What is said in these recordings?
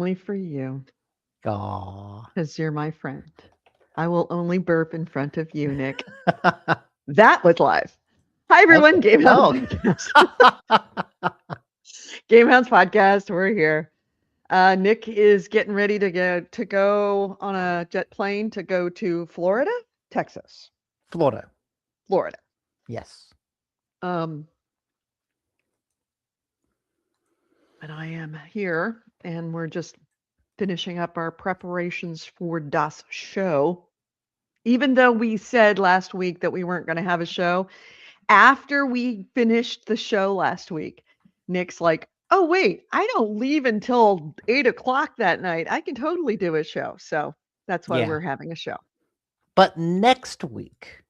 only for you. Aw. Because you're my friend. I will only burp in front of you, Nick. That was live. Hi, everyone. Okay. GameHounds podcast. GameHounds podcast. We're here. Nick is getting ready to go on a jet plane to go to Florida, Texas. Florida. And Yes. I am here, and we're just finishing up our preparations for das show. Even though we said last week that we weren't going to have a show, after we finished the show last week, Nick's like, oh, wait, I don't leave until 8 o'clock that night. I can totally do a show. So that's why we're having a show. But next week,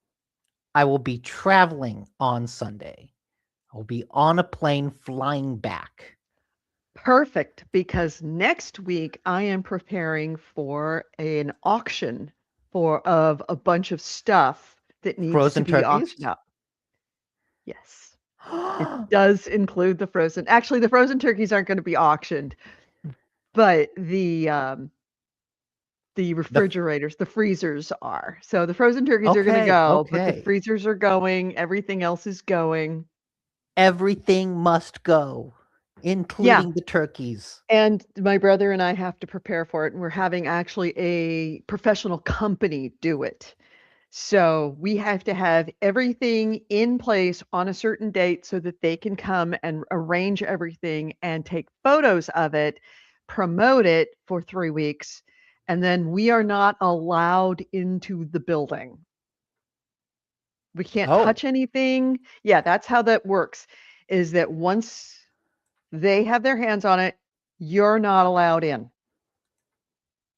I will be traveling on Sunday. I'll be on a plane flying back. Perfect, because next week I am preparing for an auction of a bunch of stuff that needs Frozen to be turkeys? auctioned up. Yes. It does include the frozen. Actually, the frozen turkeys aren't going to be auctioned, but the refrigerators, the freezers are. So the frozen turkeys are going to go, but the freezers are going. Everything else is going. Everything must go, including the turkeys. And my brother and I have to prepare for it. And we're having actually a professional company do it. So we have to have everything in place on a certain date so that they can come and arrange everything and take photos of it, promote it for 3 weeks. And then we are not allowed into the building. We can't touch anything. Yeah, that's how that works, is that once they have their hands on it, you're not allowed in.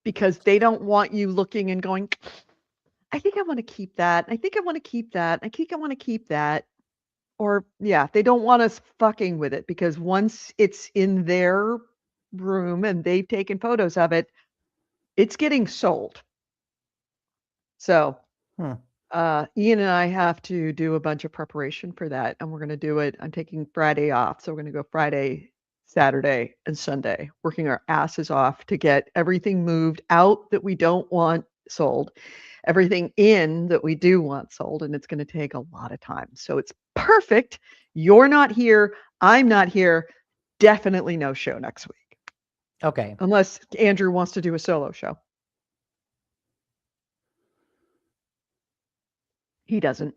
Because they don't want you looking and going, I think I want to keep that. I think I want to keep that. I think I want to keep that. Or, yeah, they don't want us fucking with it, because once it's in their room and they've taken photos of it, it's getting sold. So, Ian and I have to do a bunch of preparation for that, and we're going to do it. I'm taking Friday off, so we're going to go Friday, Saturday, and Sunday, working our asses off to get everything moved out that we don't want sold, everything in that we do want sold, and it's going to take a lot of time. So it's perfect. You're not here. I'm not here. Definitely no show next week. Okay. Unless Andrew wants to do a solo show. He doesn't.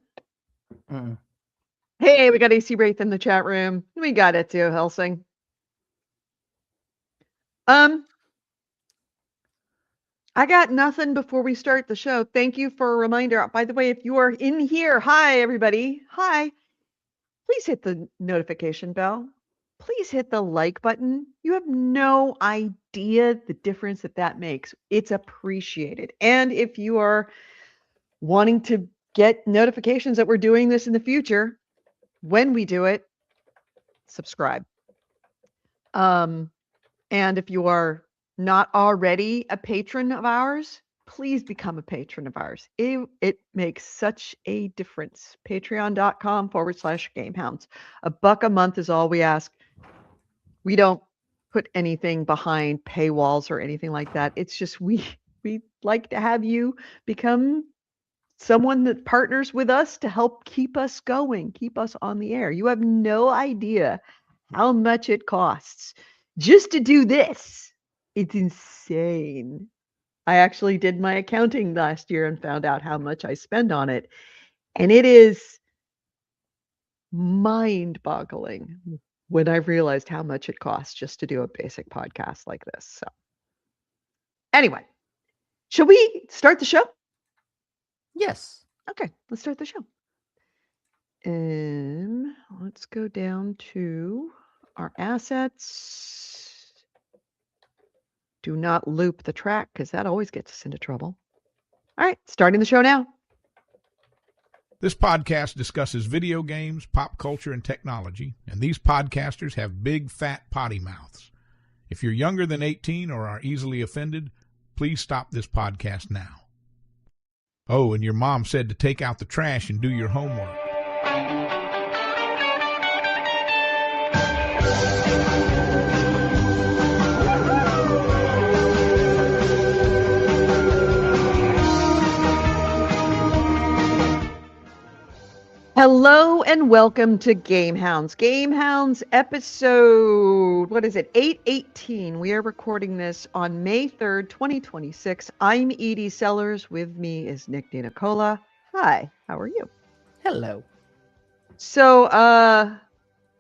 Hey, we got AC Wraith in the chat room. We got it too, Helsing. I got nothing before we start the show. Thank you for a reminder. By the way, if you are in here, hi, everybody. Hi. Please hit the notification bell. Please hit the like button. You have no idea the difference that makes. It's appreciated. And if you are wanting to get notifications that we're doing this in the future, when we do it, subscribe. And if you are not already a patron of ours, please become a patron of ours. It makes such a difference. Patreon.com/GameHounds. $1 a month is all we ask. We don't put anything behind paywalls or anything like that. It's just we like to have you become someone that partners with us to help keep us going, keep us on the air. You have no idea how much it costs just to do this. It's insane. I actually did my accounting last year and found out how much I spend on it. And it is mind-boggling when I realized how much it costs just to do a basic podcast like this. So anyway, shall we start the show? Yes. Okay, let's start the show. Let's go down to our assets. Do not loop the track, because that always gets us into trouble. All right, starting the show now. This podcast discusses video games, pop culture, and technology, and these podcasters have big, fat potty mouths. If you're younger than 18 or are easily offended, please stop this podcast now. Oh, and your mom said to take out the trash and do your homework. Hello and welcome to GameHounds. GameHounds episode, what is it, 818. We are recording this on May 3rd, 2026. I'm Edie Sellers. With me is Nick DiNicola. Hi, how are you? Hello. So,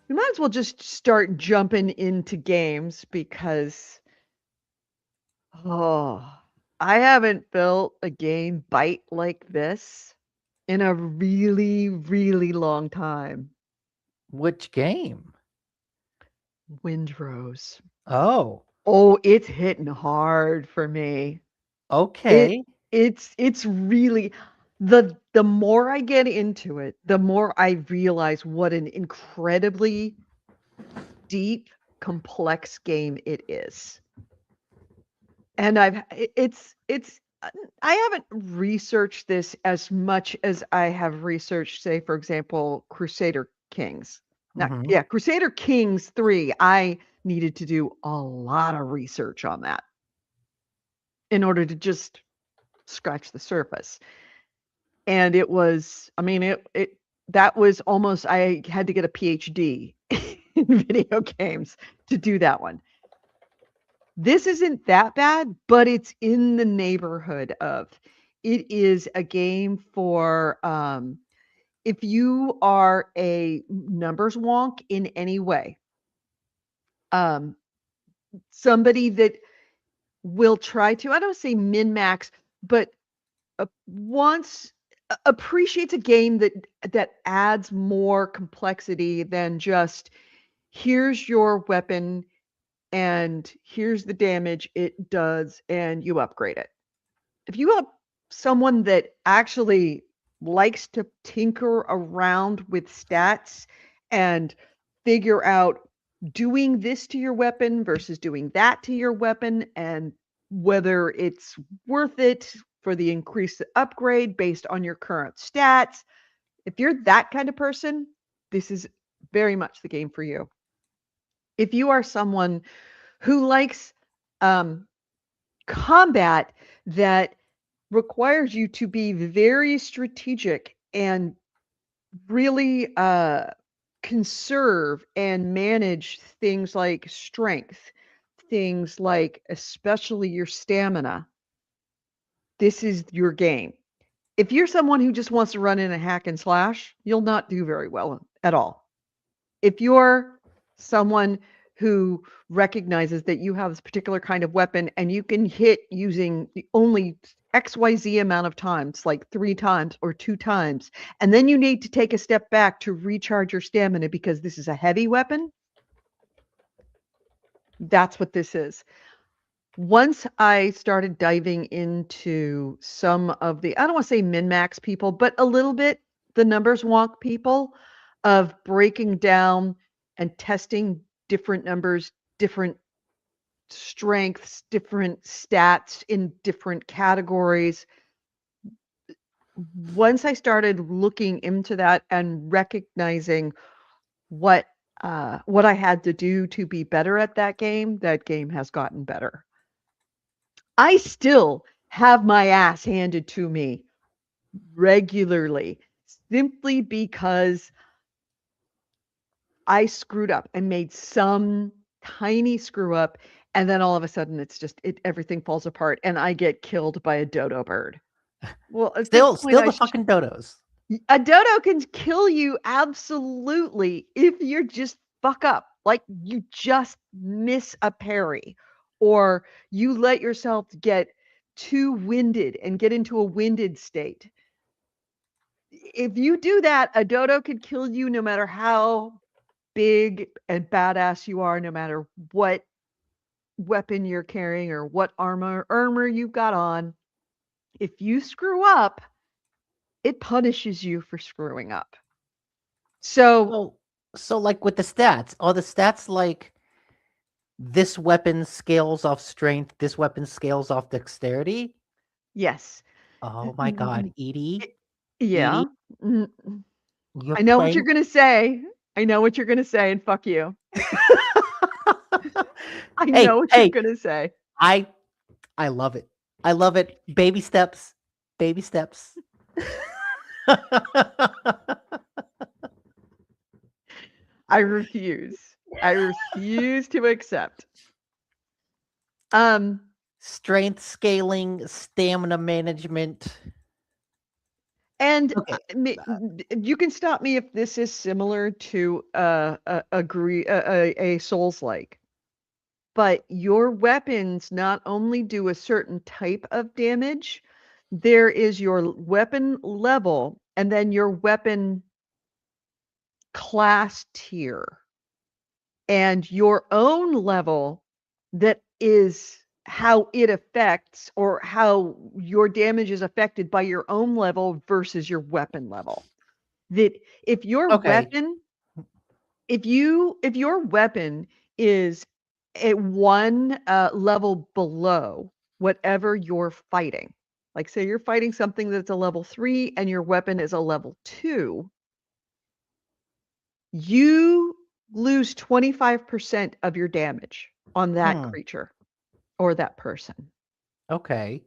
we might as well just start jumping into games because, I haven't built a game bite like this in a really, really long time. Which game? Windrose. Oh, Oh, it's hitting hard for me. okay. It's really the more I get into it, the more I realize what an incredibly deep, complex game it is. And I haven't researched this as much as I have researched, say, for example, Crusader Kings. Now, Mhm. yeah, Crusader Kings 3, I needed to do a lot of research on that in order to just scratch the surface. And it was, I mean, it that was almost, I had to get a PhD in video games to do that one. This isn't that bad, but it's in the neighborhood of. It is a game for if you are a numbers wonk in any way, um, somebody that will try to, I don't say min max, but wants appreciates a game that adds more complexity than just here's your weapon and here's the damage it does and you upgrade it. If you have someone that actually likes to tinker around with stats and figure out doing this to your weapon versus doing that to your weapon and whether it's worth it for the increased upgrade based on your current stats, if you're that kind of person, this is very much the game for you. If you are someone who likes um, combat that requires you to be very strategic and really conserve and manage things like strength, things like especially your stamina, this is your game. If you're someone who just wants to run in a hack and slash, you'll not do very well at all. If you're someone who recognizes that you have this particular kind of weapon and you can hit using the only XYZ amount of times, like 3 times or 2 times, and then you need to take a step back to recharge your stamina because this is a heavy weapon, that's what this is. Once I started diving into some of the, I don't want to say min-max people, but a little bit the numbers wonk people of breaking down and testing different numbers, different strengths, different stats in different categories. Once I started looking into that and recognizing what I had to do to be better at that game has gotten better. I still have my ass handed to me regularly simply because I screwed up and made some tiny screw up, and then all of a sudden it's just everything falls apart and I get killed by a dodo bird. Well, at this point Still the fucking dodos. a dodo can kill you absolutely if you're just fuck up. Like you just miss a parry or you let yourself get too winded and get into a winded state. If you do that, a dodo could kill you no matter how big and badass you are, no matter what weapon you're carrying or what armor you've got on. If you screw up, it punishes you for screwing up. So So like with the stats, are the stats like this weapon scales off strength, this weapon scales off dexterity? yes. Oh my god, Edie. Yeah. Edie, you're I know what you're playing. gonna say. I know what you're gonna say, and fuck you. I know Hey, what you're hey, gonna say. I love it. I love it. Baby steps. Baby steps. I refuse. I refuse to accept. Strength scaling, stamina management. And Okay. you can stop me if this is similar to a Souls-like. But your weapons not only do a certain type of damage, there is your weapon level and then your weapon class tier and your own level that is how it affects or how your damage is affected by your own level versus your weapon level. That if your Okay. weapon if your weapon is at one level below whatever you're fighting, like say you're fighting something that's a level 3 and your weapon is a level 2, you lose 25% of your damage on that creature or that person. Okay.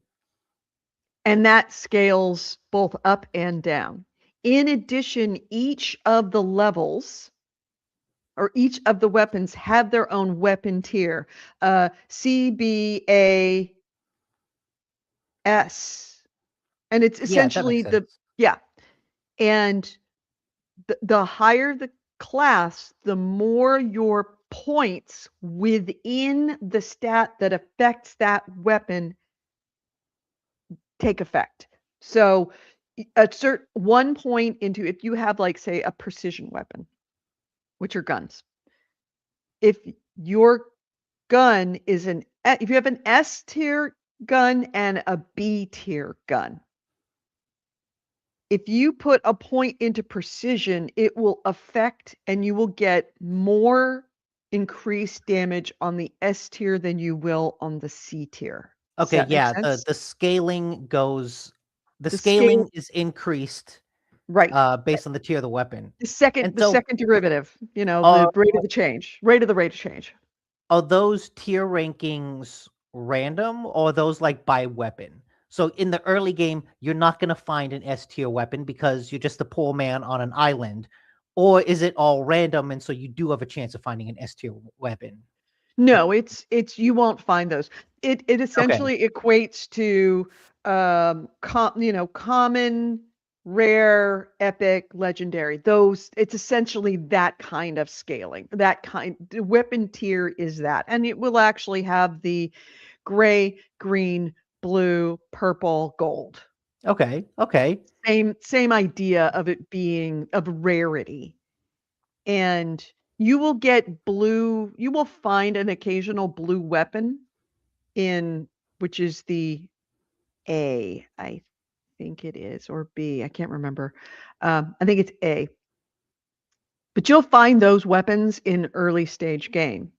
And that scales both up and down. In addition, each of the levels or each of the weapons have their own weapon tier. C, B, A, S. And it's Yeah, that makes essentially sense. and the higher the class, the more your points within the stat that affects that weapon take effect. So a certain 1 point into if you have like say a precision weapon, which are guns. If your gun is if you have an S tier gun and a B tier gun, if you put a point into precision, it will affect and you will get more increased damage on the S tier than you will on the C tier. Does Okay, that make yeah, sense? the scaling goes the The scale, scaling is increased right. based on the tier of the weapon. The And so second derivative, the are rate of the change. are those tier rankings random or are those like by weapon? So in the early game, you're not going to find an S tier weapon because you're just a poor man on an island, or is it all random and so you do have a chance of finding an S tier weapon? No, it's you won't find those. It Okay. essentially equates to common, rare, epic, legendary. Those it's essentially that kind of scaling. The weapon tier is that. And it will actually have the gray, green, blue, purple, gold. Okay. Okay. Same idea of it being of rarity. And you will find an occasional blue weapon which is the A, I think it is, or B, I can't remember. I think it's A. But you'll find those weapons in early stage game.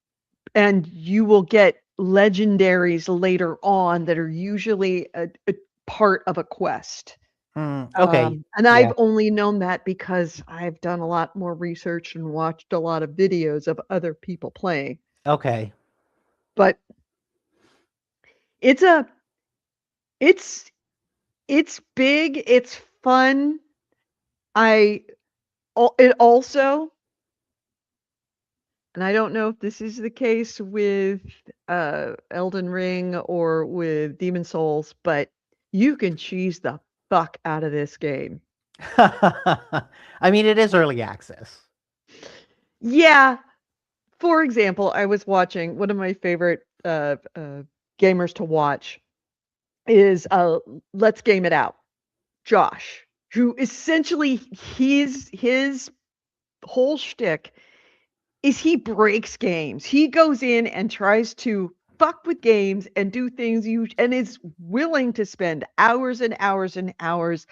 And you will get legendaries later on that are usually a part of a quest. Okay. And Yeah. I've only known that because I've done a lot more research and watched a lot of videos of other people playing. Okay. But it's it's big, it's fun. It also, and I don't know if this is the case with Elden Ring or with Demon Souls, but you can cheese the fuck out of this game. I mean, it is early access. Yeah. For example, I was watching one of my favorite gamers to watch is Let's Game It Out, Josh, who essentially his whole shtick is he breaks games. He goes in and tries to fuck with games and do things and is willing to spend hours and hours and hours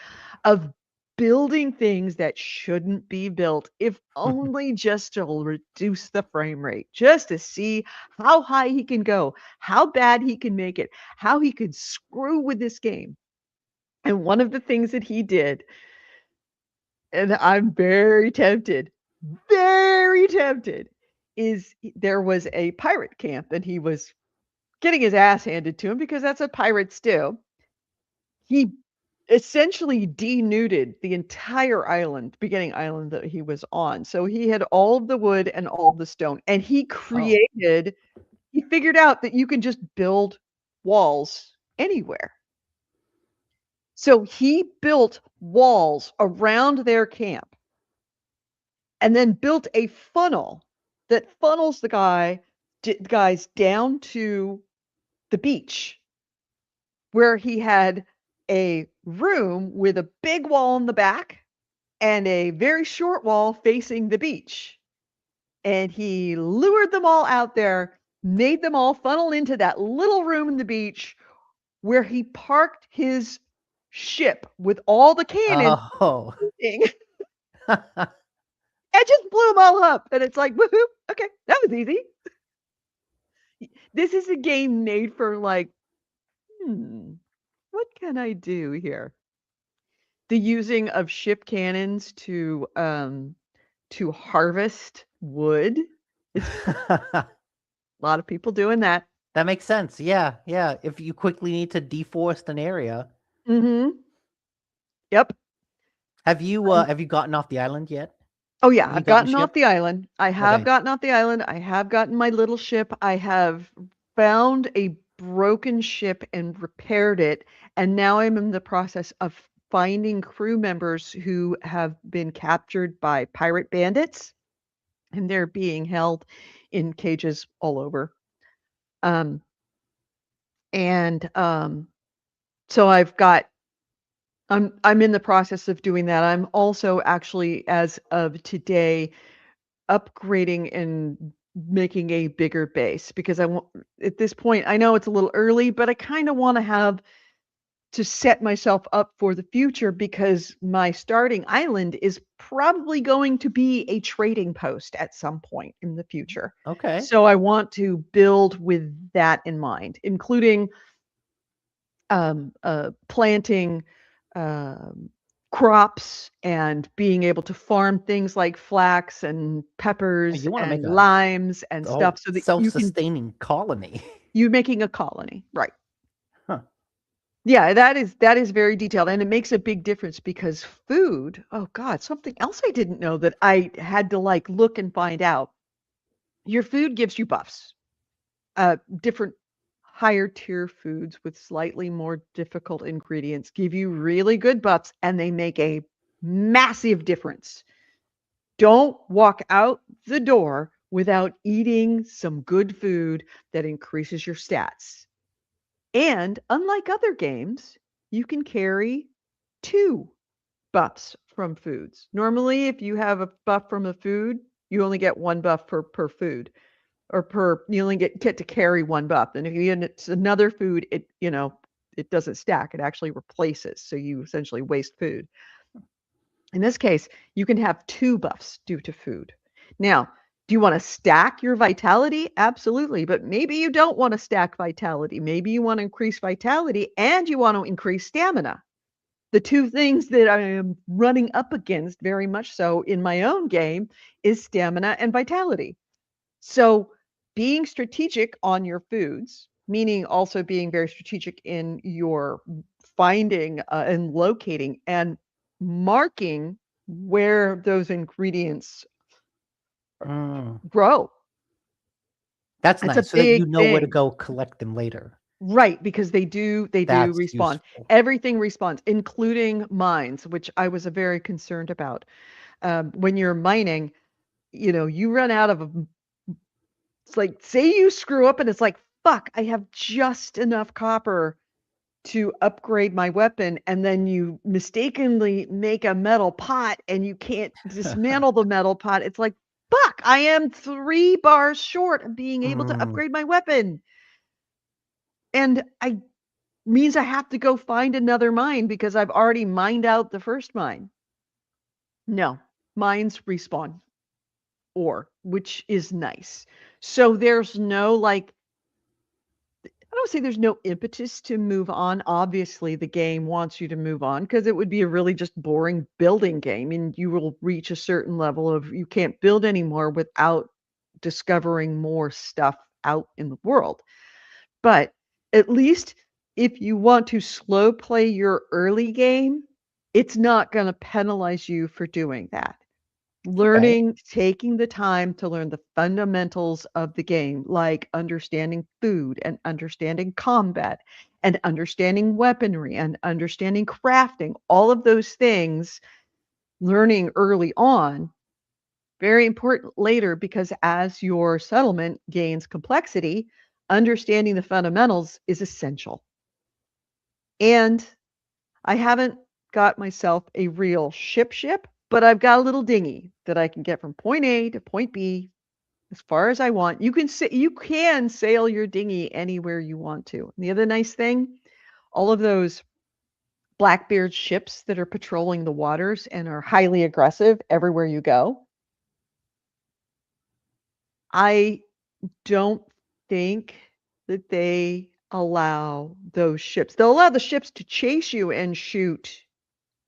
of building things that shouldn't be built, if only just to reduce the frame rate, just to see how high he can go, how bad he can make it, how he could screw with this game. And one of the things that he did, and I'm very tempted, is there was a pirate camp and he was getting his ass handed to him because that's what pirates do. He essentially denuded the entire island, beginning island that he was on. So he had all of the wood and all of the stone, and he figured out that you can just build walls anywhere. So he built walls around their camp and then built a funnel that funnels the guys down to the beach, where he had a room with a big wall in the back and a very short wall facing the beach. And he lured them all out there, made them all funnel into that little room in the beach where he parked his ship with all the cannons. Oh. I just blew them all up. And it's like, woohoo, okay, that was easy. This is a game made for like, what can I do here? The using of ship cannons to harvest wood. A lot of people doing that. That makes sense. Yeah, yeah. If you quickly need to deforest an area. Mm-hmm. Yep. Have you gotten off the island yet? Oh yeah, I've gotten off the island. I have gotten off the island. I have gotten my little ship. I have found a broken ship and repaired it, and now I'm in the process of finding crew members who have been captured by pirate bandits, and they're being held in cages all over. So I'm in the process of doing that. I'm also actually, as of today, upgrading and making a bigger base, because I want, at this point, I know it's a little early, but I kind of want to have to set myself up for the future, because my starting island is probably going to be a trading post at some point in the future. Okay. So I want to build with that in mind, including planting crops and being able to farm things like flax and peppers and limes and stuff, so that self-sustaining colony. You're making a colony, right? Huh. Yeah, that is very detailed, and it makes a big difference, because food, oh God, something else I didn't know that I had to like look and find out. Your food gives you buffs. Different higher tier foods with slightly more difficult ingredients give you really good buffs, and they make a massive difference. Don't walk out the door without eating some good food that increases your stats. And unlike other games, you can carry 2 buffs from foods. Normally, if you have a buff from a food, you only get 1 buff per food. Or you only get to carry 1 buff. And if it's another food, it doesn't stack. It actually replaces. So you essentially waste food. In this case, you can have 2 buffs due to food. Now, do you want to stack your vitality? Absolutely. But maybe you don't want to stack vitality. Maybe you want to increase vitality and you want to increase stamina. The 2 things that I am running up against very much so in my own game is stamina and vitality. So being strategic on your foods, meaning also being very strategic in your finding and locating and marking where those ingredients grow. That's nice, so that you know where to go collect them later. Right, because they do respawn. Useful. Everything respawns, including mines, which I was very concerned about. When you're mining, you run out of it's like, say you screw up and it's like, fuck, I have just enough copper to upgrade my weapon, and then you mistakenly make a metal pot and you can't dismantle the metal pot. It's like, fuck, I am 3 bars short of being able to upgrade my weapon. And means I have to go find another mine because I've already mined out the first mine. No, mines respawn ore, which is nice. So there's no I don't say there's no impetus to move on. Obviously, the game wants you to move on, because it would be a really just boring building game, and you will reach a certain level of you can't build anymore without discovering more stuff out in the world. But at least if you want to slow play your early game, it's not going to penalize you for doing that. Okay. Taking the time to learn the fundamentals of the game, like understanding food and understanding combat and understanding weaponry and understanding crafting, all of those things, learning early on, very important later, because as your settlement gains complexity, understanding the fundamentals is essential. And I haven't got myself a real ship, but I've got a little dinghy that I can get from point A to point B as far as I want. You can sail your dinghy anywhere you want to. And the other nice thing, all of those Blackbeard ships that are patrolling the waters and are highly aggressive everywhere you go, I don't think that they allow those ships. They'll allow the ships to chase you and shoot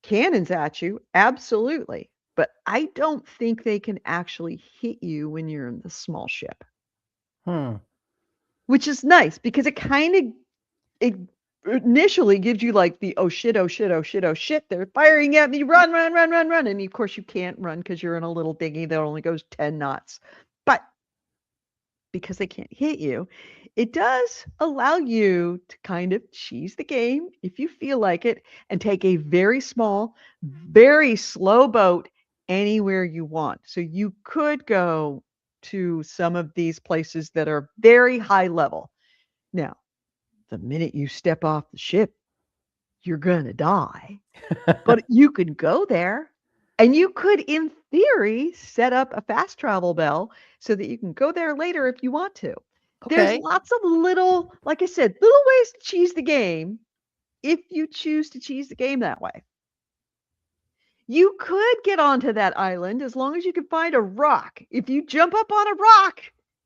cannons at you, absolutely. But I don't think they can actually hit you when you're in the small ship. Which is nice because it initially gives you like the oh shit, oh shit, oh shit, oh shit, they're firing at me, run. And of course you can't run because you're in a little dinghy that only goes 10 knots. But because they can't hit you, it does allow you to kind of cheese the game if you feel like it and take a very small, very slow boat anywhere you want. So you could go to some of these places that are very high level. Now, the minute you step off the ship, you're going to die. But you could go there and you could, in theory, set up a fast travel bell so that you can go there later if you want to. There's Okay. lots of little, like I said, little ways to cheese the game if you choose to cheese the game that way. You could get onto that island as long as you can find a rock. If you jump up on a rock,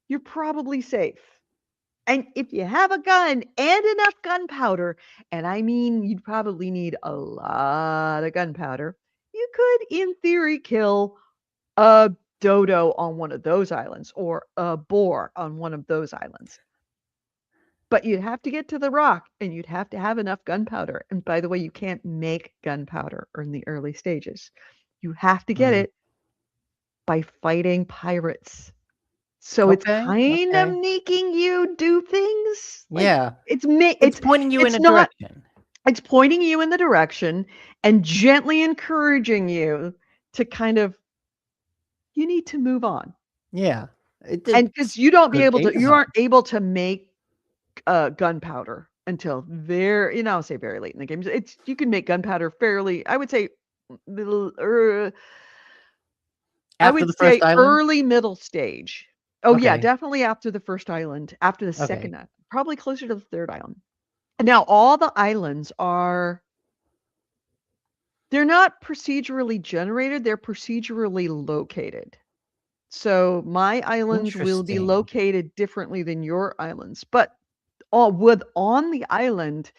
you're probably safe. And if you have a gun and enough gunpowder, and I mean you'd probably need a lot of gunpowder, you could, in theory, kill a dodo on one of those islands or a boar on one of those islands. But you'd have to get to the rock and you'd have to have enough gunpowder. And by the way, you can't make gunpowder in the early stages. You have to get it by fighting pirates. So it's Okay. kind of Okay. making you do things like Yeah. it's Pointing you in it's a not direction. it's pointing you in the direction and gently encouraging you to kind of you need to move on. Yeah. And because you aren't design. able to make gunpowder until I'll say very late in the game. You can make gunpowder fairly, I would say middle After the first island? early middle stage. Oh yeah, Okay. definitely after the first island, after the Okay. second, probably closer to the third island. Now all the islands they're not procedurally generated, they're procedurally located. So my islands will be Interesting. located differently than your islands, but on the island,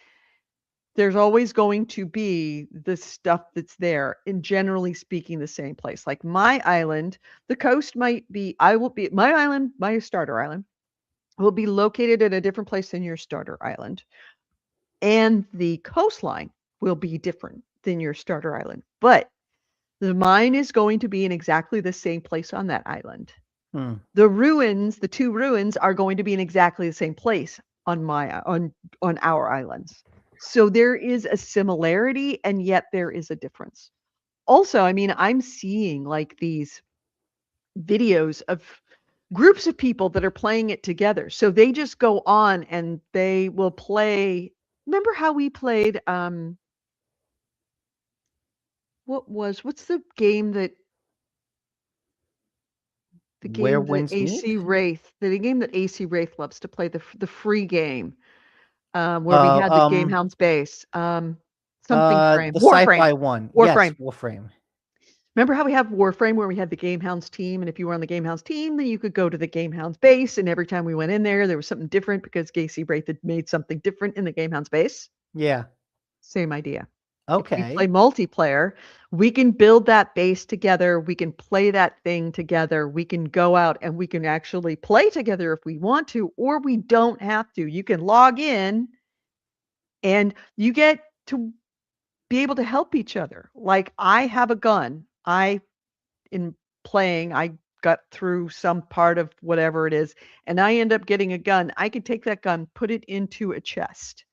there's always going to be the stuff that's there, in generally speaking, the same place. Like my island, the coast my island, my starter island, will be located at a different place than your starter island. And the coastline will be different than your starter island. But the mine is going to be in exactly the same place on that island. The two ruins are going to be in exactly the same place on our islands. So there is a similarity and yet there is a difference. Also, I mean, I'm seeing like these videos of groups of people that are playing it together. So they just go on and they will play. Remember how we played what's the game that Where winds meet? The game that AC Wraith loves to play, the free game, where we had the GameHounds base, something frame, The Warframe. sci-fi one. Yes, Warframe. Warframe. Remember how we have Warframe where we had the GameHounds team, and if you were on the GameHounds team, then you could go to the GameHounds base, and every time we went in there was something different because AC Wraith had made something different in the GameHounds base. Yeah. Same idea. If we Okay. play multiplayer, we can build that base together. We can play that thing together. We can go out and we can actually play together if we want to, or we don't have to. You can log in And you get to be able to help each other. Like I have a gun. In playing, I got through some part of whatever it is, and I end up getting a gun. I can take that gun, put it into a chest.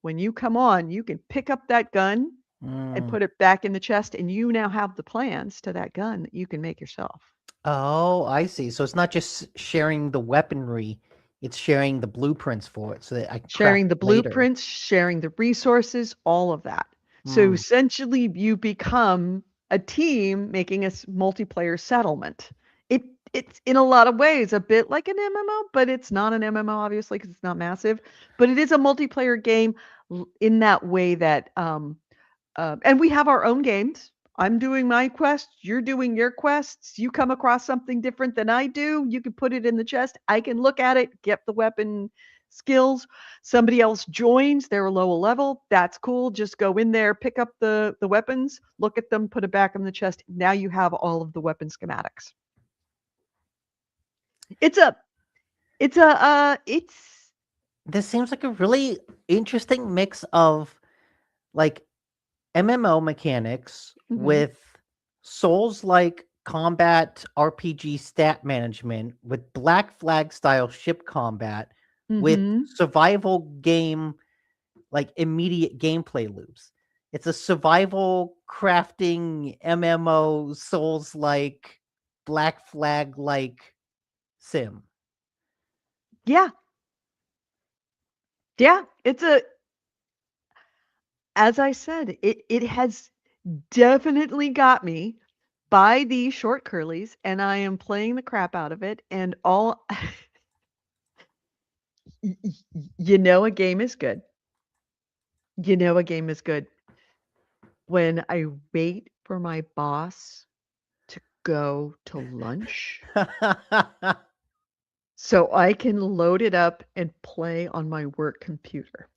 When you come on, you can pick up that gun and put it back in the chest, and you now have the plans to that gun that you can make yourself. Oh, I see. So it's not just sharing the weaponry, it's sharing the blueprints for it so that I can Sharing craft the it later. blueprints, sharing the resources, all of that. So Mm. essentially, you become a team making a multiplayer settlement. It's in a lot of ways a bit like an MMO, but it's not an MMO obviously because it's not massive. But it is a multiplayer game in that way that and we have our own games. I'm doing my quests, you're doing your quests. You come across something different than I do, you can put it in the chest. I can look at it, get the weapon skills. Somebody else joins, they're a lower level. That's cool. Just go in there, pick up the weapons, look at them, put it back in the chest. Now you have all of the weapon schematics. It's This seems like a really interesting mix of like MMO mechanics with Souls-like combat RPG stat management, with Black Flag style ship combat, with survival game like immediate gameplay loops. It's a survival crafting MMO Souls-like Black Flag-like sim. Yeah. Yeah, as I said, it has definitely got me by these short curlies, and I am playing the crap out of it. And all you know, a game is good. You know, a game is good when I wait for my boss to go to lunch so I can load it up and play on my work computer.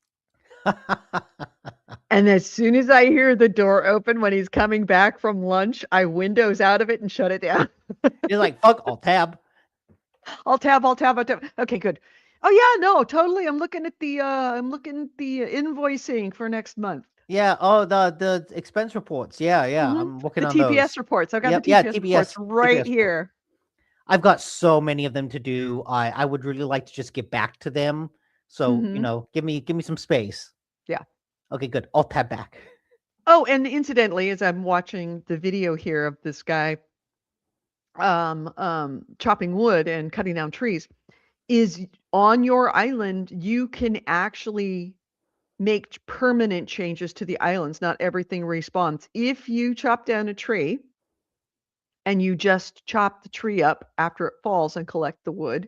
And as soon as I hear the door open when he's coming back from lunch, I windows out of it and shut it down. You're like, fuck, I'll tab. I'll tab. Okay, good. Oh yeah, no, totally. I'm looking at the invoicing for next month. Yeah. Oh, the expense reports. Yeah. I'm working The on TPS those. reports. I've got Yep, the yeah, TPS reports right TPS here. I've got so many of them to do. I would really like to just get back to them. So, give me some space. Yeah. Okay, good. I'll tab back. Oh, and incidentally, as I'm watching the video here of this guy chopping wood and cutting down trees, is on your island, you can actually make permanent changes to the islands. Not everything respawns. If you chop down a tree and you just chop the tree up after it falls and collect the wood,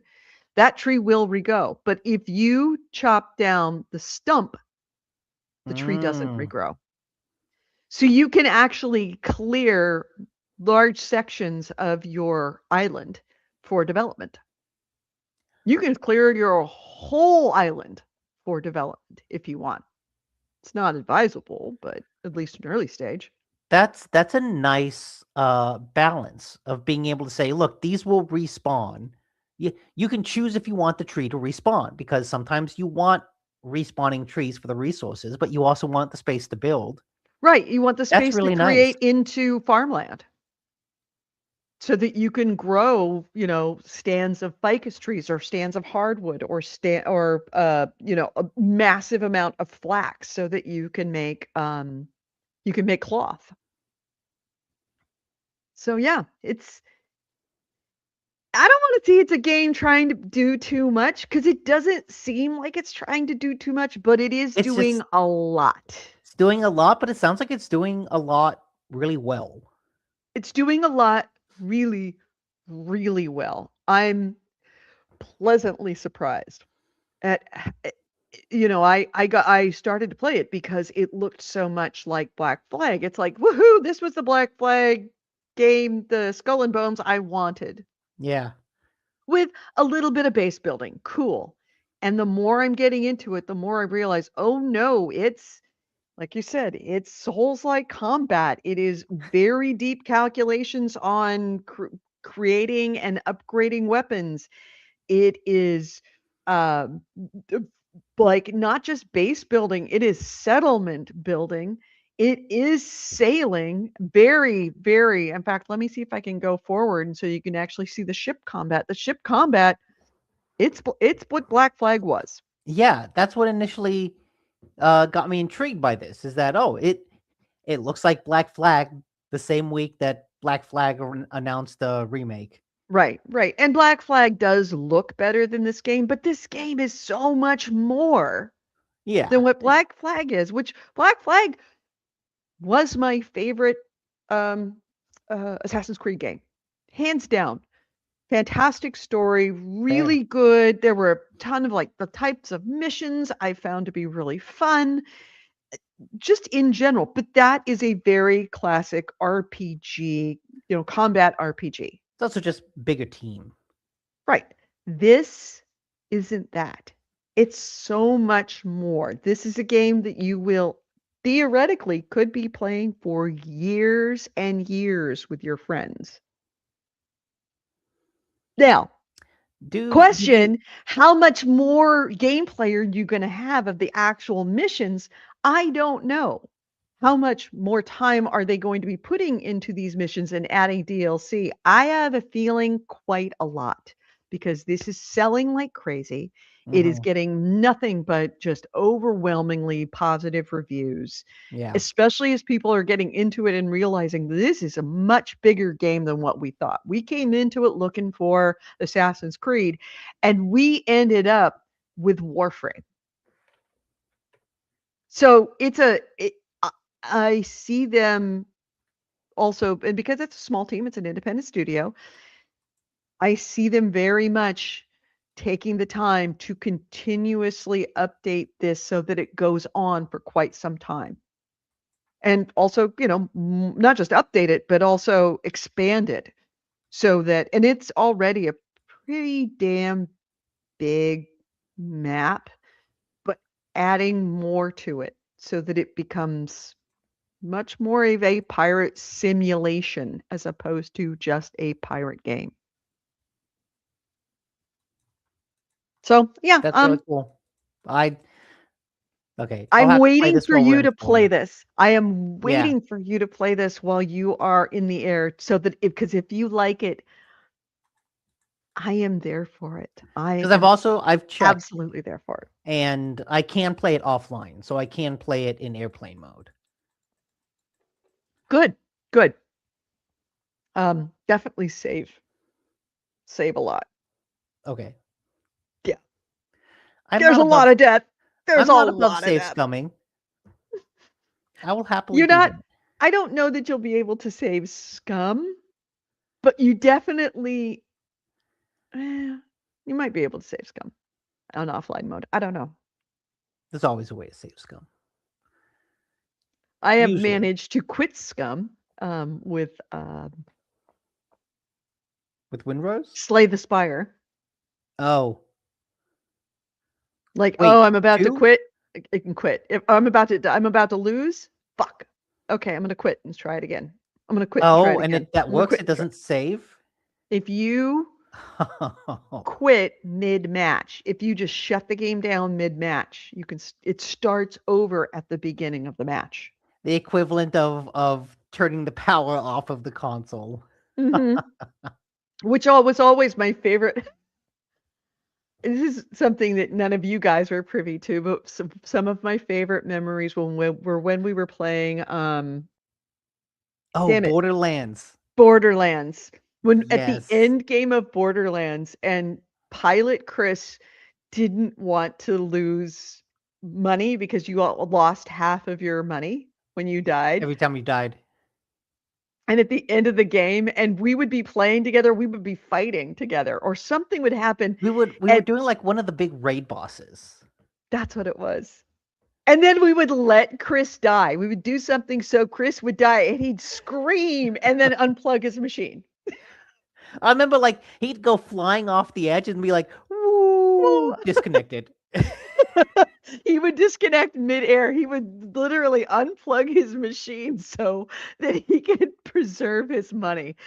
that tree will regrow. But if you chop down the stump, the tree doesn't regrow. So you can actually clear large sections of your island for development. You can clear your whole island for development if you want. It's not advisable, but at least an early stage. That's a nice balance of being able to say, look, these will respawn. You can choose if you want the tree to respawn, because sometimes you want respawning trees for the resources, but you also want the space to build. Right. You want the space really to create nice. into farmland so that you can grow, stands of ficus trees or stands of hardwood or a massive amount of flax so that you can make cloth. So yeah, I don't want to see it's a game trying to do too much, because it doesn't seem like it's trying to do too much, but it is doing a lot. It's doing a lot, but it sounds like it's doing a lot really well. It's doing a lot really, really well. I'm pleasantly surprised at I started to play it because it looked so much like Black Flag. It's like, woohoo, this was the Black Flag game, the Skull and Bones I wanted. Yeah. With a little bit of base building. Cool. And the more I'm getting into it, the more I realize, oh no, it's like you said, it's Souls-like combat. It is very deep calculations on creating and upgrading weapons. It is like not just base building, it is settlement building. It is sailing very, very. In fact, let me see if I can go forward and so you can actually see the ship combat. The ship combat, it's what Black Flag was. Yeah, that's what initially got me intrigued by this. Is that it looks like Black Flag the same week that Black Flag announced the remake. Right, right. And Black Flag does look better than this game, but this game is so much more Yeah, than what Black Flag is, which Black Flag was my favorite Assassin's Creed game. Hands down. Fantastic story, really good. There were a ton of like the types of missions I found to be really fun, just in general. But that is a very classic RPG, combat RPG. It's also just bigger team. Right. This isn't that. It's so much more. This is a game that you will theoretically could be playing for years and years with your friends. Now, question, how much more gameplay are you going to have of the actual missions? I don't know. How much more time are they going to be putting into these missions and adding DLC? I have a feeling quite a lot because this is selling like crazy. It is getting nothing but just overwhelmingly positive reviews. Yeah. Especially as people are getting into it and realizing this is a much bigger game than what we thought. We came into it looking for Assassin's Creed, and we ended up with Warframe. So I see them also, and because it's a small team, it's an independent studio, I see them very much taking the time to continuously update this so that it goes on for quite some time. And also, not just update it, but also expand it so that, and it's already a pretty damn big map, but adding more to it so that it becomes much more of a pirate simulation as opposed to just a pirate game. So yeah, that's really cool. Okay. I'm waiting for you to play this. I am waiting for you to play this while you are in the air, so that because if you like it, I am there for it. I've checked, absolutely there for it, and I can play it offline, so I can play it in airplane mode. Good. Definitely save a lot. Okay. Yeah. There's a lot of death. There's a lot of save scumming. I will happily. I don't know that you'll be able to save scum, but you definitely, you might be able to save scum on offline mode. I don't know. There's always a way to save scum. I have managed to quit scum with Windrose? Slay the Spire. Oh. Like, wait, I'm about to quit. I can quit. If I'm about to lose, fuck. Okay, I'm gonna quit and try it again. I'm gonna quit. Oh, and that works. It doesn't save. If you quit mid-match, if you just shut the game down mid-match, it starts over at the beginning of the match. The equivalent of turning the power off of the console. Which was always my favorite. This is something that none of you guys were privy to, but some of my favorite memories were when we were playing Borderlands. When at the end game of Borderlands, and Pilot Chris didn't want to lose money because you lost half of your money when you died. Every time you died. And at the end of the game, and we would be playing together, we would be fighting together, or something would happen. We were doing like one of the big raid bosses. That's what it was. And then we would let Chris die. We would do something so Chris would die, and he'd scream and then unplug his machine. I remember like he'd go flying off the edge and be like, "Woo!" disconnected. He would disconnect midair. He would literally unplug his machine so that he could preserve his money.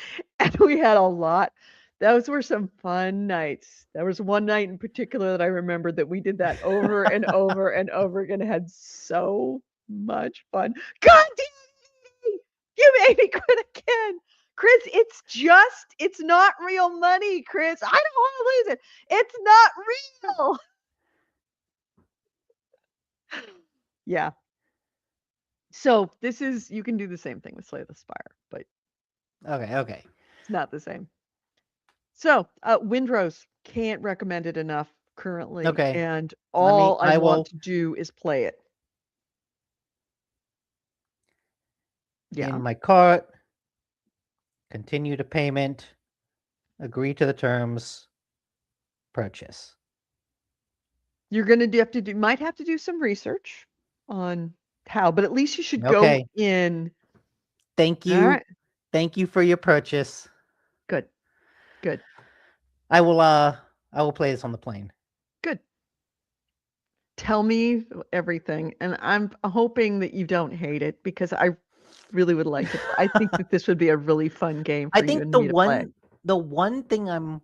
And we had a lot Those were some fun nights. There was one night in particular that I remember that we did that over and over and over again. Had so much fun. God damn it! You made me quit again. Chris, it's not real money, Chris. I don't want to lose it. It's not real. Yeah. So you can do the same thing with Slay the Spire, but Okay. it's not the same. So, Windrose, can't recommend it enough currently, Okay. and all I want to do is play it. Yeah. In my cart, continue to payment, agree to the terms, purchase. You're gonna might have to do some research on how, but at least you should go Okay. in. Thank All you. right. Thank you for your purchase. Good. I will play this on the plane. Good. Tell me everything, and I'm hoping that you don't hate it because I really would like it. I think that this would be a really fun game for I you think and the me to play. one thing I'm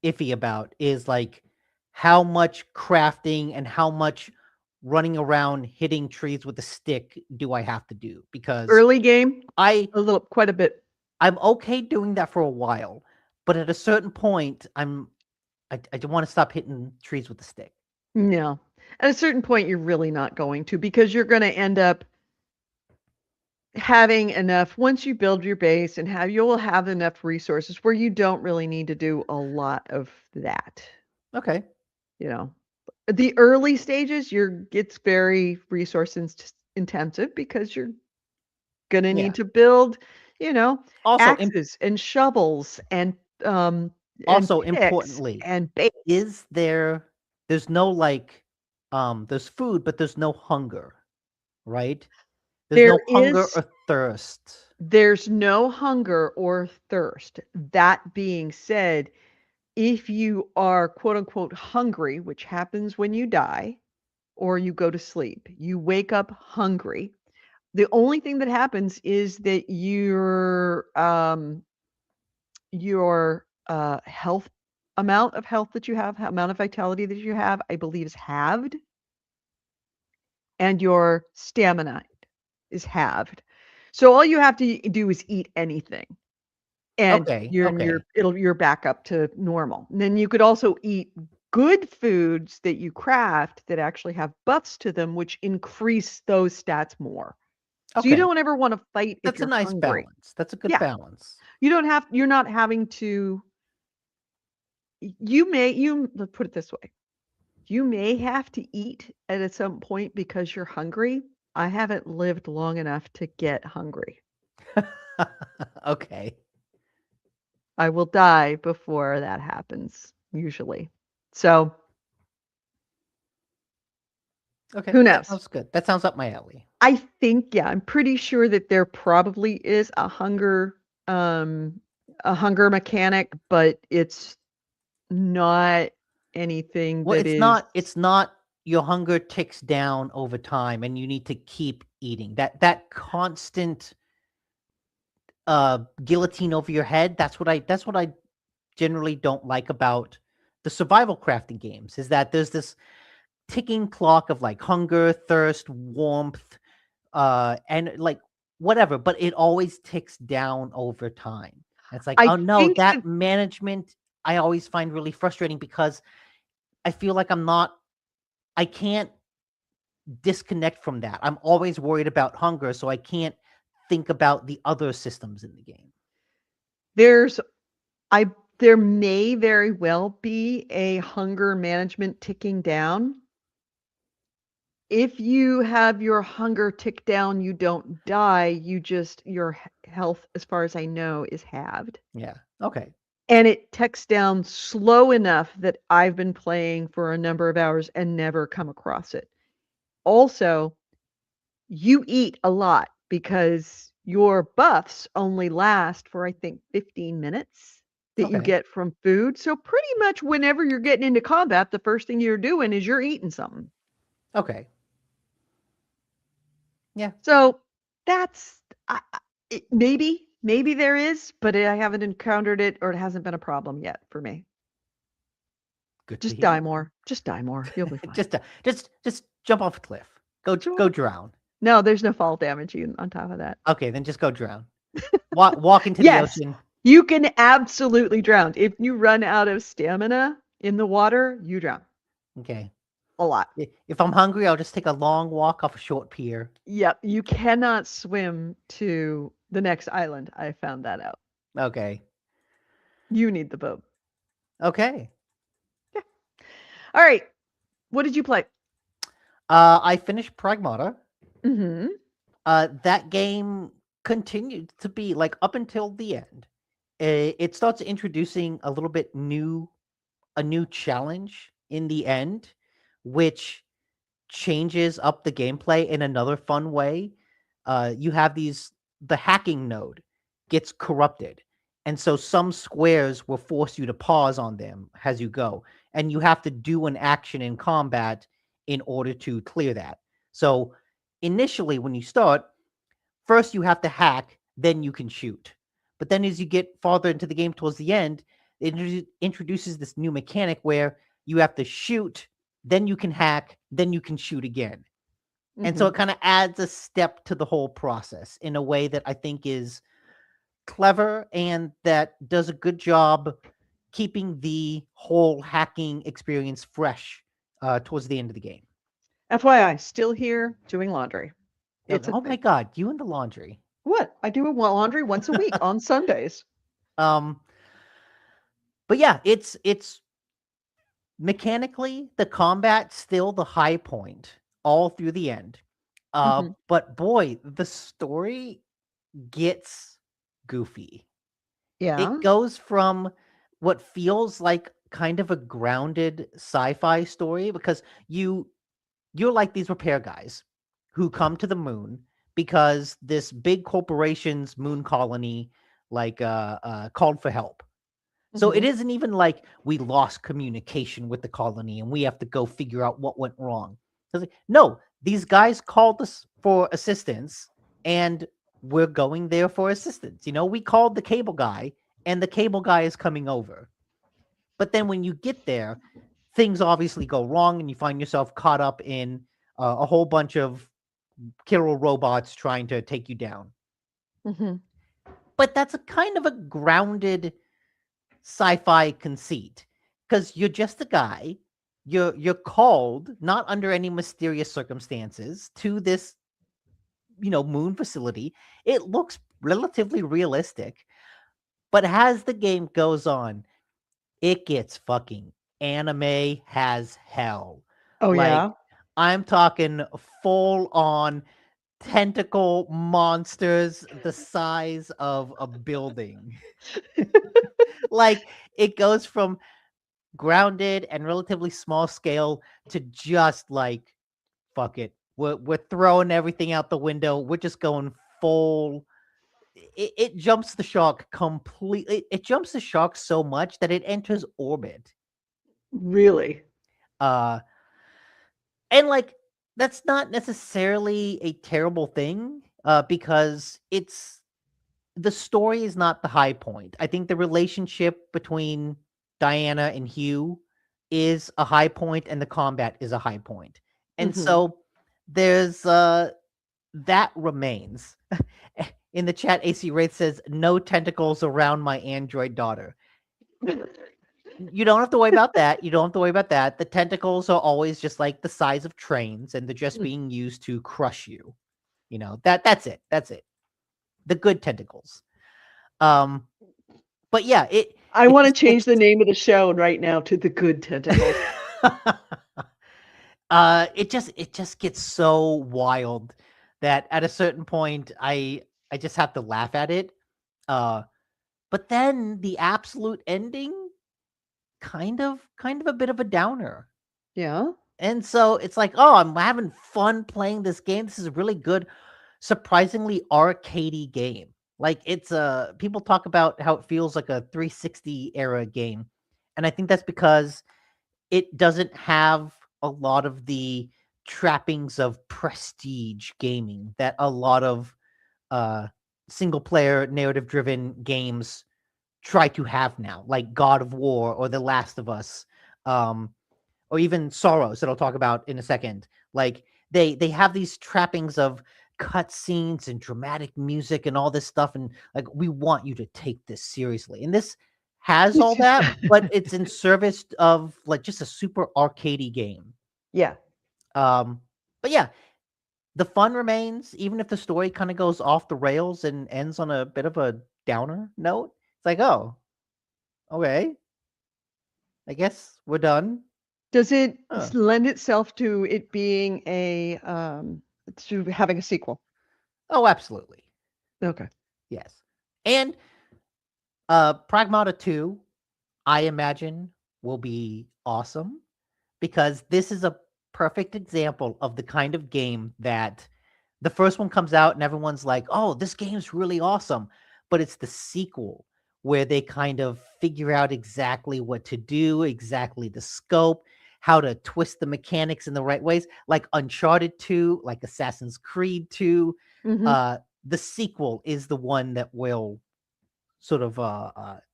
iffy about is like how much crafting and how much running around hitting trees with a stick do I have to do? Because Early game, quite a bit. I'm okay doing that for a while, but at a certain point, I want to stop hitting trees with a stick. No. At a certain point, you're really not going to, because you're going to end up having enough once you build your base and you'll have enough resources where you don't really need to do a lot of that. Okay. You know, the early stages, it's very resource intensive because you're going to need to build, Also, axes and shovels and also picks importantly, and base. there's no like there's food, but there's no hunger, right? There's no hunger or thirst. There's no hunger or thirst. That being said, if you are quote unquote hungry, which happens when you die or you go to sleep, you wake up hungry. The only thing that happens is that your health amount of health that you have, amount of vitality that you have, I believe is halved, and your stamina is halved. So all you have to do is eat anything, and you're back up to normal. And then you could also eat good foods that you craft that actually have buffs to them, which increase those stats more. So you don't ever want to fight if you're hungry. That's a nice balance. That's a good balance. You're not having to. Let's put it this way. You may have to eat at some point because you're hungry. I haven't lived long enough to get hungry. Okay. I will die before that happens, usually. So, okay. Who knows? That sounds good. That sounds up my alley. I think, I'm pretty sure that there probably is a hunger mechanic, but it's not anything Well, that it's not your hunger ticks down over time and you need to keep eating. That constant guillotine over your head, that's what I generally don't like about the survival crafting games, is that there's this ticking clock of like hunger, thirst, warmth, and like whatever, but it always ticks down over time. And it's like, oh no, that management I always find really frustrating because I feel like I can't disconnect from that. I'm always worried about hunger, so I can't think about the other systems in the game. There may very well be a hunger management ticking down. If you have your hunger tick down, you don't die. Your health, as far as I know, is halved. Yeah. Okay. And it ticks down slow enough that I've been playing for a number of hours and never come across it. Also, you eat a lot because your buffs only last for, I think, 15 minutes that you get from food. So pretty much whenever you're getting into combat, the first thing you're doing is you're eating something. Okay. Yeah. So that's maybe Maybe there is, but I haven't encountered it, or it hasn't been a problem yet for me. Good to Just hear. die more. Just die more. You'll be fine. Just jump off a cliff. Go Sure. drown. No, there's no fall damage on top of that. Okay, then just go drown. Walk into the Yes, ocean. you can absolutely drown. If you run out of stamina in the water, you drown Okay. a lot. If I'm hungry, I'll just take a long walk off a short pier. Yep, you cannot swim to the next island. I found that out. Okay. You need the boat. Okay. All right. What did you play? I finished Pragmata. Mm-hmm. That game continued to be like up until the end. It starts introducing a little bit a new challenge in the end, which changes up the gameplay in another fun way. You have the hacking node gets corrupted, and so some squares will force you to pause on them as you go, and you have to do an action in combat in order to clear that. So initially, when you start, first you have to hack, then you can shoot. But then as you get farther into the game towards the end, it introduces this new mechanic where you have to shoot, then you can hack, then you can shoot again. And so it kind of adds a step to the whole process in a way that I think is clever and that does a good job keeping the whole hacking experience fresh towards the end of the game. FYI, still here doing laundry. It's Oh my God, you and the laundry. What? I do laundry once a week on Sundays. But yeah, it's mechanically the combat still the high point all through the end. But boy, the story gets goofy. Yeah. It goes from what feels like kind of a grounded sci-fi story because you're like these repair guys who come to the moon because this big corporation's moon colony called for help. So it isn't even like we lost communication with the colony and we have to go figure out what went wrong. No, these guys called us for assistance and we're going there for assistance. We called the cable guy and the cable guy is coming over. But then when you get there, things obviously go wrong and you find yourself caught up in a whole bunch of killer robots trying to take you down. But that's a kind of a grounded sci-fi conceit because you're just a guy. You're called not under any mysterious circumstances to this moon facility. It looks relatively realistic, but as the game goes on, it gets fucking anime as hell. Oh, yeah. I'm talking full on tentacle monsters the size of a building. It goes from grounded and relatively small scale to just fuck it. We're throwing everything out the window. We're just going full. It jumps the shark completely. It jumps the shark so much that it enters orbit. Really? And that's not necessarily a terrible thing because the story is not the high point. I think the relationship between Diana and Hugh is a high point and the combat is a high point. And so there's that remains. In the chat, AC Wraith says, no tentacles around my android daughter. You don't have to worry about that. You don't have to worry about that. The tentacles are always just like the size of trains and they're just being used to crush you. That's it. That's it. The good tentacles. But yeah, I want to change the name of the show right now to The Good Tentacles. It just gets so wild that at a certain point I just have to laugh at it. But then the absolute ending kind of a bit of a downer. Yeah. And so it's like, oh, I'm having fun playing this game. This is a really good, surprisingly arcadey game. It's people talk about how it feels like a 360 era game. And I think that's because it doesn't have a lot of the trappings of prestige gaming that a lot of single player narrative driven games try to have now, like God of War or The Last of Us, or even Saros that I'll talk about in a second. Like they have these trappings of cutscenes and dramatic music and all this stuff, and like we want you to take this seriously. And this has all that, but it's in service of like just a super arcadey game. Yeah. But yeah, the fun remains, even if the story kind of goes off the rails and ends on a bit of a downer note. It's like, oh, okay, I guess we're done. Does it Huh. lend itself to it being to having a sequel? Oh, absolutely. Okay. Yes. And Pragmata 2, I imagine, will be awesome because this is a perfect example of the kind of game that the first one comes out and everyone's like, oh, this game's really awesome. But it's the sequel where they kind of figure out exactly what to do, exactly the scope, how to twist the mechanics in the right ways, like Uncharted 2, like Assassin's Creed 2. Mhm. The sequel is the one that will sort of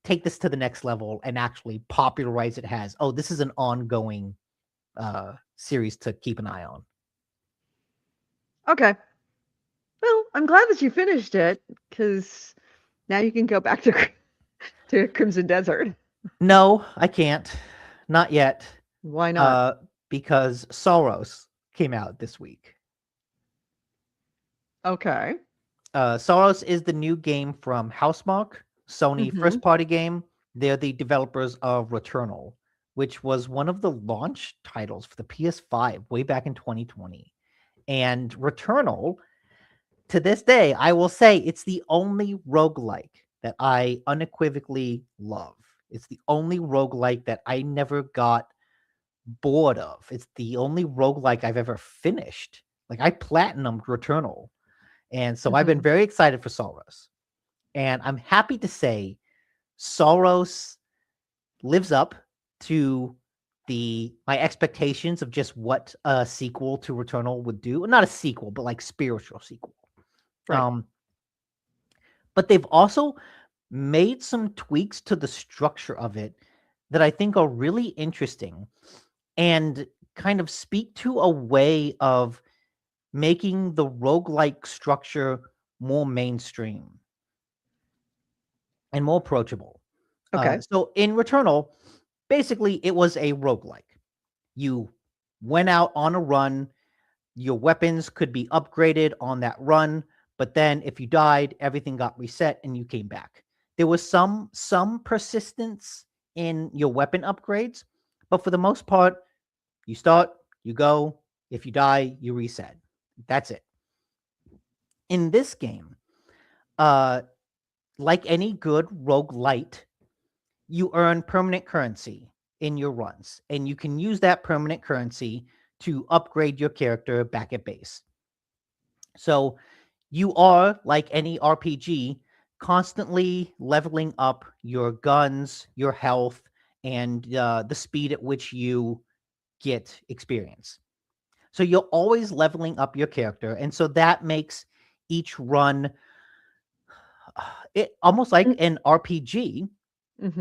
take this to the next level and actually popularize it as, oh, this is an ongoing series to keep an eye on. Okay. Well, I'm glad that you finished it because now you can go back to Crimson Desert. No, I can't. Not yet. Why not? Because Saros came out this week. Okay. Saros is the new game from Housemarque, Sony first party game. They're the developers of Returnal, which was one of the launch titles for the PS5 way back in 2020. And Returnal, to this day, I will say it's the only roguelike that I unequivocally love. It's the only roguelike that I never got bored of. It's the only roguelike I've ever finished. Like I platinumed Returnal. And so I've been very excited for Saros. And I'm happy to say Saros lives up to my expectations of just what a sequel to Returnal would do. Not a sequel, but like spiritual sequel. Right. But they've also made some tweaks to the structure of it that I think are really interesting and kind of speak to a way of making the roguelike structure more mainstream and more approachable. Okay. So in Returnal, basically it was a roguelike. You went out on a run, your weapons could be upgraded on that run, but then if you died, everything got reset and you came back. There was some persistence in your weapon upgrades, but for the most part, you start, you go, if you die, you reset. That's it. In this game, like any good roguelite, you earn permanent currency in your runs, and you can use that permanent currency to upgrade your character back at base. So you are, like any RPG, constantly leveling up your guns, your health, and the speed at which you get experience. So you're always leveling up your character, and so that makes each run it almost like an RPG.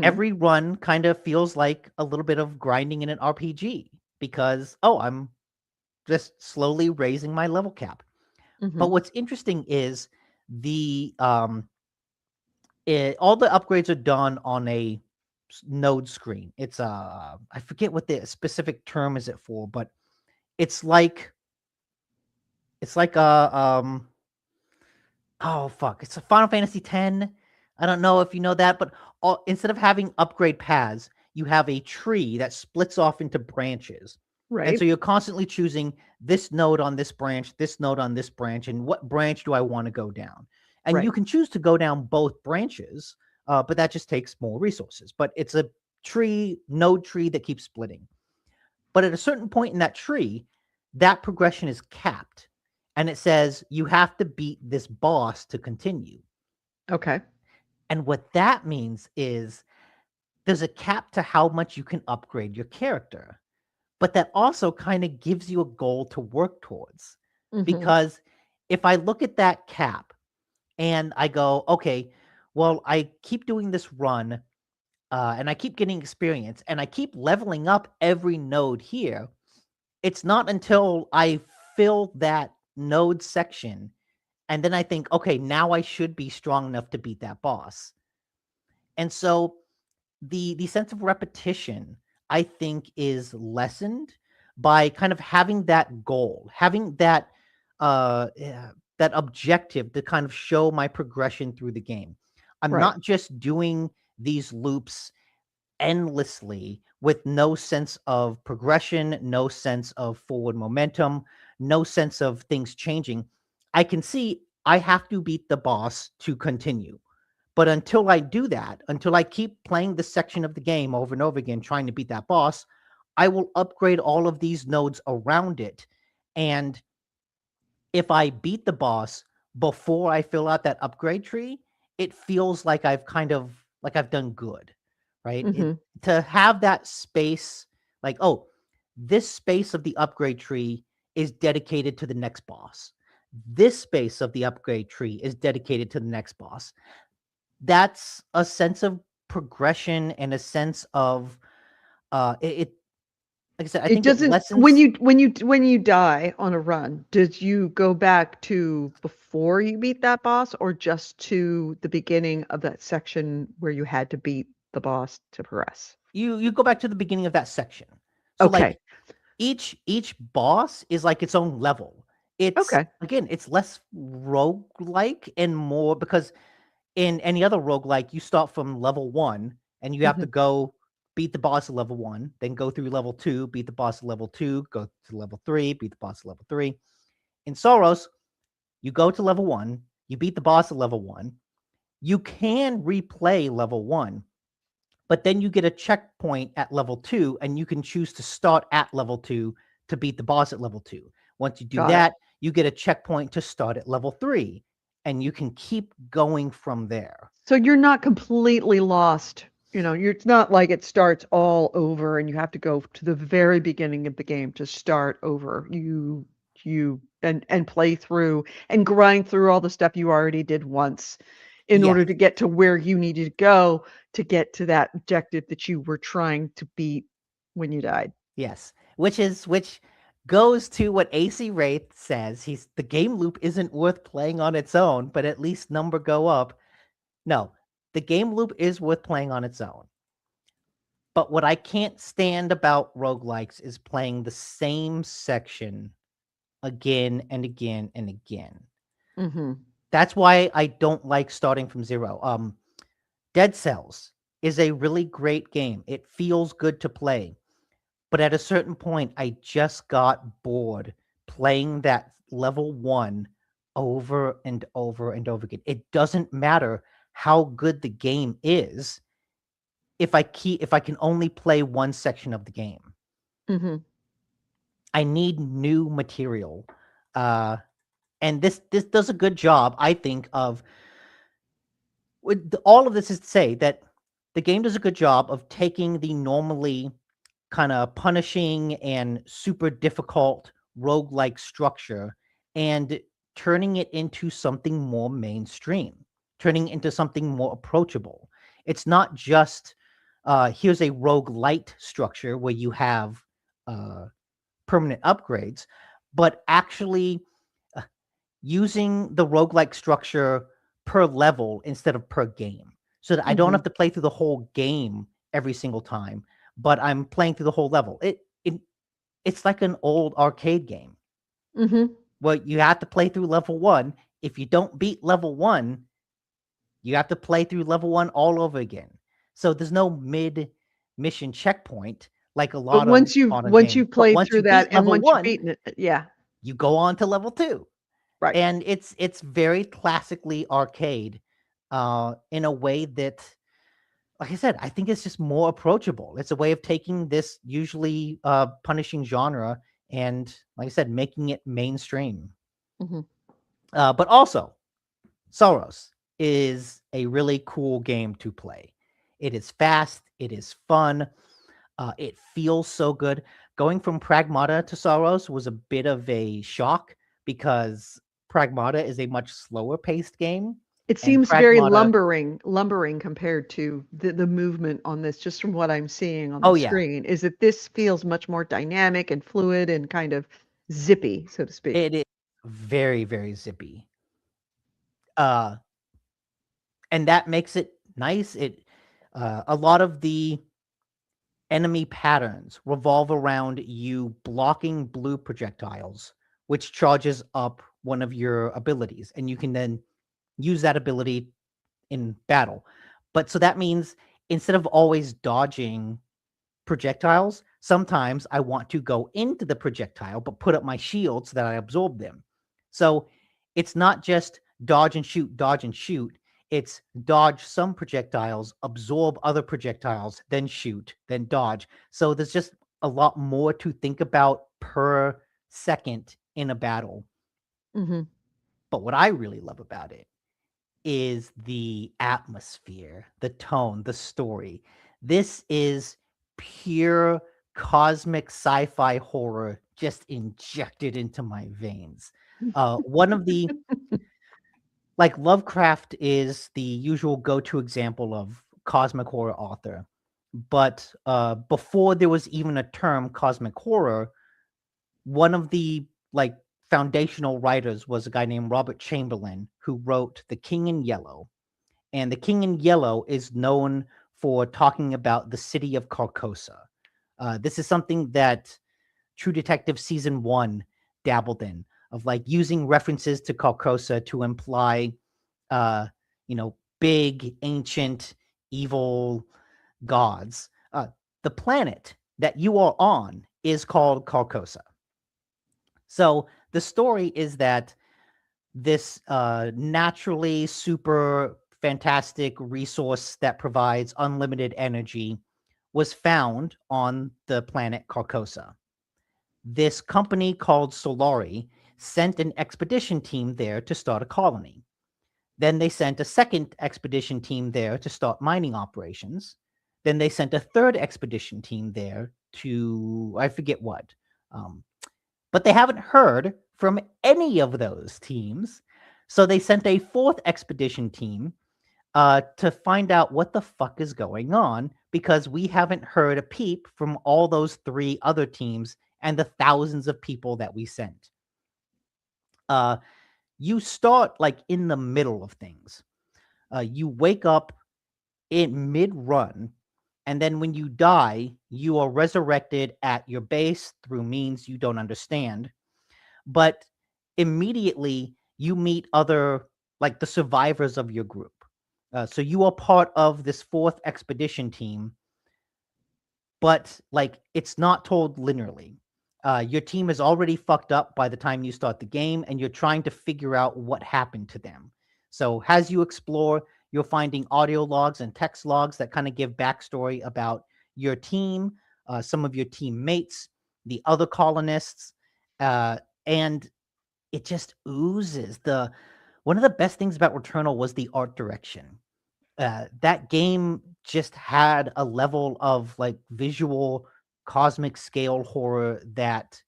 Every run kind of feels like a little bit of grinding in an RPG because, oh, I'm just slowly raising my level cap. But what's interesting is the all the upgrades are done on a node screen. It's I forget what the specific term is it for, but it's like a oh fuck, it's a Final Fantasy X. I don't know if you know that, but instead of having upgrade paths, you have a tree that splits off into branches. And so Right. you're constantly choosing this node on this branch, this node on this branch, and what branch do I want to go down? And you Right. can choose to go down both branches, but that just takes more resources. But it's a node tree that keeps splitting. But at a certain point in that tree, that progression is capped. And it says you have to beat this boss to continue. Okay. And what that means is there's a cap to how much you can upgrade your character. But that also kind of gives you a goal to work towards. Because if I look at that cap And I go, okay, well, I keep doing this run, and I keep getting experience, and I keep leveling up every node here. It's not until I fill that node section, and then I think, okay, now I should be strong enough to beat that boss. And so the sense of repetition, I think, is lessened by kind of having that goal, having that that objective to kind of show my progression through the game. I'm Right. not just doing these loops endlessly with no sense of progression, no sense of forward momentum, no sense of things changing. I can see I have to beat the boss to continue. But until I do that, until I keep playing this section of the game over and over again, trying to beat that boss, I will upgrade all of these nodes around it. And if I beat the boss before I fill out that upgrade tree, it feels like I've done good, right? Hmm. To have that space, like, oh, this space of the upgrade tree is dedicated to the next boss. This space of the upgrade tree is dedicated to the next boss. That's a sense of progression and a sense of it like I said, I It think it doesn't when lessens. you die on a run, did you go back to before you beat that boss or just to the beginning of that section where you had to beat the boss to progress? You go back to the beginning of that section. So like Okay. each boss is like its own level. It's Okay. again, it's less roguelike and more because in any other roguelike, you start from level 1 and you have to Mhm. go beat the boss at level 1, then go through level 2, beat the boss at level 2, go to level 3, beat the boss at level 3. In Soros, you go to level 1, you beat the boss at level 1. You can replay level 1, but then you get a checkpoint at level 2 and you can choose to start at level 2 to beat the boss at level 2. Once you do Got it. that, you get a checkpoint to start at level 3 and you can keep going from there. So you're not completely lost. It's not like it starts all over and you have to go to the very beginning of the game to start over. You and play through and grind through all the stuff you already did once in Yes. order to get to where you needed to go to get to that objective that you were trying to beat when you died. Yes. Which goes to what AC Wraith says. The game loop isn't worth playing on its own, but at least number go up. No, the game loop is worth playing on its own. But what I can't stand about roguelikes is playing the same section again and again and again. Mhm. That's why I don't like starting from zero. Dead Cells is a really great game. It feels good to play. But at a certain point, I just got bored playing that level 1 over and over and over again. It doesn't matter how good the game is if I can only play one section of the game. Mhm. I need new material. Uh, and this does a good job, I think, of all of this is to say that the game does a good job of taking the normally kind of punishing and super difficult roguelike structure and turning it into something more mainstream, turning it into something more approachable. It's not just here's a roguelite structure where you have uh, permanent upgrades, but actually uh, using the roguelike structure per level instead of per game so that I don't have Mhm. to play through the whole game every single time, but I'm playing through the whole level. It's like an old arcade game Mhm. where you have to play through level 1. If you don't beat level 1, you have to play through level 1 all over again. So there's no mid mission checkpoint like a But lot of once modern once games. you've But played once you through that beat and level once you've 1, beaten it, yeah, you go on to level 2. right. And it's very classically arcade in a way that, like I said, I think it's just more approachable. It's a way of taking this usually punishing genre and, like I said, making it mainstream. Mhm. But also, Saros is a really cool game to play. It is fast. It is fun. It feels so good. Going from Pragmata to Saros was a bit of a shock because Pragmata is a much slower paced game. It And seems very Pragmata, lumbering compared to the movement on this, just from what I'm seeing on the oh yeah, screen, is that this feels much more dynamic and fluid and kind of zippy, so to speak. it is very, very zippy. Uh, and that makes it nice. A lot of the enemy patterns revolve around you blocking blue projectiles, which charges up one of your abilities, and you can then use that ability in battle. But so that means instead of always dodging projectiles, sometimes I want to go into the projectile but put up my shield so that I absorb them. So it's not just dodge and shoot. It's dodge some projectiles, absorb other projectiles, then shoot, then dodge. So there's just a lot more to think about per second in a battle. Hmm. But what I really love about it is the atmosphere, the tone, the story. This is pure cosmic sci-fi horror just injected into my veins. One of the like Lovecraft is the usual go-to example of cosmic horror author. But before there was even a term cosmic horror, one of the like foundational writers was a guy named Robert Chamberlain who wrote The King in Yellow. And The King in Yellow is known for talking about the city of Carcosa. This is something that True Detective season 1 dabbled in, of like using references to Carcosa to imply, uh, big, ancient, evil gods. The planet that you are on is called Carcosa. So the story is that this naturally super fantastic resource that provides unlimited energy was found on the planet Carcosa. This company called Solari sent an expedition team there to start a colony. Then they sent a second expedition team there to start mining operations. Then they sent a third expedition team there to, I forget what. Um, but they haven't heard from any of those teams. So they sent a fourth expedition team to find out what the fuck is going on, because we haven't heard a peep from all those three other teams and the thousands of people that we sent. You start like in the middle of things. You wake up in mid-run, and then when you die, you are resurrected at your base through means you don't understand. But immediately you meet other, like the survivors of your group. So you are part of this fourth expedition team, but like it's not told linearly. Your team is already fucked up by the time you start the game, and you're trying to figure out what happened to them. So as you explore, you're finding audio logs and text logs that kind of give backstory about your team, some of your teammates, the other colonists, and it just oozes. The One of the best things about Returnal was the art direction. That game just had a level of like visual cosmic scale horror that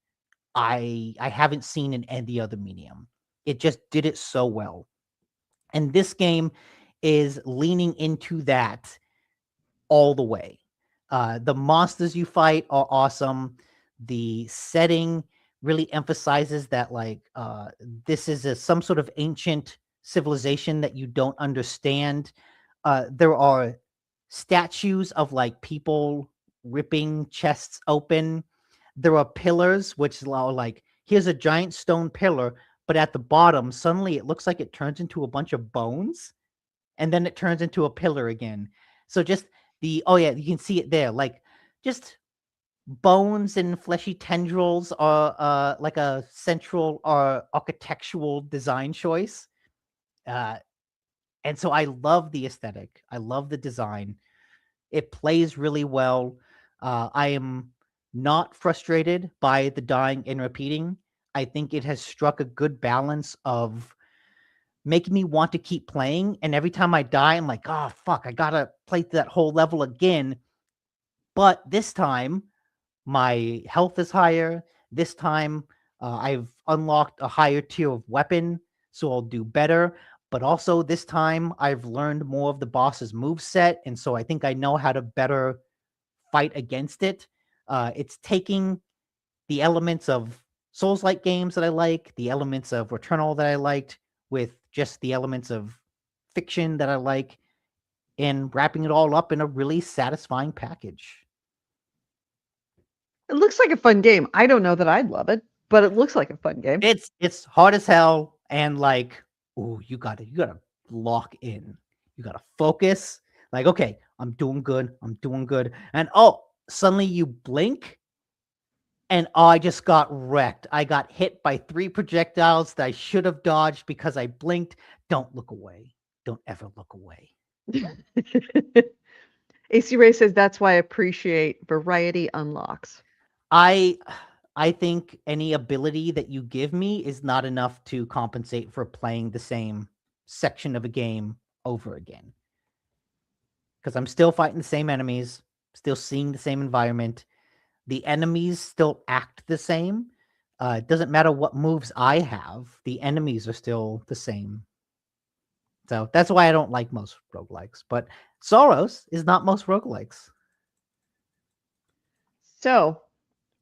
I haven't seen in any other medium. It just did it so well. And this game is leaning into that all the way. The monsters you fight are awesome. The setting really emphasizes that like this is some sort of ancient civilization that you don't understand. There are statues of like people ripping chests open. There are pillars which are like, here's a giant stone pillar, but at the bottom suddenly it looks like it turns into a bunch of bones, and then it turns into a pillar again. So just oh yeah, you can see it there, like just bones and fleshy tendrils are like a central architectural design choice. Uh, and so I love the aesthetic. I love the design. It plays really well. I am not frustrated by the dying and repeating. I think it has struck a good balance of making me want to keep playing. And every time I die, I'm like, oh, fuck, I gotta play that whole level again. But this time, my health is higher. This time, I've unlocked a higher tier of weapon, so I'll do better. but also this time I've learned more of the boss's moveset, and so I think I know how to better fight against it. It's taking the elements of Souls-like games that I like, the elements of Returnal that I liked, with just the elements of fiction that I like, and wrapping it all up in a really satisfying package. It looks like a fun game. I don't know that I'd love it, but it looks like a fun game. It's hard as hell, and like, oh, you gotta lock in. You gotta focus. Like, okay, I'm doing good. And oh, suddenly you blink, and I just got wrecked. I got hit by 3 projectiles that I should have dodged because I blinked. Don't look away. Don't ever look away. AC Ray says that's why I appreciate variety unlocks. I think any ability that you give me is not enough to compensate for playing the same section of a game over again. Because I'm still fighting the same enemies, still seeing the same environment. The enemies still act the same. It doesn't matter what moves I have. The enemies are still the same. So that's why I don't like most roguelikes. But Saros is not most roguelikes. So,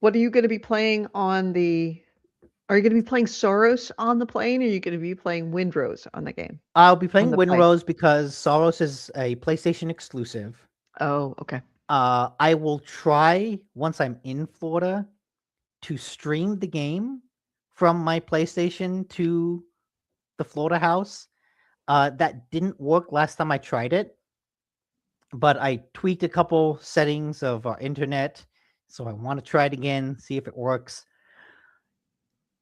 what are you going to be playing on the... Are you going to be playing Saros on the plane, or are you going to be playing Windrose on the game? I'll be playing the plane. Windrose because Saros is a PlayStation exclusive. Oh, okay. I will try, once I'm in Florida, to stream the game from my PlayStation to the Florida house. That didn't work last time I tried it, but I tweaked a couple settings of our internet, so I want to try it again, see if it works.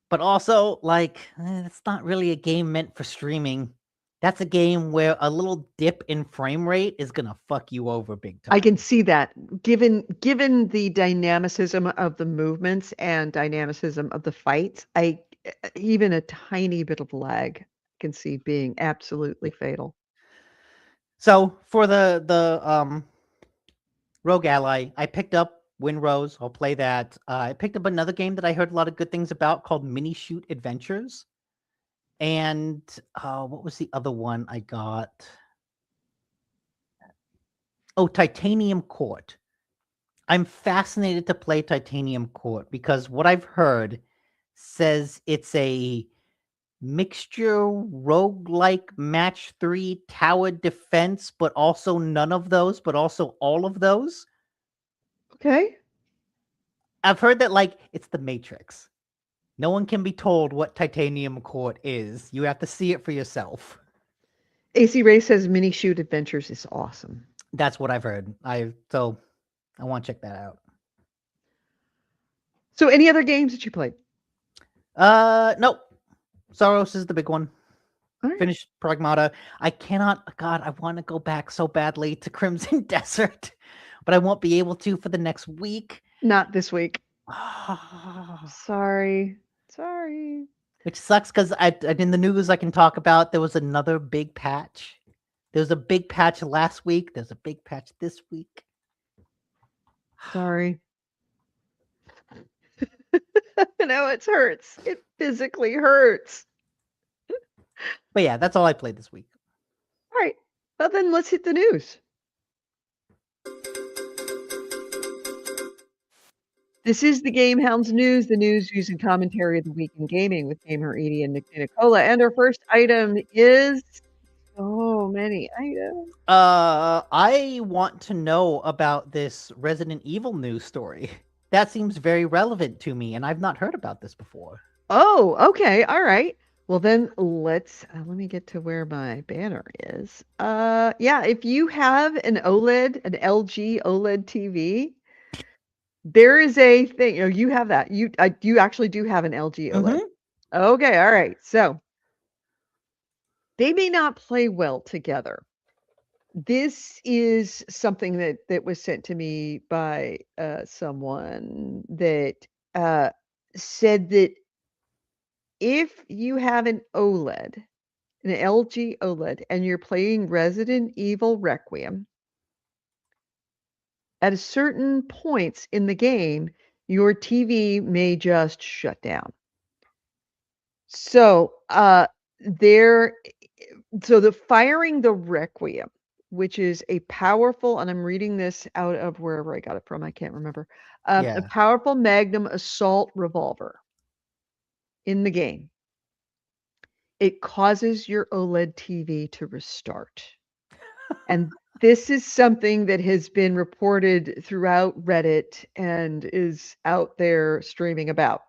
But also, like, it's not really a game meant for streaming. That's a game where a little dip in frame rate is gonna fuck you over big time. I can see that. Given the dynamicism of the movements and dynamicism of the fights, even a tiny bit of lag can see being absolutely fatal. So for the Rogue Ally, I picked up Windrose. I'll play that. I picked up another game that I heard a lot of good things about called Mini Shoot Adventures. And what was the other one I got? Oh, Titanium Court. I'm fascinated to play Titanium Court because what I've heard says it's a mixture roguelike match 3 tower defense, but also none of those, but also all of those. Okay. I've heard that, like, it's the Matrix. No one can be told what Titanium Court is. You have to see it for yourself. AC Ray says Mini Shoot Adventures is awesome. That's what I've heard. So I want to check that out. So any other games that you played? Nope. Saros is the big one. Right. Finished Pragmata. I want to go back so badly to Crimson Desert, but I won't be able to for the next week. Not this week. Sorry. Which sucks because in the news I can talk about there was another big patch. There was a big patch last week. There's a big patch this week. Sorry. No, it hurts. It physically hurts. But yeah, that's all I played this week. All right. Well, then let's hit the news. This is the GameHounds news, the news and commentary of the week in gaming with Gamer Edie and Nick Nicola. And our first item is so many items. I want to know about this Resident Evil news story. That seems very relevant to me, and I've not heard about this before. Oh, okay. All right. Well, then let me get to where my banner is. Yeah, if you have an LG OLED TV, there is a thing. You have that. You actually do have an LG OLED. Okay, all right. So they may not play well together. This is something that was sent to me by someone that said that if you have an LG OLED, and you're playing Resident Evil Requiem, at a certain points in the game, your TV may just shut down. So So the firing the Requiem, which is a powerful, and I'm reading this out of wherever I got it from, I can't remember, a Yeah. powerful Magnum assault revolver in the game. It causes your OLED TV to restart. And this is something that has been reported throughout Reddit and is out there streaming about.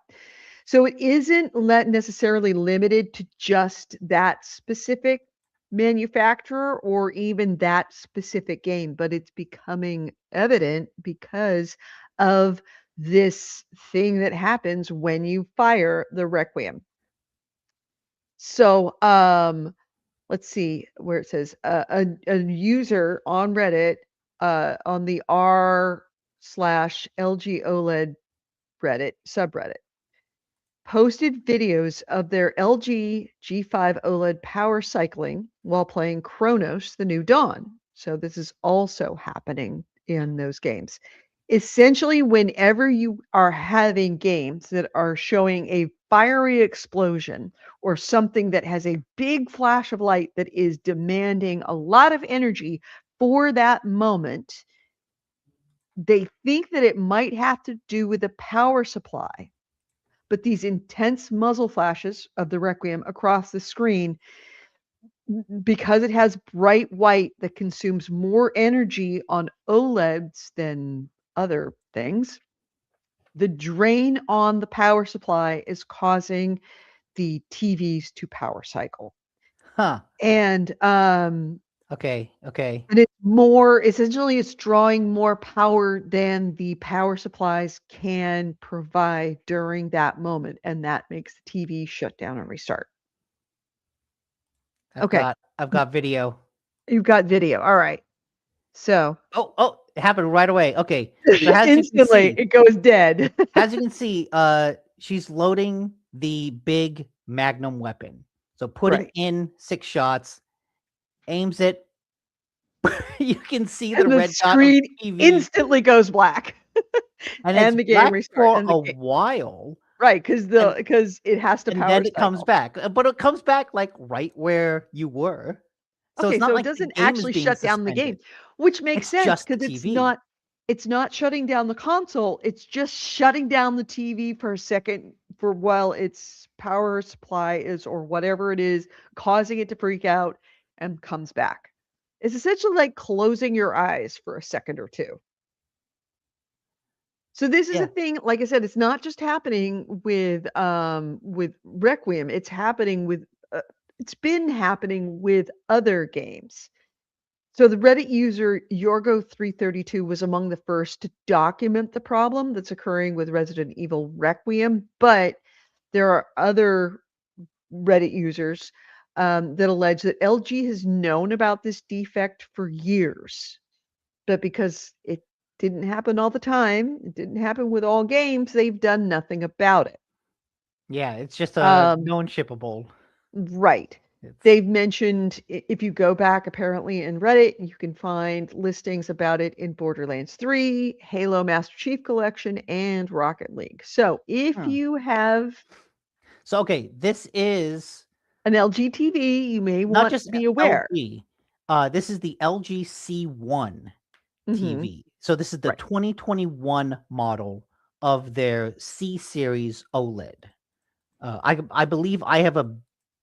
So it isn't necessarily limited to just that specific manufacturer or even that specific game, but it's becoming evident because of this thing that happens when you fire the Requiem. So, let's see where it says a user on Reddit on the r/LG OLED Reddit subreddit posted videos of their LG G5 OLED power cycling while playing Chronos: The New Dawn. So this is also happening in those games. Essentially, whenever you are having games that are showing a fiery explosion or something that has a big flash of light that is demanding a lot of energy for that moment, they think that it might have to do with the power supply. But these intense muzzle flashes of the Requiem across the screen, because it has bright white that consumes more energy on OLEDs than other things, the drain on the power supply is causing the TVs to power cycle. Huh. And Okay. and it's more essentially it's drawing more power than the power supplies can provide during that moment, and that makes the TV shut down and restart. Okay. I've got video. You've got video. All right. So Oh, it happened right away. Okay. So as you can instantly see, it goes dead. as you can see, she's loading the big Magnum weapon. So putting Right. in 6 shots, aims it. You can see the And the red dot of screen the TV, instantly goes black. and it's And the game black restarts. for And a while, right, and because it has to power then it comes cycle. back. But it comes back like right where you were. So Okay, it's not so it like the doesn't game is actually being shut down the game, suspended. which makes It's sense just the because TV. it's not shutting down the console. It's just shutting down the TV for a second for while its power supply is or whatever it is causing it to freak out and comes back. It's essentially like closing your eyes for a second or two. So this is a Yeah. thing, like I said, it's not just happening with Requiem. It's been happening with other games. So the Reddit user Yorgo332 was among the first to document the problem that's occurring with Resident Evil Requiem, but there are other Reddit users that allege that LG has known about this defect for years, but because it didn't happen all the time, it didn't happen with all games, they've done nothing about it. Yeah, it's just a Um, known shippable. right. It's They've mentioned if you go back apparently in Reddit, you can find listings about it in Borderlands 3, Halo Master Chief Collection, and Rocket League. So if Hmm. you have So okay, this is an LG TV, you may not want just to be aware. LG. This is the LG C1 Mm-hmm. TV. So this is the Right. 2021 model of their C series OLED. I believe I have a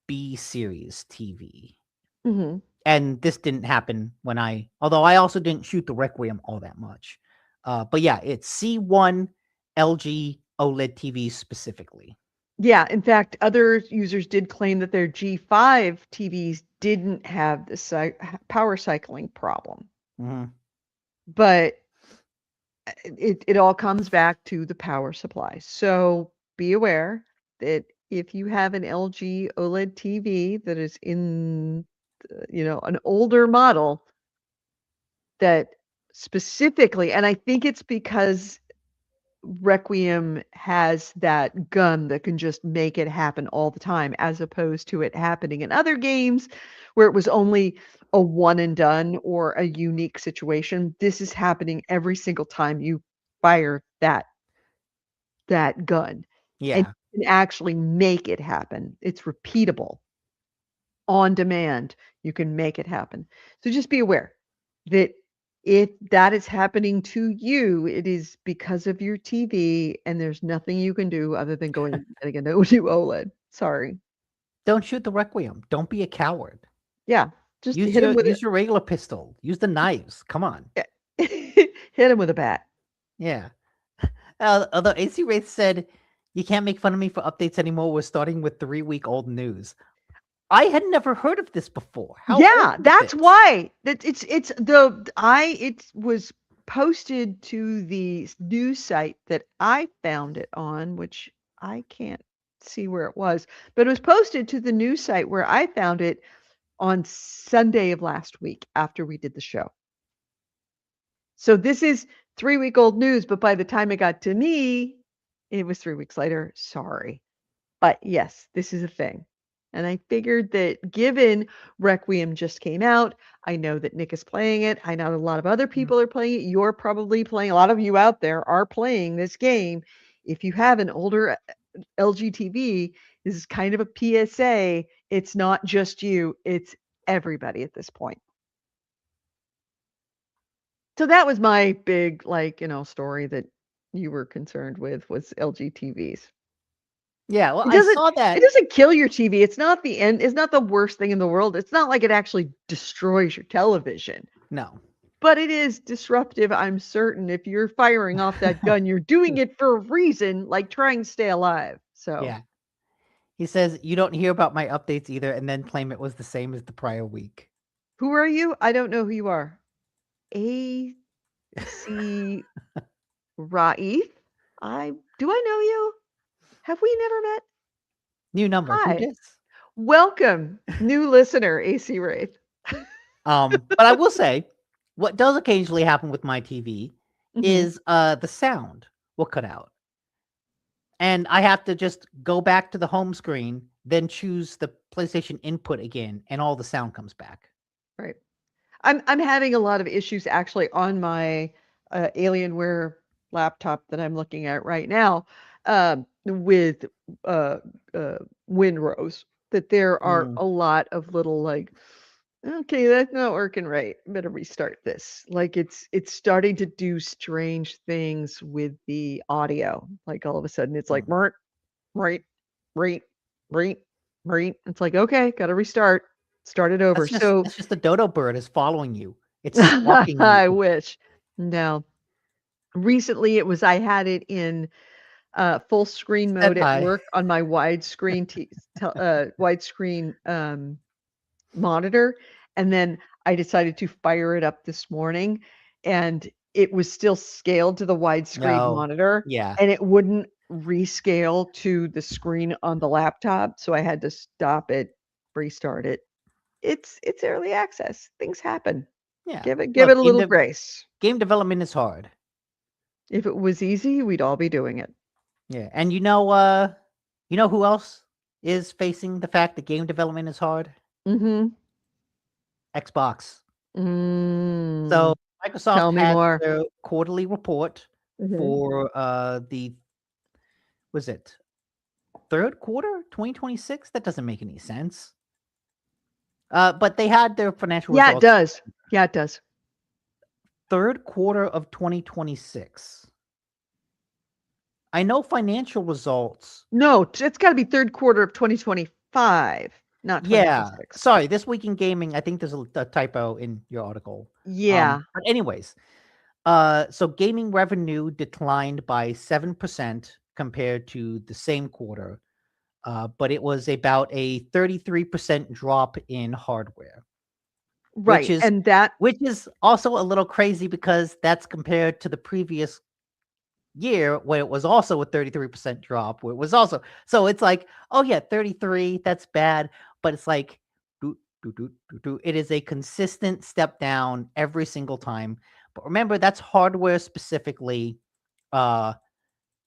B series TV, Mm-hmm. and this didn't happen when although I also didn't shoot the Requiem all that much. But yeah, it's C1 LG OLED TV specifically. Yeah, in fact, other users did claim that their G5 TVs didn't have the power cycling problem. Mm-hmm. But it all comes back to the power supply. So be aware that if you have an LG OLED TV that is in, an older model that specifically, and I think it's because Requiem has that gun that can just make it happen all the time, as opposed to it happening in other games where it was only a one and done or a unique situation. This is happening every single time you fire that gun, and Yeah. you can actually make it happen. It's repeatable. on demand. You can make it happen. So just be aware that if that is happening to you, it is because of your TV, and there's nothing you can do other than going and getting a new OLED. Sorry. Don't shoot the Requiem. Don't be a coward. Yeah, just Use hit him with your regular pistol. Use the knives. Come on. hit him with a bat. Yeah. Although AC Wraith said, you can't make fun of me for updates anymore. We're starting with 3-week-old news. I had never heard of this before. How Yeah, old is that's this? why. It was posted to the news site that I found it on, which I can't see where it was, but it was posted to the news site where I found it on Sunday of last week after we did the show. So this is 3-week-old news, but by the time it got to me, it was 3 weeks later. Sorry. But yes, this is a thing. And I figured that given Requiem just came out, I know that Nick is playing it. I know a lot of other people are playing it. You're probably playing, a lot of you out there are playing this game. If you have an older LG TV, this is kind of a PSA. It's not just you, it's everybody at this point. So that was my big, story that you were concerned with, was LG TVs. Yeah, well, It I doesn't saw that. it doesn't kill your TV. It's not the end. It's not the worst thing in the world. It's not like it actually destroys your television, No. but it is disruptive, I'm certain. If you're firing off that gun, you're doing it for a reason, like trying to stay alive. So Yeah. He says, you don't hear about my updates either, and then claim it was the same as the prior week. who are you? I don't know who you are. AC Raif? Do I know you? Have we never met? New number. Hi. Who dis? Welcome, new listener, AC Wraith. But I will say, what does occasionally happen with my TV is the sound will cut out. And I have to just go back to the home screen, then choose the PlayStation input again, and all the sound comes back. Right. I'm having a lot of issues actually on my Alienware laptop that I'm looking at right now, with Windrose. That there are a lot of little like, okay, that's not working right. Better restart this. Like it's starting to do strange things with the audio. Like all of a sudden it's like right, right, right, right, right. It's like, okay, gotta restart. Start it over. That's just the dodo bird is following you. It's stalking I you. wish. No. Recently it was I had it in full screen Said mode at hi. work on my widescreen monitor, and then I decided to fire it up this morning, and it was still scaled to the widescreen No. monitor, Yeah. and it wouldn't rescale to the screen on the laptop, so I had to stop it, restart it. It's early access. Things happen. Yeah. Give it Look, a little grace. game development is hard. If it was easy, we'd all be doing it. Yeah. And you know who else is facing the fact that game development is hard? Mhm. Xbox. Mm. So Tell Microsoft me had more. their quarterly report Mhm. for was it third quarter 2026? That doesn't make any sense. But they had their financial Yeah, it results. does. Yeah, it does. Third quarter of 2026. I know financial results. No, it's got to be third quarter of 2025, not Yeah. 2026. Sorry, this week in gaming, I think there's a typo in your article. Yeah. But anyways, so gaming revenue declined by 7% compared to the same quarter, but it was about a 33% drop in hardware. Right. Which is also a little crazy because that's compared to the previous year where it was also a 33% drop, where it was also, so it's like, oh yeah, 33, that's bad, but it's like it is a consistent step down every single time. But remember, that's hardware specifically,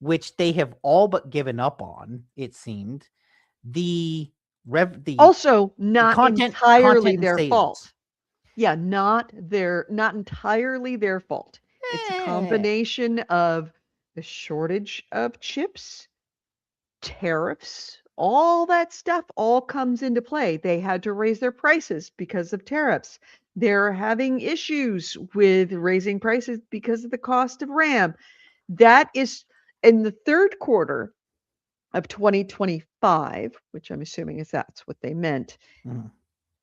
which they have all but given up on, it seemed. Also not entirely and their sales. fault. Yeah, not entirely their fault. It's a combination of the shortage of chips, tariffs all that stuff all comes into play. They had to raise their prices because of tariffs. They're having issues with raising prices because of the cost of RAM. That is in the third quarter of 2025, which I'm assuming is that's what they meant. Mhm.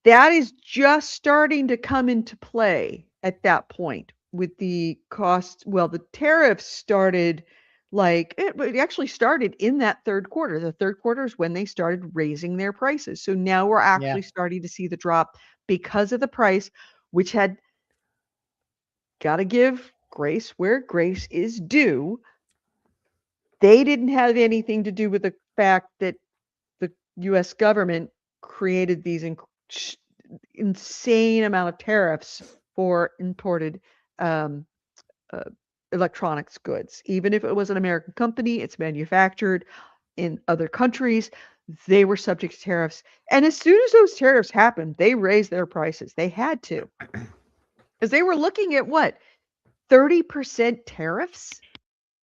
That is just starting to come into play at that point with the cost. Well, the tariffs started it actually started in that third quarter. The third quarter is when they started raising their prices. So now we're Yeah. actually starting to see the drop because of the price, which had got to give grace where grace is due. They didn't have anything to do with the fact that the US government created these insane amount of tariffs for imported um, uh, electronics goods. Even if it was an American company, it's manufactured in other countries, they were subject to tariffs. And as soon as those tariffs happened, they raised their prices. They had to. Because they were looking at what? 30% tariffs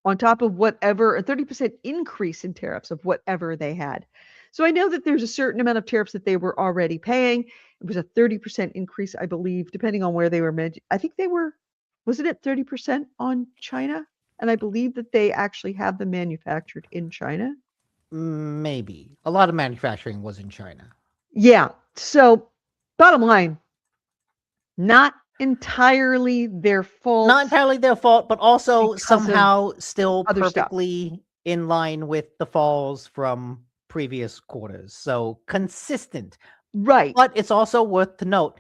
on top of whatever, a 30% increase in tariffs of whatever they had. So I know that there's a certain amount of tariffs that they were already paying. It was a 30% increase, I believe, depending on where they were made. I think they were, wasn't it 30% on China? And I believe that they actually have them manufactured in China. Maybe. A lot of manufacturing was in China. Yeah. So bottom line, not entirely their fault. Not entirely their fault, but also because of somehow still other stuff. perfectly in line with the falls from previous quarters. So consistent. Right. But it's also worth to note,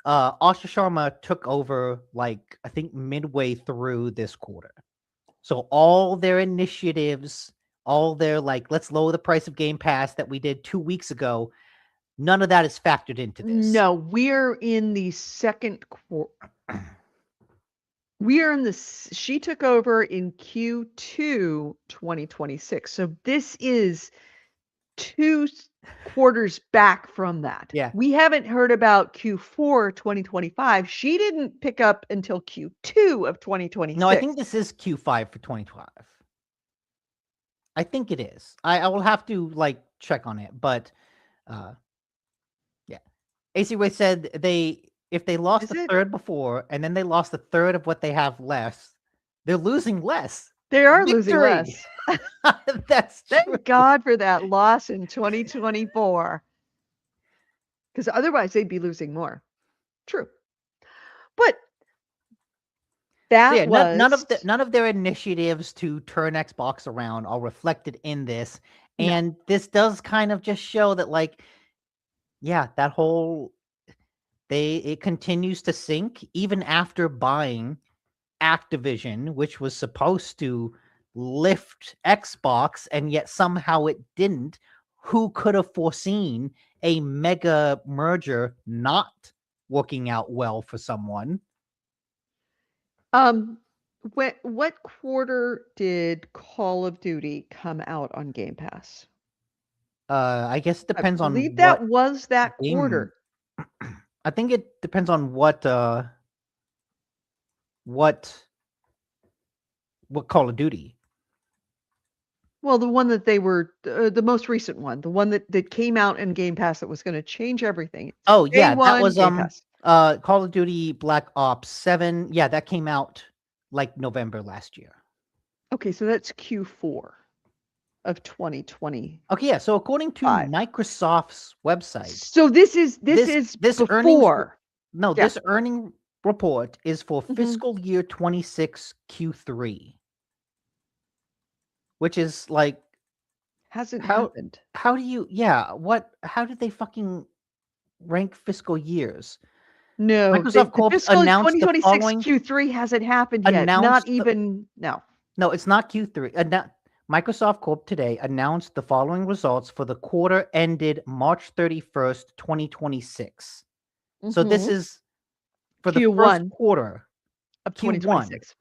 Asha Sharma took over, like, I think midway through this quarter. So all their initiatives, all their, like, let's lower the price of Game Pass that we did 2 weeks ago, none of that is factored into this. No, we're in the second quarter. We are in this. She took over in Q2 2026. So this is 2 quarters back from that. Yeah. We haven't heard about Q4 2025. She didn't pick up until Q2 of 2026. No, I think this is Q5 for 2025. I think it is. I will have to, like, check on it, but yeah. AC Way said if they lost Is a it? third before and then they lost a third of what they have less, they're losing less. They are losing Victory! less. That's true. Thank God for that loss in 2024. Because otherwise they'd be losing more. True. But that So yeah, was none of their initiatives to turn Xbox around are reflected in this. No. And this does kind of just show that, like, yeah, that whole it continues to sink even after buying Activision, which was supposed to lift Xbox, and yet somehow it didn't. Who could have foreseen a mega merger not working out well for someone? What quarter did Call of Duty come out on Game Pass? I guess it depends I on believe what that was that game. quarter. I think it depends on what Call of Duty. Well, the one that they were the most recent one, the one that came out in Game Pass that was going to change everything. Oh yeah, Day that one, was Game Pass. Call of Duty Black Ops 7. Yeah, that came out like November last year. Okay, so that's Q4 of 2020. Okay, yeah. So according to Microsoft's website, so this is this before. This earning report is for Mhm. fiscal year 26 Q3, which is like Hasn't happened. How do you? Yeah. How did they fucking rank fiscal years? No, Microsoft the Corp fiscal announced the 2026 following. Q3 hasn't happened yet. Announced Not even no. No, it's not Q3. Microsoft Corp today announced the following results for the quarter ended March 31st, 2026. So this is for the first Q1 quarter of Q1, 2026.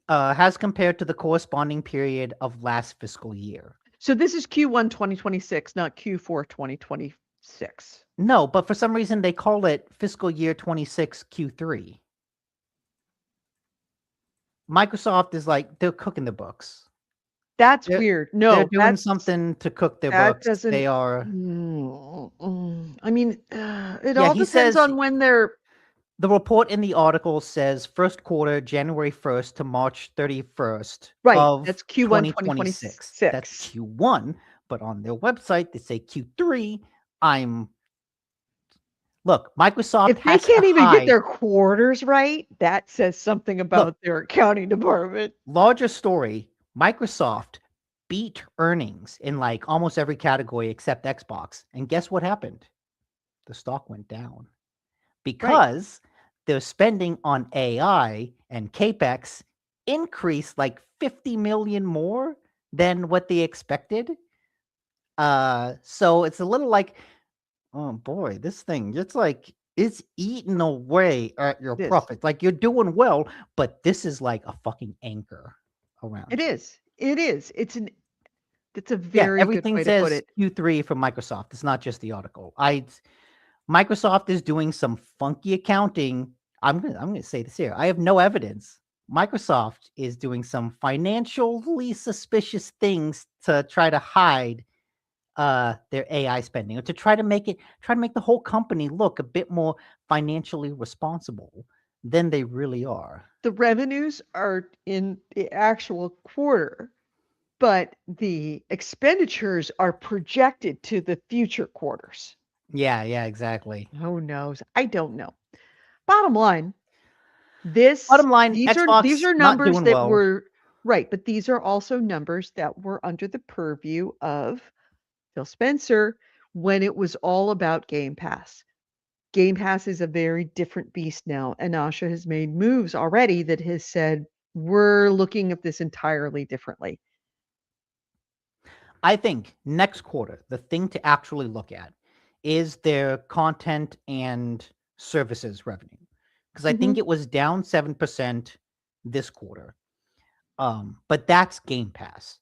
has compared to the corresponding period of last fiscal year. So this is Q1 2026, not Q4 2026. No, but for some reason they call it fiscal year 26 Q3. Microsoft is like, they're cooking the books. That's They're weird. they're No, doing something to cook their that books. doesn't. They are. I mean, it Yeah, all he depends says on when they're. the report in the article says first quarter, January 1st to March 31st Right. of That's Q1 2026. That's 2026. Q1, but on their website they say Q3. Look, Microsoft If they has to can't even get hide. their quarters right, that says something Look, about their accounting department. larger story, Microsoft beat earnings in like almost every category except Xbox. And guess what happened? The stock went down because their spending on AI and CapEx increased like 50 million more than what they expected. So it's a little like, oh boy, this thing, it's like it's eating away at your It is. profits. Like you're doing well, but this is like a fucking anchor around It you. is. It is. It's a Yeah, very good everything way to put says it. Q3 from Microsoft. It's not just the article. Microsoft is doing some funky accounting. I'm gonna say this here. I have no evidence. Microsoft is doing some financially suspicious things to try to hide their AI spending, or to try to make the whole company look a bit more financially responsible than they really are. The revenues are in the actual quarter, but the expenditures are projected to the future quarters. Yeah, Who exactly. knows? I don't know. Bottom line, these Bottom line, are Xbox not numbers doing that well. were right, but these are also numbers that were under the purview of Phil Spencer when it was all about Game Pass. Game Pass is a very different beast now, and Asha has made moves already that has said we're looking at this entirely differently. I think next quarter, the thing to actually look at is their content and services revenue. Because I think Mhm. it was down 7% this quarter. But that's Game Pass.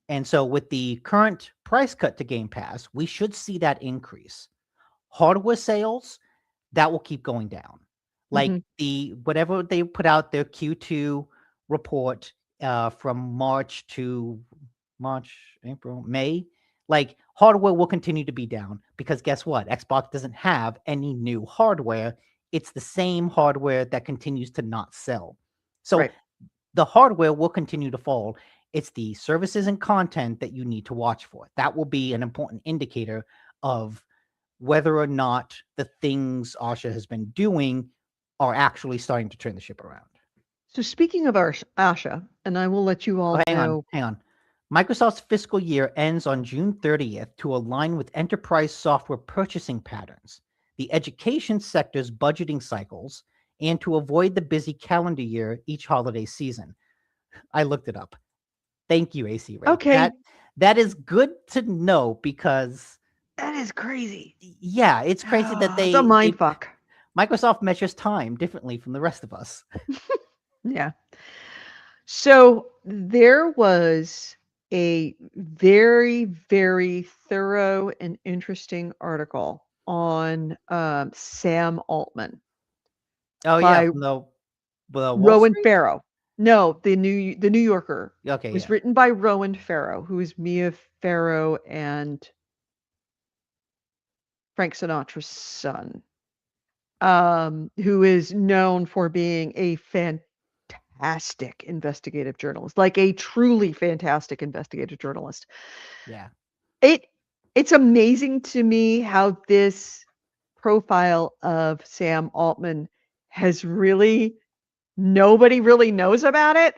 And so with the current price cut to Game Pass, we should see that increase. Hardware sales, that will keep going down. Like Mhm. whatever they put out their Q2 report from March, April, May, like hardware will continue to be down because guess what? Xbox doesn't have any new hardware. It's the same hardware that continues to not sell. So Right. the hardware will continue to fall. It's the services and content that you need to watch for. That will be an important indicator of whether or not the things Asha has been doing are actually starting to turn the ship around. So speaking of Asha, and I will let you all Oh, know. hang on. Microsoft's fiscal year ends on June 30th to align with enterprise software purchasing patterns, the education sector's budgeting cycles, and to avoid the busy calendar year each holiday season. I looked it up. Thank you, AC Ray. Okay, That is good to know because that is crazy. yeah, it's crazy that It's a mind they fuck. Microsoft measures time differently from the rest of us. Yeah. So there was a very, very thorough and interesting article on Sam Altman Oh yeah, by from the Wall Rowan Street. Farrow. No, the New Yorker. Okay, It was yeah. written by Rowan Farrow, who is Mia Farrow and Frank Sinatra's son, who is known for being a fantastic investigative journalist, like a truly fantastic investigative journalist. Yeah. It it's amazing to me how this profile of Sam Altman has really nobody really knows about it.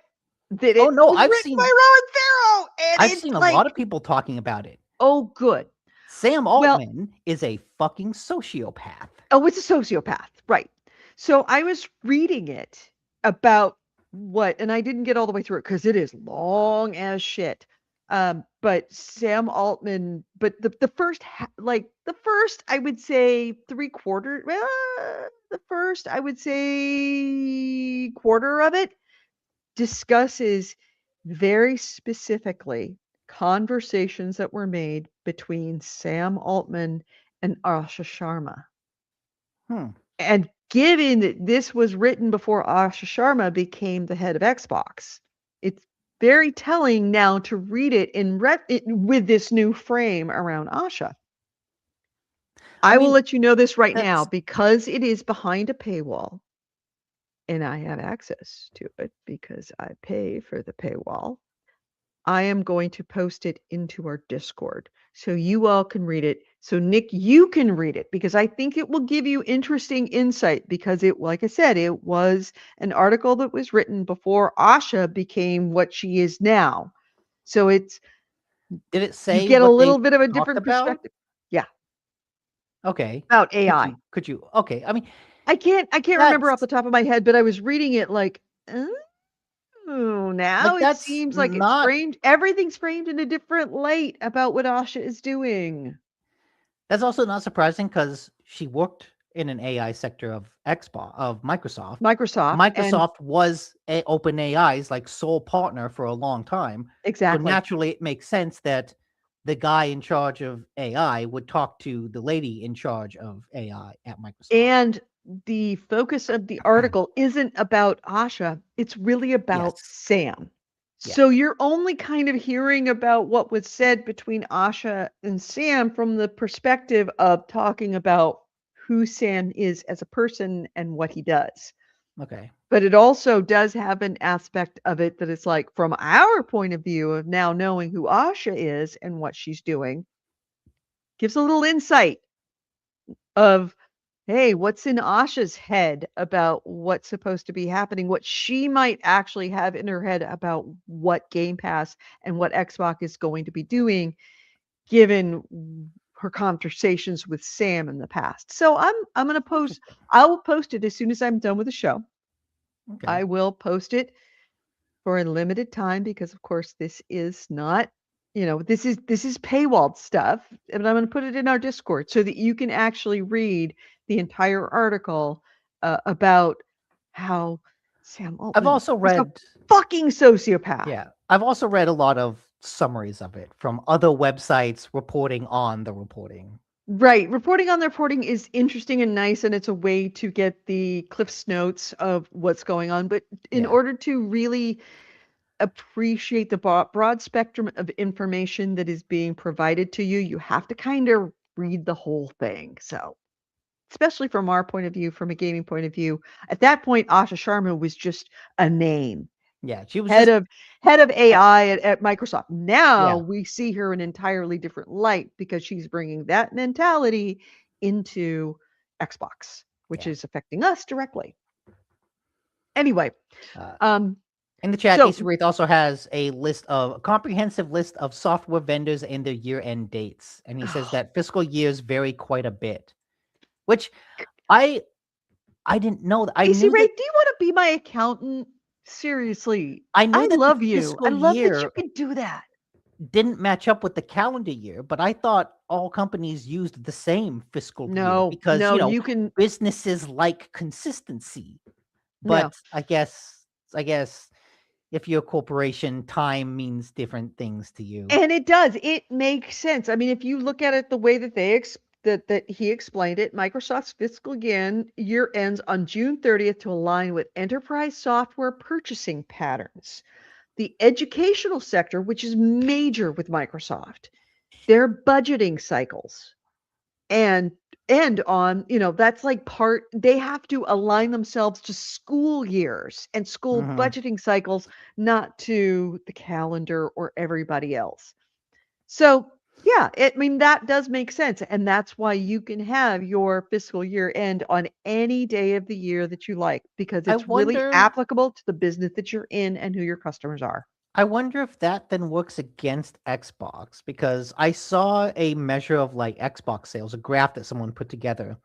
That Oh it no, was written by Rowan Farrow, and I've it's seen a like, lot of people talking about it. oh, good. Sam Well, Altman is a fucking sociopath. oh, it's a sociopath, right? So I was reading it about what, and I didn't get all the way through it because it is long as shit. But Sam Altman, but the first like the first I would say three quarter, the first I would say quarter of it discusses very specifically conversations that were made between Sam Altman and Asha Sharma. Hmm. And given that this was written before Asha Sharma became the head of Xbox, it's very telling now to read it with this new frame around Asha. I will let you know this right now, because it is behind a paywall and I have access to it because I pay for the paywall. I am going to post it into our Discord so you all can read it. So Nick, you can read it, because I think it will give you interesting insight, because it, like I said, it was an article that was written before Asha became what she is now. So it's, did it say you get a what they little bit of a talked different about? perspective. Yeah. Okay. About AI. Could you? Okay. I mean, I can't remember off the top of my head, but I was reading it like, oh, now like it that's seems like it's not framed. Everything's framed in a different light about what Asha is doing. that's also not surprising because she worked in an AI sector of Microsoft. Microsoft and Microsoft was OpenAI's like sole partner for a long time. So exactly. naturally, it makes sense that the guy in charge of AI would talk to the lady in charge of AI at Microsoft. And the focus of the article isn't about Asha. It's really about Yes. Sam. Yeah. So you're only kind of hearing about what was said between Asha and Sam from the perspective of talking about who Sam is as a person and what he does. Okay. But it also does have an aspect of it that it's like, from our point of view of now knowing who Asha is and what she's doing, gives a little insight of, hey, what's in Asha's head about what's supposed to be happening, what she might actually have in her head about what Game Pass and what Xbox is going to be doing, given her conversations with Sam in the past. So I'm going to post, I will post it as soon as I'm done with the show. Okay. I will post it for a limited time, because of course this is not, this is paywalled stuff, and I'm going to put it in our Discord so that you can actually read the entire article about how Sam Altman I've also is a read fucking sociopath. Yeah. I've also read a lot of summaries of it from other websites reporting on the reporting. Right. Reporting on the reporting is interesting and nice, and it's a way to get the Cliff's notes of what's going on. But in order to really appreciate the broad spectrum of information that is being provided to you, you have to kind of read the whole thing. So, especially from our point of view, from a gaming point of view, at that point, Asha Sharma was just a name. Yeah, she was head of AI at Microsoft. Now Yeah. we see her in an entirely different light, because she's bringing that mentality into Xbox, which is affecting us directly. Anyway, in the chat, so- Issa Wraith also has a comprehensive list of software vendors and their year-end dates, and he says that fiscal years vary quite a bit, which I didn't know that. I Issa knew Wraith, that. do you want to be my accountant? Seriously, I knew that the love you. fiscal I love that year you could do that. didn't match up with the calendar year, but I thought all companies used the same fiscal year because you can. businesses like consistency. But I guess if you're a corporation, time means different things to you. And it does. It makes sense. I mean, if you look at it the way that that he explained it, Microsoft's fiscal year ends on June 30th to align with enterprise software purchasing patterns. The educational sector, which is major with Microsoft, their budgeting cycles and on, that's like they have to align themselves to school years and school budgeting cycles, not to the calendar or everybody else. So yeah, that does make sense. And that's why you can have your fiscal year end on any day of the year that you like, because it's really applicable to the business that you're in and who your customers are. I wonder if that then works against Xbox, because I saw a measure of like Xbox sales, a graph that someone put together.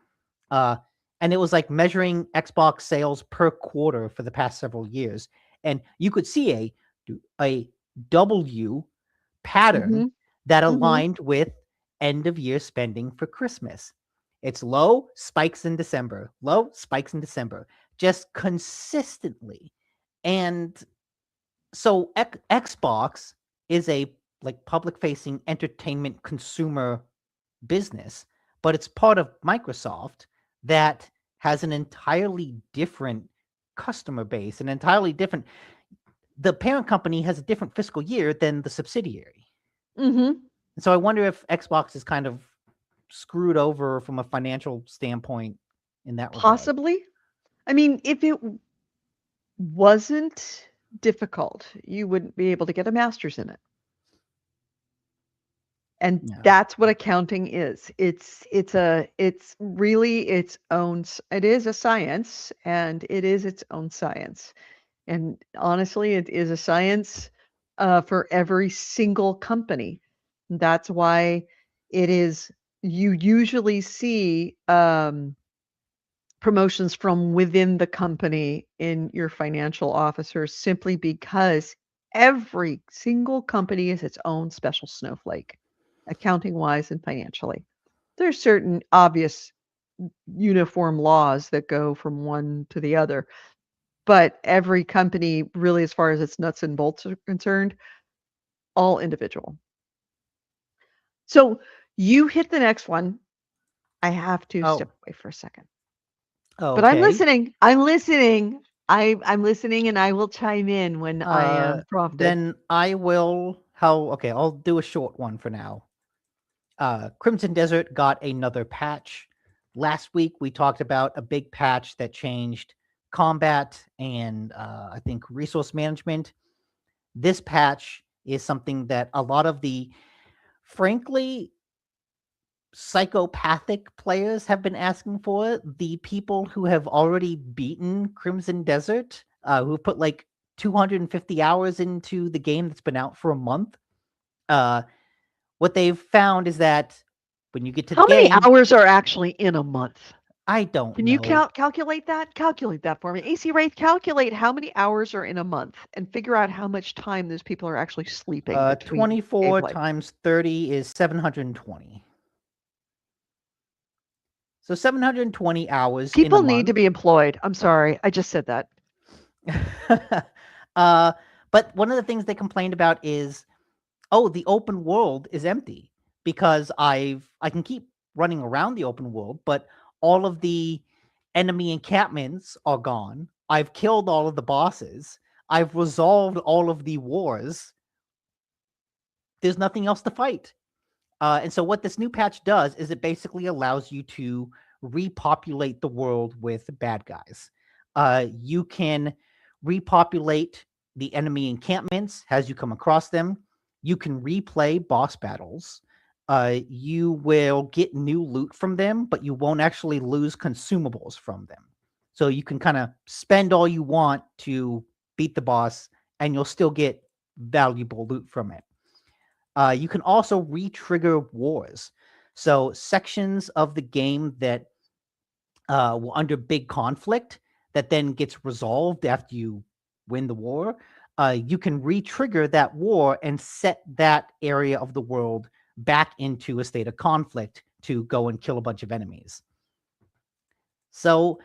And it was like measuring Xbox sales per quarter for the past several years. And you could see a W pattern that aligned with end of year spending for Christmas. It's low, spikes in December, low, spikes in December, just consistently. And so Xbox is a like public facing entertainment consumer business, but it's part of Microsoft that has an entirely different customer base, an entirely different. the parent company has a different fiscal year than the subsidiary. Mm-hmm. And so I wonder if Xbox is kind of screwed over from a financial standpoint in that regard. Possibly. I mean, if it wasn't difficult, you wouldn't be able to get a master's in it. And Yeah. that's what accounting is. It's really its own it is a science, and it is its own science. And honestly, it is a science for every single company. That's why it is you usually see promotions from within the company in your financial officers simply because every single company is its own special snowflake, accounting wise and financially. There's certain obvious uniform laws that go from one to the other, but every company, really, as far as its nuts and bolts are concerned, all individual. So you hit the next one. I have to Oh. step away for a second. Oh, But I'm okay. listening. I'm listening. I'm listening, and I will chime in when I am prompted. Then I will. Okay, I'll do a short one for now. Crimson Desert got another patch. Last week we talked about a big patch that changed combat and I think resource management. This patch is something that a lot of the, frankly, psychopathic players have been asking for. The people who have already beaten Crimson Desert, who put like 250 hours into the game that's been out for a month, what they've found is that when you get to How the many game, hours are actually in a month? I don't Can know. you calculate that? Calculate that for me. AC Wraith, calculate how many hours are in a month and figure out how much time those people are actually sleeping between 24 gameplay. times 30 is 720. So 720 hours in a People need to month. be employed. I'm sorry. I just said that. But one of the things they complained about is, oh, the open world is empty because I can keep running around the open world, but all of the enemy encampments are gone. I've killed all of the bosses. I've resolved all of the wars. There's nothing else to fight. And so what this new patch does is it basically allows you to repopulate the world with bad guys. You can repopulate the enemy encampments as you come across them. You can replay boss battles. You will get new loot from them, but you won't actually lose consumables from them. So you can kind of spend all you want to beat the boss, and you'll still get valuable loot from it. You can also re-trigger wars. So sections of the game that were under big conflict that then gets resolved after you win the war, you can re-trigger that war and set that area of the world back into a state of conflict to go and kill a bunch of enemies. So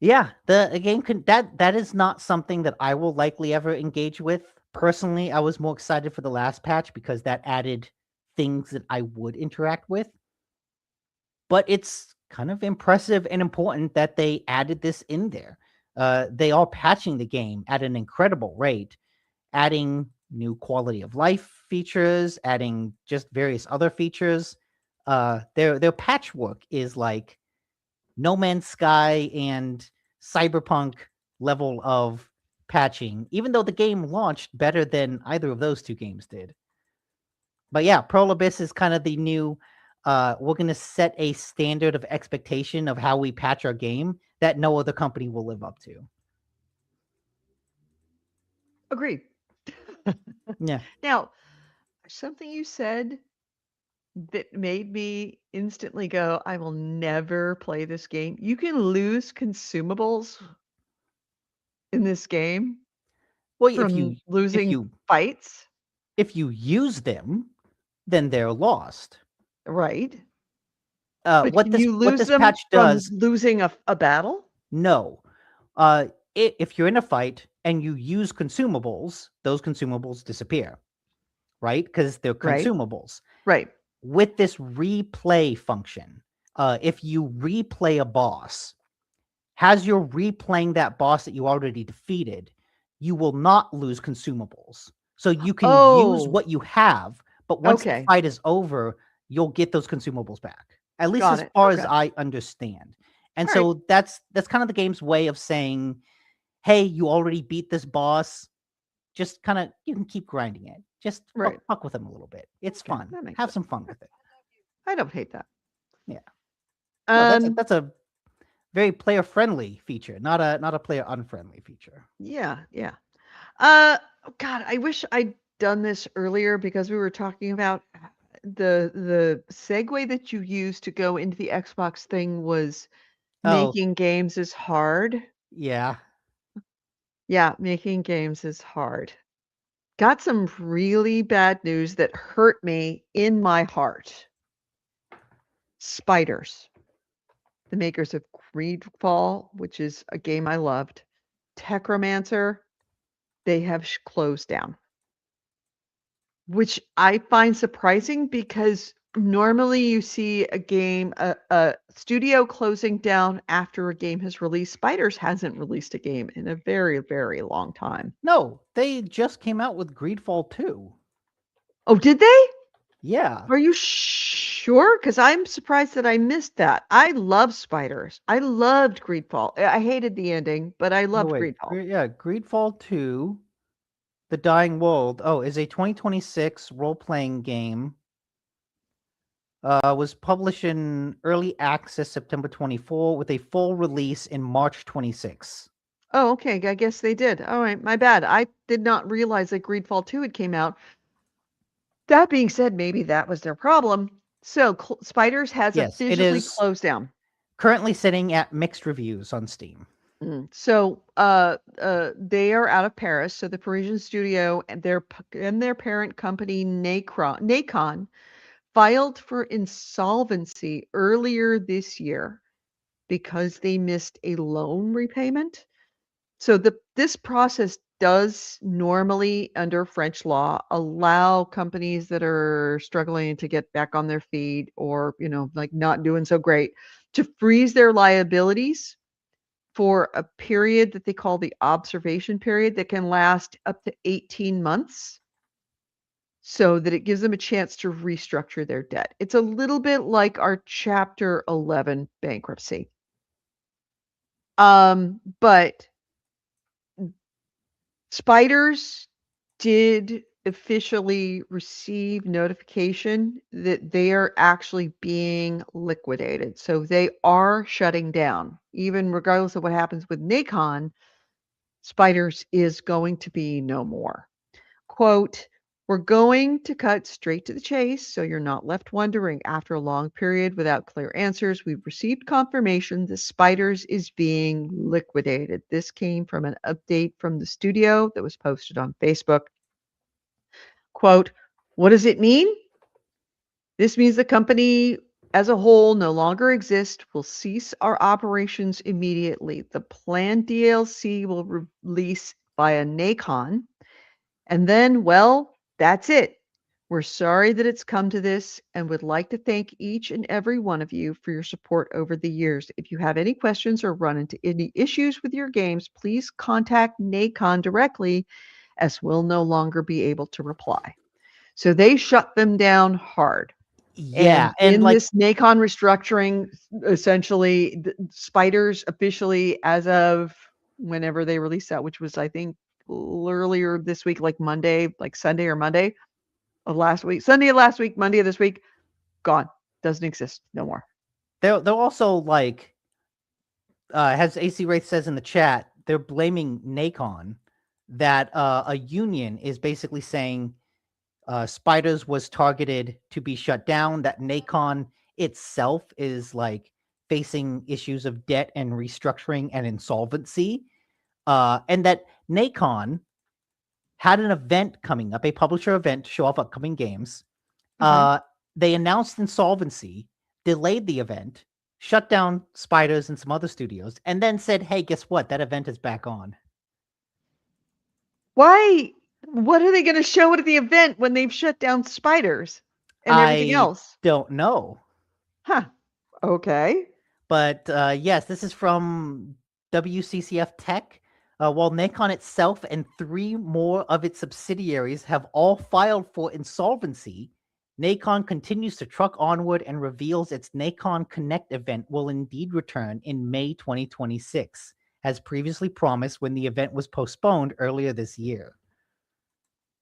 yeah, the game that is not something that I will likely ever engage with. Personally, I was more excited for the last patch because that added things that I would interact with. But it's kind of impressive and important that they added this in there. They are patching the game at an incredible rate, adding new quality of life features, adding just various other features. Their patchwork is like No Man's Sky and Cyberpunk level of patching, even though the game launched better than either of those two games did. But yeah, Pearl Abyss is kind of the new, we're going to set a standard of expectation of how we patch our game that no other company will live up to. Agreed. Yeah. Now, something you said that made me instantly go, I will never play this game. You can lose consumables in this game Well, from losing fights. if you use them, then they're lost. Right. But Can you lose this them patch from does? losing a battle? No. If you're in a fight and you use consumables, those consumables disappear, right? Because they're Right. consumables. Right. With this replay function, if you replay a boss, as you're replaying that boss that you already defeated, you will not lose consumables. So you can use Oh, what you have, but once the okay. fight is over, you'll get those consumables back. At least Got as it. far as Okay. I understand. And All right. so that's kind of the game's way of saying, hey, you already beat this boss. Just kind of, you can keep grinding it. Just Right. fuck with him a little bit. It's Okay, fun. that makes Have sense. some fun with it. I don't hate that. Yeah. No, Um, that's a very player friendly feature, not a player unfriendly feature. yeah. God, I wish I'd done this earlier because we were talking about the segue that you used to go into the Xbox thing was Oh, making games is hard. yeah. Yeah, making games is hard. Got some really bad news that hurt me in my heart. Spiders, the makers of Greedfall, which is a game I loved, Techromancer, they have closed down, which I find surprising because normally you see a studio closing down after a game has released. Spiders hasn't released a game in a very, very long time. No, they just came out with Greedfall 2. Oh, did they? Yeah. Are you sure? Because I'm surprised that I missed that. I love Spiders. I loved Greedfall. I hated the ending, but I No, loved wait. Greedfall. Greedfall 2, The Dying World. Oh, is a 2026 role-playing game. Was published in early access September 24 with a full release in March 26. Oh, okay. I guess they did. All right, my bad. I did not realize that Greedfall 2 had came out. That being said, maybe that was their problem. So Spiders has Yes, it officially is closed down. currently sitting at mixed reviews on Steam. So they are out of Paris. So the Parisian studio and their parent company Nacon filed for insolvency earlier this year because they missed a loan repayment. So this process does normally, under French law, allow companies that are struggling to get back on their feet or, like not doing so great to freeze their liabilities for a period that they call the observation period that can last up to 18 months so that it gives them a chance to restructure their debt. It's a little bit like our Chapter 11 bankruptcy. But Spiders did officially receive notification that they are actually being liquidated. So they are shutting down. Even regardless of what happens with Nacon, Spiders is going to be no more. Quote, "We're going to cut straight to the chase so you're not left wondering. After a long period without clear answers, we've received confirmation that Spiders is being liquidated." This came from an update from the studio that was posted on Facebook. Quote, "What does it mean? This means the company as a whole no longer exists. We'll cease our operations immediately. The planned DLC will release via Nacon. And then, well, that's it. We're sorry that it's come to this and would like to thank each and every one of you for your support over the years. If you have any questions or run into any issues with your games, please contact Nacon directly, as we'll no longer be able to reply." So they shut them down hard. Yeah, And and in like this Nacon restructuring, essentially, Spiders officially, as of whenever they released that, which was, I think, earlier this week, like Monday, like Sunday or Monday of last week, Sunday of last week, Monday of this week, gone. Doesn't exist. No more. they're also like, as AC Wraith says in the chat, they're blaming Nacon that a union is basically saying Spiders was targeted to be shut down, that Nacon itself is like facing issues of debt and restructuring and insolvency, and that Nacon had an event coming up, a publisher event to show off upcoming games. They announced insolvency, delayed the event, shut down Spiders and some other studios, and then said, hey, guess what? That event is back on. Why? What are they going to show at the event when they've shut down Spiders and everything I else? don't know. Huh. Okay. But yes, this is from WCCF Tech. While Nikon itself and 3 more of its subsidiaries have all filed for insolvency, Nikon continues to truck onward and reveals its Nikon Connect event will indeed return in May 2026, as previously promised when the event was postponed earlier this year.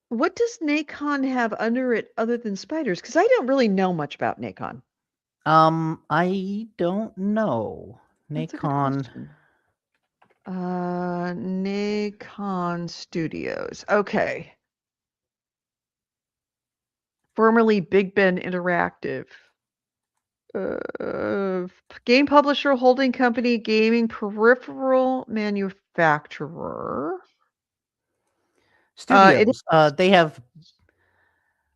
What does Nacon have under it other than spiders? Because I don't really know much about Nacon. I don't know. That's a good Nikon. question. Nacon Studios. Okay. Formerly Big Ben Interactive. Game publisher, holding company, gaming peripheral manufacturer. Studios. They have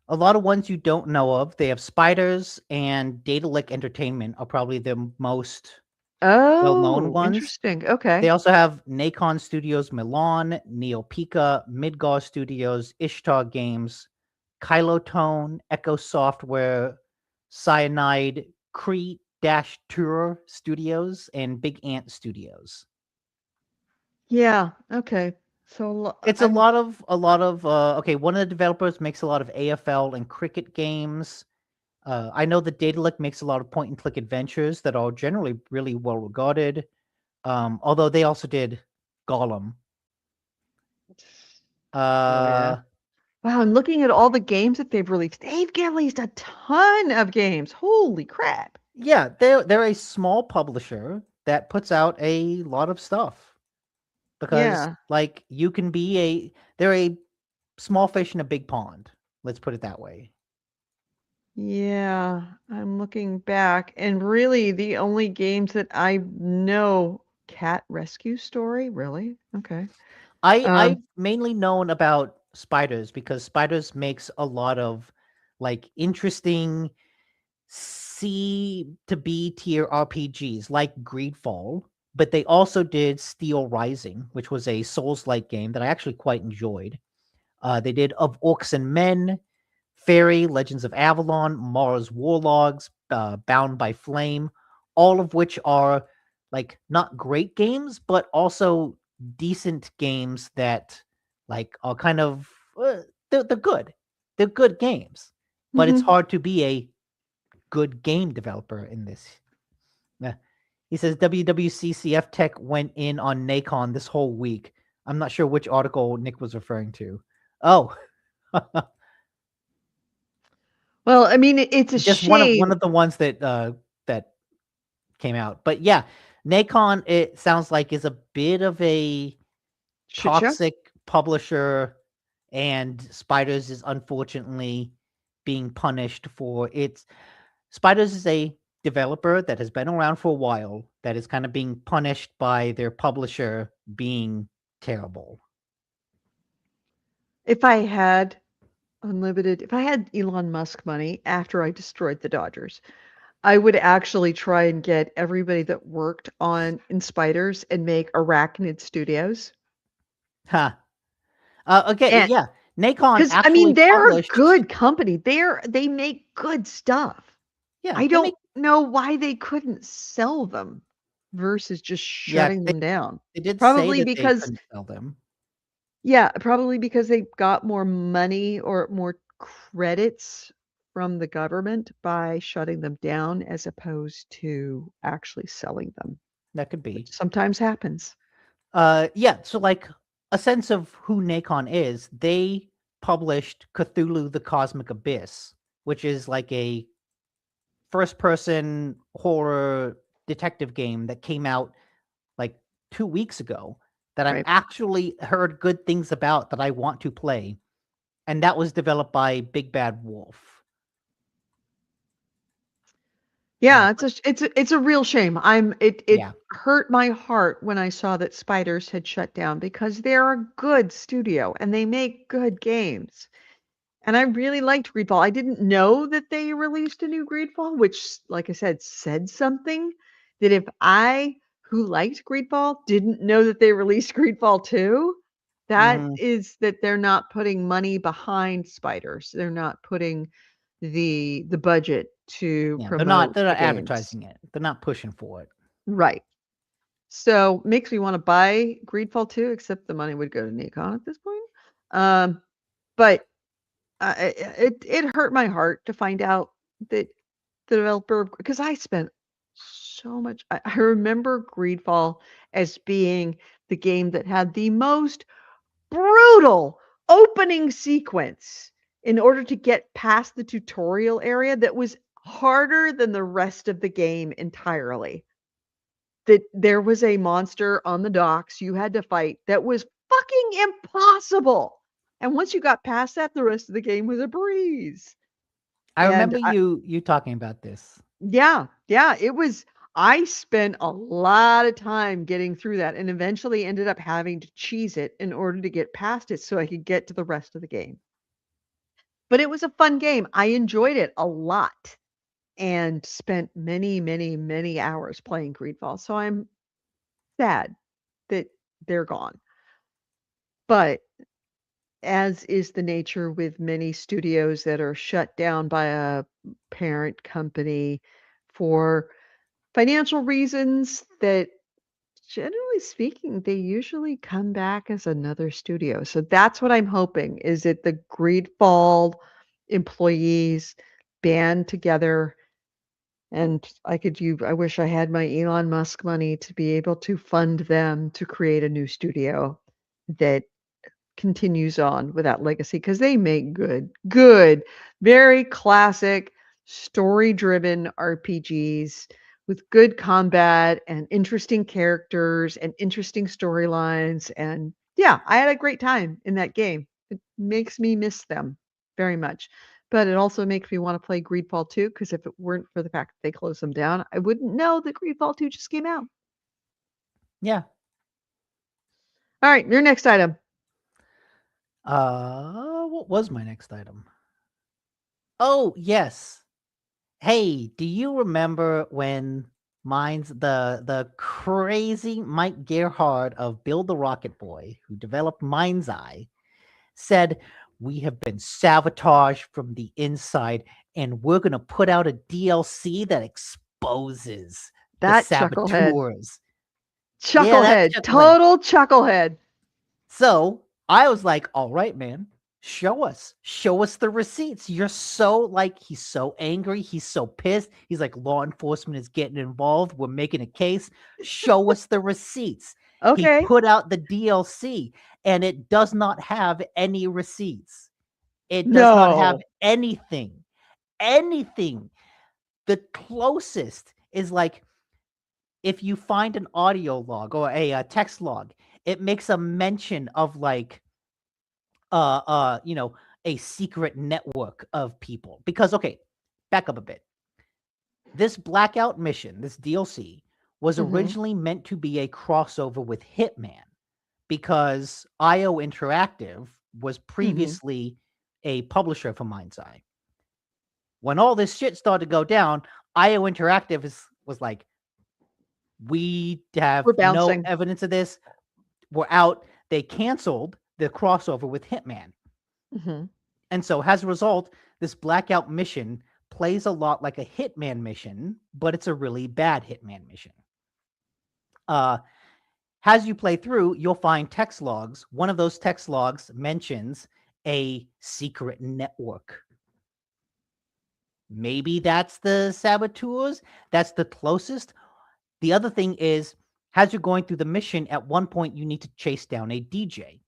a lot of ones you don't know of. They have Spiders and Datalic Entertainment are probably the most well-known ones. Interesting. Okay. They also have Nacon Studios Milan, Neopika, Midgar Studios, Ishtar Games, Kylotone, Echo Software, Cyanide, Cree-Tour Studios, and Big Ant Studios. Yeah. Okay. So It's a lot of okay, one of the developers makes a lot of AFL and cricket games. I know that Datalic makes a lot of point and click adventures that are generally really well regarded. Although they also did Gollum. yeah. Wow, I'm looking at all the games that they've released. They've released a ton of games. Holy crap. Yeah, they're a small publisher that puts out a lot of stuff. Because like you can be they're a small fish in a big pond. Let's put it that way. Yeah, I'm looking back, and really the only games that I know, Cat Rescue Story, really? Okay. I've mainly known about Spiders because Spiders makes a lot of like interesting C to B tier RPGs like Greedfall, but they also did Steel Rising, which was a Souls-like game that I actually quite enjoyed. They did Of Orcs and Men, Fairy, Legends of Avalon, Mars Warlogs, Bound by Flame, all of which are like not great games, but also decent games that like are kind of they're good. They're good games, but it's hard to be a good game developer in this. He says WWCCF Tech went in on Nacon this whole week. I'm not sure which article Nick was referring to. Oh. Well, I mean, it's a just shame. one of the ones that that came out. But yeah, Nacon, it sounds like, is a bit of a toxic publisher, and Spiders is unfortunately being punished for its. Spiders is a developer that has been around for a while that is kind of being punished by their publisher being terrible. If I had if I had Elon Musk money after I destroyed the Dodgers, I would actually try and get everybody that worked in Spiders and make Arachnid Studios. Huh. Okay, And, yeah. Nacon actually I mean, they're published... a good company. They make good stuff. Yeah, I don't know why they couldn't sell them versus just shutting them down. They did probably say that because they couldn't sell them. Yeah, probably because they got more money or more credits from the government by shutting them down as opposed to actually selling them. That could be. Which sometimes happens. Yeah, so like a sense of who Nacon is, they published Cthulhu the Cosmic Abyss, which is like a first-person horror detective game that came out like 2 weeks ago that I've actually heard good things about that I want to play. And that was developed by Big Bad Wolf. Yeah, it's a real shame. It hurt my heart when I saw that Spiders had shut down because they're a good studio and they make good games. And I really liked Greedfall. I didn't know that they released a new Greedfall, which, like I said something that if I, who liked Greedfall, didn't know that they released Greedfall 2, that is that they're not putting money behind Spiders. They're not putting the budget to promote. They're not advertising it. They're not pushing for it. Right. So makes me want to buy Greedfall 2, except the money would go to Nikon at this point. But it hurt my heart to find out that the developer, because I spent so much. I remember Greedfall as being the game that had the most brutal opening sequence in order to get past the tutorial area that was harder than the rest of the game entirely. That there was a monster on the docks you had to fight that was fucking impossible. And once you got past that, the rest of the game was a breeze. I And remember you talking about this. yeah, it was. I spent a lot of time getting through that and eventually ended up having to cheese it in order to get past it so I could get to the rest of the game. But it was a fun game. I enjoyed it a lot and spent many, many, many hours playing Greedfall. So I'm sad that they're gone. But as is the nature with many studios that are shut down by a parent company for financial reasons, that generally speaking, they usually come back as another studio. So that's what I'm hoping, is that the Greedfall employees band together. And I wish I had my Elon Musk money to be able to fund them to create a new studio that continues on with that legacy, because they make good, very classic, story-driven RPGs with good combat and interesting characters and interesting storylines. And yeah, I had a great time in that game. It makes me miss them very much. But it also makes me want to play Greedfall 2, because if it weren't for the fact that they closed them down, I wouldn't know that Greedfall 2 just came out. Yeah. All right, your next item. What was my next item? Oh, yes. Hey, do you remember when the crazy Mike Gerhardt of Build the Rocket Boy, who developed Mindseye, said, "We have been sabotaged from the inside, and we're gonna put out a DLC that exposes the That chucklehead. saboteurs." Yeah, that's Chucklehead. chucklehead. Total chucklehead. So I was like, all right, man, show us the receipts. You're so like, he's so angry. He's so pissed. He's like, law enforcement is getting involved. We're making a case. Show us the receipts. He Okay. put out the DLC and it does not have any receipts. It does not have No. anything. The closest is like, if you find an audio log or a text log, it makes a mention of like, a secret network of people. Because, okay, back up a bit. This Blackout mission, this DLC, was Mhm. originally meant to be a crossover with Hitman, because IO Interactive was previously a publisher for Mindseye. When all this shit started to go down, IO Interactive was like, we have We're no bouncing. evidence of this. We're out. They canceled the crossover with Hitman. Mhm. And so as a result, this Blackout mission plays a lot like a Hitman mission, but it's a really bad Hitman mission. As you play through, you'll find text logs. One of those text logs mentions a secret network. Maybe that's the saboteurs. That's the closest. The other thing is, as you're going through the mission, at one point you need to chase down a DJ.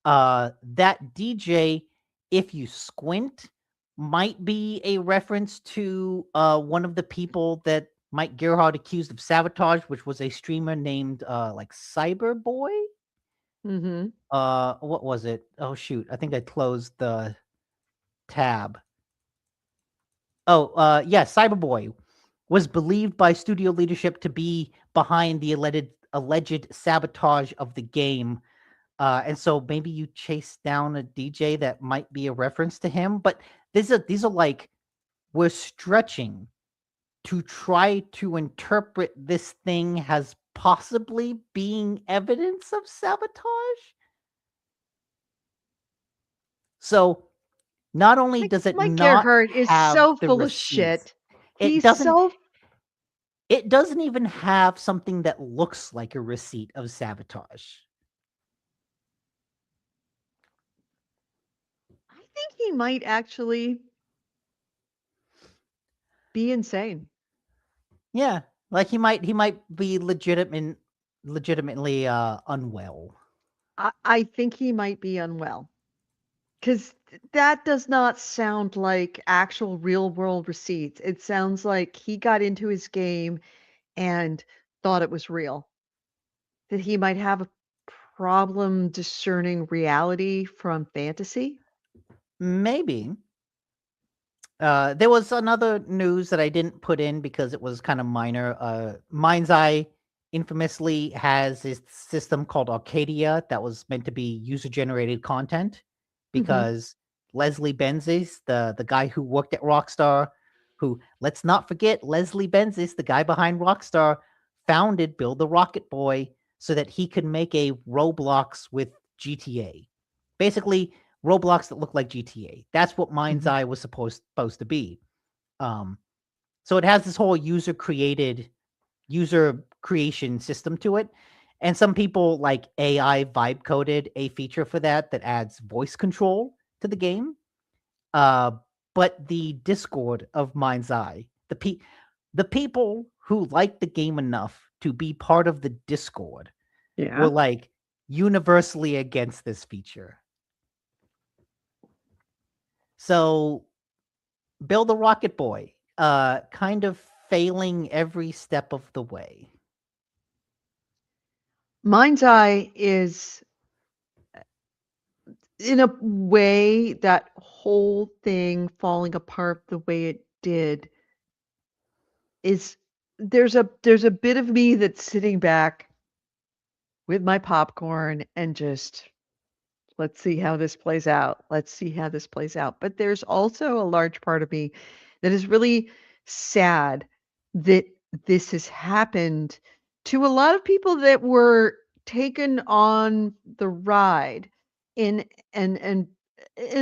That DJ, if you squint, might be a reference to one of the people that Mike Gerhardt accused of sabotage, which was a streamer named like Cyberboy. Mhm. What was it? Oh shoot, I think I closed the tab. Oh, yeah, Cyberboy was believed by studio leadership to be behind the alleged sabotage of the game. And so maybe you chase down a DJ that might be a reference to him. But these are like, we're stretching to try to interpret this thing as possibly being evidence of sabotage. So not only does it Mike not Gerhardt is have so the full of receipts, shit. it He's doesn't. so It doesn't even have something that looks like a receipt of sabotage. I think he might actually be insane. Yeah, like he might be legitimately unwell. I think he might be unwell because that does not sound like actual real world receipts. It sounds like he got into his game and thought it was real. That he might have a problem discerning reality from fantasy. Maybe. There was another news that I didn't put in because it was kind of minor. Mindseye infamously has this system called Arcadia that was meant to be user generated content Mhm. because Leslie Benzies, the guy who worked at Rockstar, who, let's not forget, Leslie Benzies, the guy behind Rockstar, founded Build the Rocket Boy so that he could make a Roblox with GTA. Basically, Roblox that look like GTA. That's what Mhm. Mindseye was supposed to be. Um, so it has this whole user creation system to it. And some people like AI vibe coded a feature for that adds voice control to the game. Uh, but the Discord of Mindseye, the people who like the game enough to be part of the Discord were Yeah. like universally against this feature. So Build a Rocket Boy, kind of failing every step of the way. Mind's Eye is in a way that whole thing falling apart the way it did is there's a bit of me that's sitting back with my popcorn and just let's see how this plays out. Let's see how this plays out. But there's also a large part of me that is really sad that this has happened to a lot of people that were taken on the ride in and in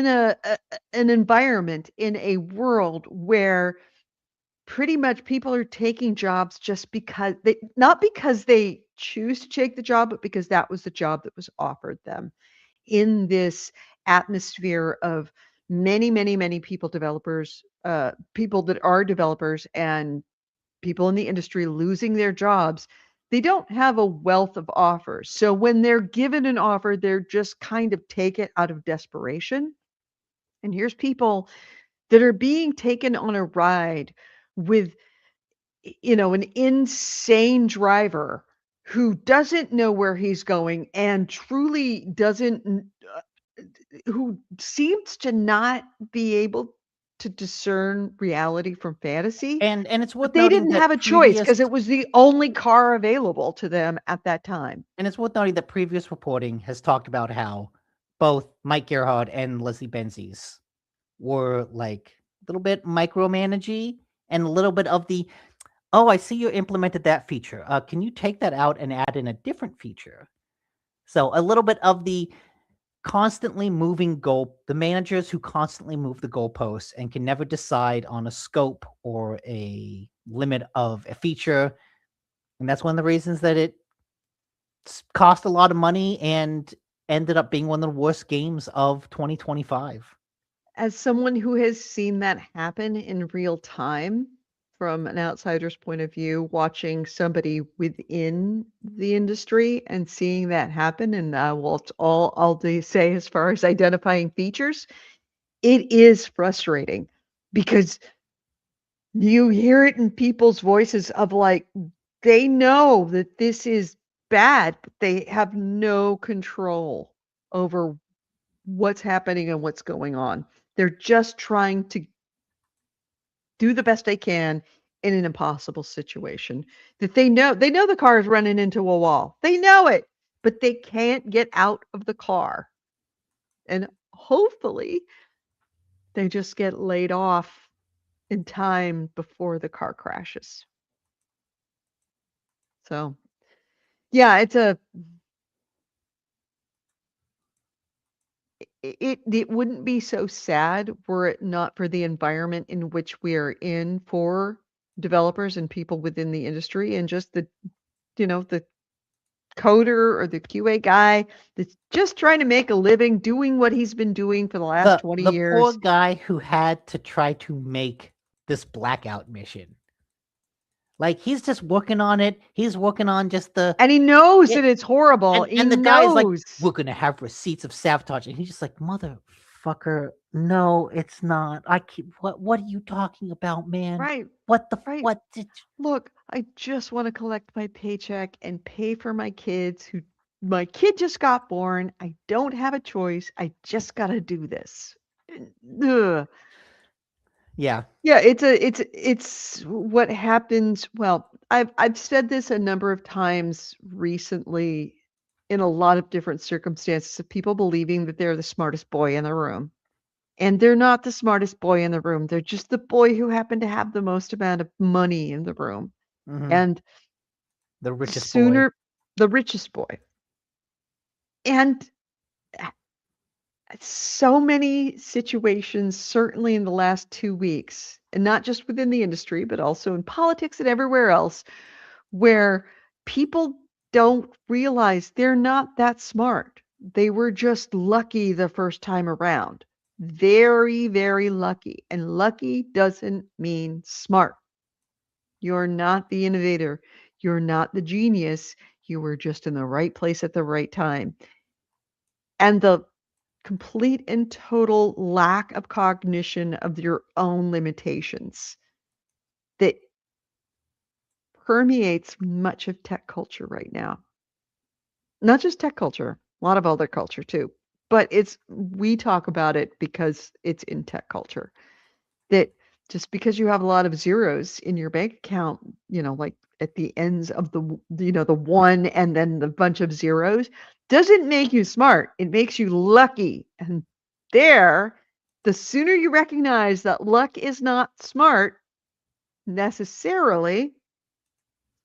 an environment in a world where pretty much people are taking jobs just because they not because they choose to take the job, but because that was the job that was offered them in this atmosphere of many, many, many people developers, people that are developers and people in the industry losing their jobs. They don't have a wealth of offers. So when they're given an offer, they're just kind of take it out of desperation. And here's people that are being taken on a ride with an insane driver who doesn't know where he's going and truly doesn't who seems to not be able to discern reality from fantasy, And it's but worth they noting didn't have that a choice previous because it was the only car available to them at that time. and it's worth noting that previous reporting has talked about how both Mike Gerhardt and Leslie Benzies were like a little bit micromanagey and a little bit of the, oh, I see you implemented that feature. Can you take that out and add in a different feature? So a little bit of the the managers who constantly move the goalposts and can never decide on a scope or a limit of a feature. And that's one of the reasons that it cost a lot of money and ended up being one of the worst games of 2025. As someone who has seen that happen in real time from an outsider's point of view, watching somebody within the industry and seeing that happen, and well, it's all I'll say as far as identifying features, it is frustrating because you hear it in people's voices of like, they know that this is bad, but they have no control over what's happening and what's going on. They're just trying to do the best they can in an impossible situation that they know the car is running into a wall. They know it, but they can't get out of the car. And hopefully they just get laid off in time before the car crashes. So, yeah, it wouldn't be so sad were it not for the environment in which we are in for developers and people within the industry, and just the coder or the QA guy that's just trying to make a living doing what he's been doing for the last 20 The poor years. guy who had to try to make this blackout mission. Like, he's just working on it. He's working on just the And he knows that it's horrible. and the He guy's like, knows. we're gonna have receipts of sabotage, and he's just like, motherfucker, no, it's not. I keep what are you talking about, man? Right. What the Right. what did Look, I just want to collect my paycheck and pay for my kids who my kid just got born. I don't have a choice. I just got to do this. Ugh. Yeah. Yeah, it's what happens. Well, I've said this a number of times recently in a lot of different circumstances of people believing that they're the smartest boy in the room. And they're not the smartest boy in the room. They're just the boy who happened to have the most amount of money in the room. Mhm. And The richest boy. sooner the richest boy. And so many situations, certainly in the last 2 weeks, and not just within the industry, but also in politics and everywhere else, where people don't realize they're not that smart. They were just lucky the first time around. Very, very lucky. And lucky doesn't mean smart. You're not the innovator. You're not the genius. You were just in the right place at the right time. And the complete and total lack of cognition of your own limitations that permeates much of tech culture right now. Not just tech culture, a lot of other culture too. But we talk about it because it's in tech culture. That just because you have a lot of zeros in your bank account, like at the ends of the one and then the bunch of zeros, doesn't make you smart. It makes you lucky. And the sooner you recognize that luck is not smart necessarily,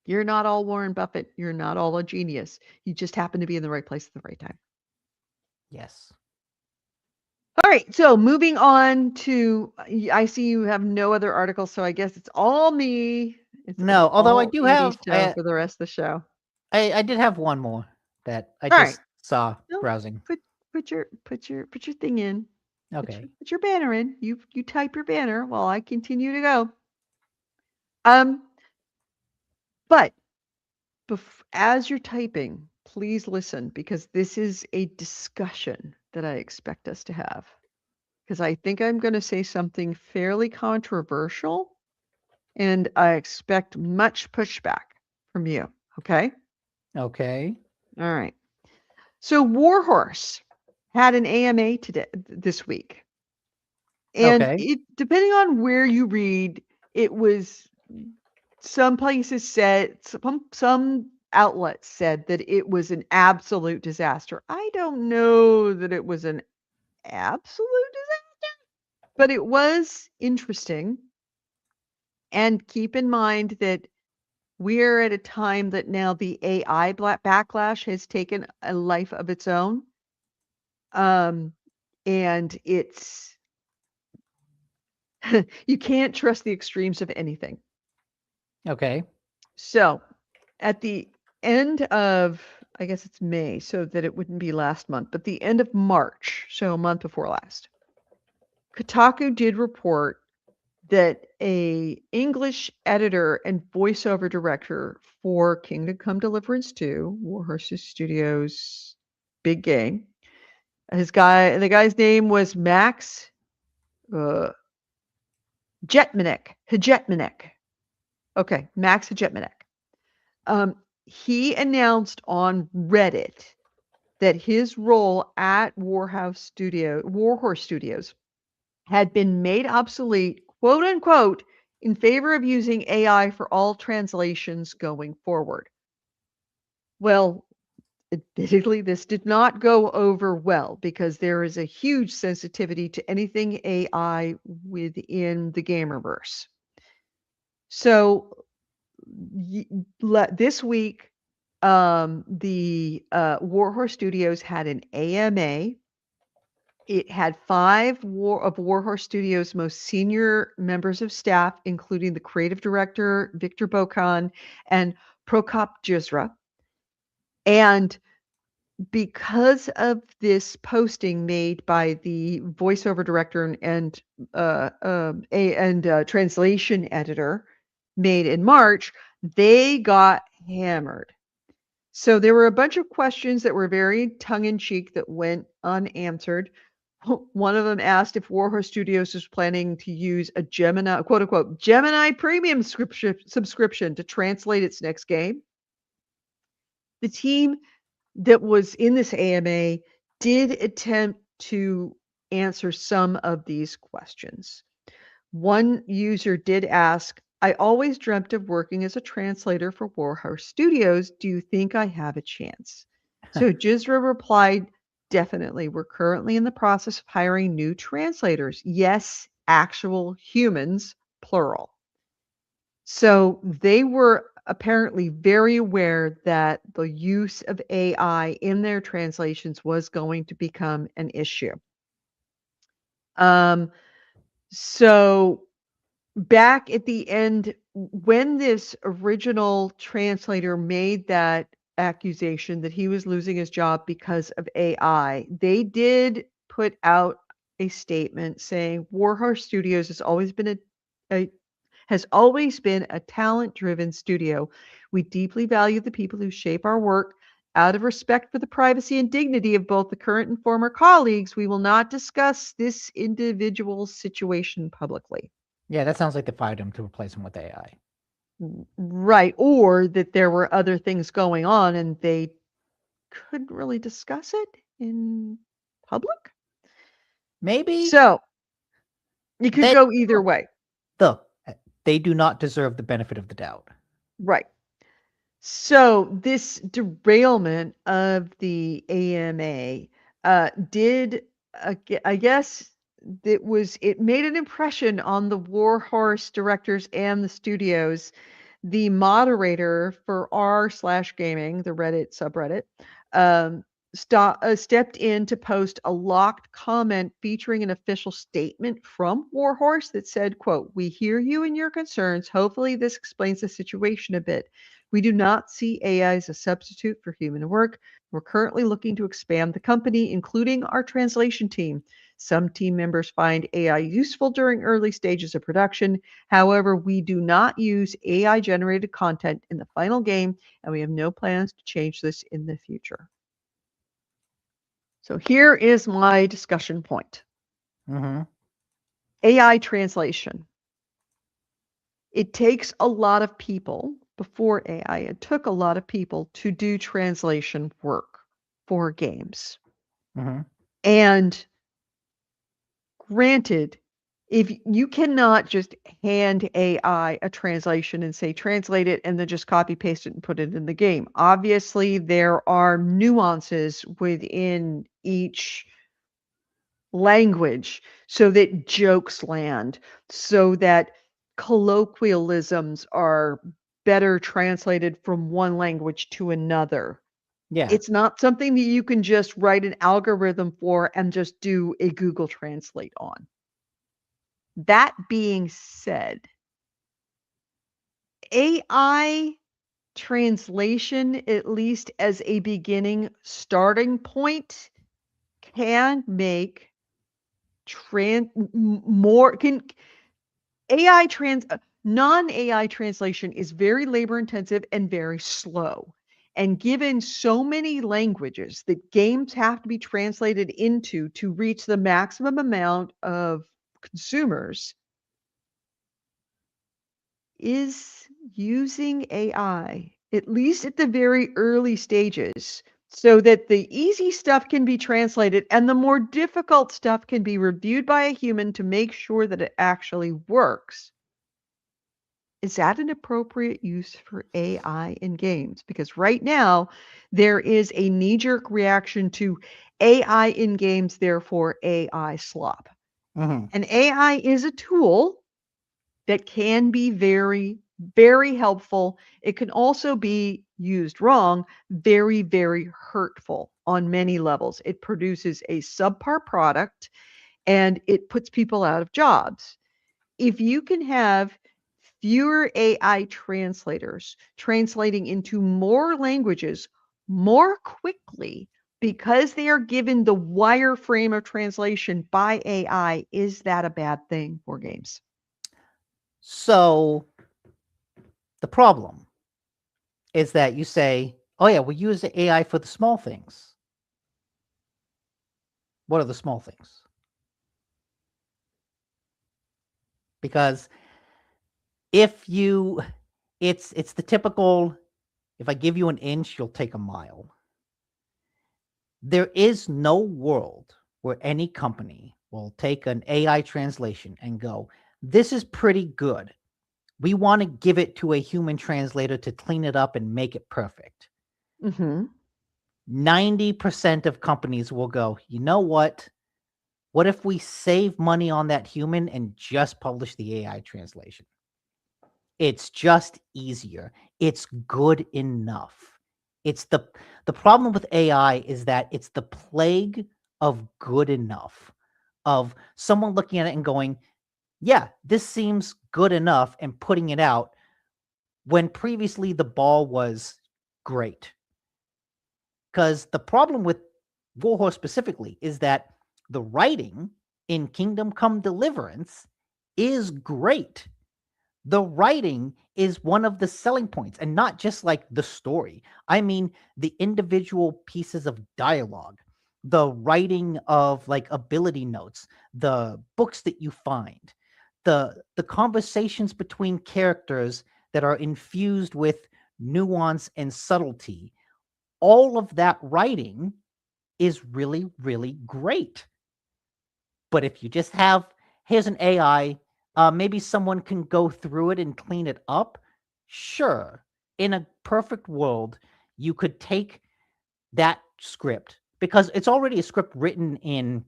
you're not all Warren Buffett. You're not all a genius. You just happen to be in the right place at the right time. Yes. All right. So moving on to, I see you have no other articles, so I guess it's all me. No, although I all do Andy's have show for the rest of the show. I did have one more that I All right. just saw No, browsing. put your thing in. Okay. Put your banner in. You type your banner while I continue to go. But as you're typing, please listen, because this is a discussion that I expect us to have. Because I think I'm going to say something fairly controversial, and I expect much pushback from you. Okay? Okay. All right. So Warhorse had an AMA this week. And Okay. depending on where you read, it was some places said, some outlets said that it was an absolute disaster. I don't know that it was an absolute disaster, but it was interesting. And keep in mind that we're at a time that now the AI backlash has taken a life of its own. And you can't trust the extremes of anything. Okay. So at the end of, I guess it's May, so that it wouldn't be last month, but the end of March, so a month before last, Kotaku did report that a English editor and voiceover director for Kingdom Come Deliverance 2, Warhorse Studios' big game, the guy's name was Max Hegetmanek. Okay, Max Hegetmanek. He announced on Reddit that his role at Warhorse Studios had been made obsolete, quote unquote, in favor of using AI for all translations going forward. Well, admittedly, this did not go over well because there is a huge sensitivity to anything AI within the gamerverse. So this week, the Warhorse Studios had an AMA, It had 5 of Warhorse Studios' most senior members of staff, including the creative director, Victor Bokan, and Prokop Jizra. And because of this posting made by the voiceover director and translation editor made in March, they got hammered. So there were a bunch of questions that were very tongue-in-cheek that went unanswered. One of them asked if Warhorse Studios was planning to use a Gemini, quote unquote, Gemini premium subscription to translate its next game. The team that was in this AMA did attempt to answer some of these questions. One user did ask, I always dreamt of working as a translator for Warhorse Studios. Do you think I have a chance? So Jizra replied, definitely. We're currently in the process of hiring new translators. Yes, actual humans, plural. So they were apparently very aware that the use of AI in their translations was going to become an issue. So back at the end, when this original translator made that accusation that he was losing his job because of AI, they did put out a statement saying Warhorse Studios has always been a talent-driven studio. We deeply value the people who shape our work. Out of respect for the privacy and dignity of both the current and former colleagues, we will not discuss this individual's situation publicly. Yeah, that sounds like they fired him to replace him with AI. Right. Or that there were other things going on and they couldn't really discuss it in public. Maybe. So it could go either way. They do not deserve the benefit of the doubt. Right. So this derailment of the AMA did, I guess, it made an impression on the Warhorse directors and the studios. The moderator for r/gaming, the Reddit subreddit, stepped in to post a locked comment featuring an official statement from Warhorse that said, quote, we hear you and your concerns. Hopefully this explains the situation a bit. We do not see AI as a substitute for human work. We're currently looking to expand the company, including our translation team. Some team members find AI useful during early stages of production. However, we do not use AI-generated content in the final game, and we have no plans to change this in the future. So here is my discussion point. AI translation. It takes a lot of people. Before AI, it took a lot of people to do translation work for games. And granted, if you cannot just hand AI a translation and say translate it and then just copy paste it and put it in the game. Obviously, there are nuances within each language so that jokes land, so that colloquialisms are better translated from one language to another. Yeah. It's not something that you can just write an algorithm for and just do a Google Translate on. That being said, AI translation, at least as a beginning starting point, can make non-AI translation is very labor intensive and very slow. And given so many languages that games have to be translated into to reach the maximum amount of consumers, is using AI, at least at the very early stages, so that the easy stuff can be translated and the more difficult stuff can be reviewed by a human to make sure that it actually works. Is that an appropriate use for AI in games? Because right now, there is a knee-jerk reaction to AI in games, therefore AI slop. And AI is a tool that can be very, very helpful. It can also be used wrong, very, very hurtful on many levels. It produces a subpar product and it puts people out of jobs. If you can have fewer AI translators translating into more languages more quickly because they are given the wireframe of translation by AI, is that a bad thing for games? So the problem is that you say, oh yeah, we use the AI for the small things. What are the small things? Because if you, it's the typical, if I give you an inch, you'll take a mile. There is no world where any company will take an AI translation and go, this is pretty good. We want to give it to a human translator to clean it up and make it perfect. Mm-hmm. 90% of companies will go, you know what? What if we save money on that human and just publish the AI translation? It's just easier. It's good enough. It's the problem with AI is that it's the plague of good enough, of someone looking at it and going, yeah, this seems good enough, and putting it out when previously the ball was great. Because the problem with Warhorse specifically is that the writing in Kingdom Come Deliverance is great. The writing is one of the selling points, and not just like the story. I mean, the individual pieces of dialogue, the writing of like ability notes, the books that you find, the conversations between characters that are infused with nuance and subtlety. All of that writing is really, really great. But if you just have, here's an AI, maybe someone can go through it and clean it up. Sure. In a perfect world, you could take that script, because it's already a script written in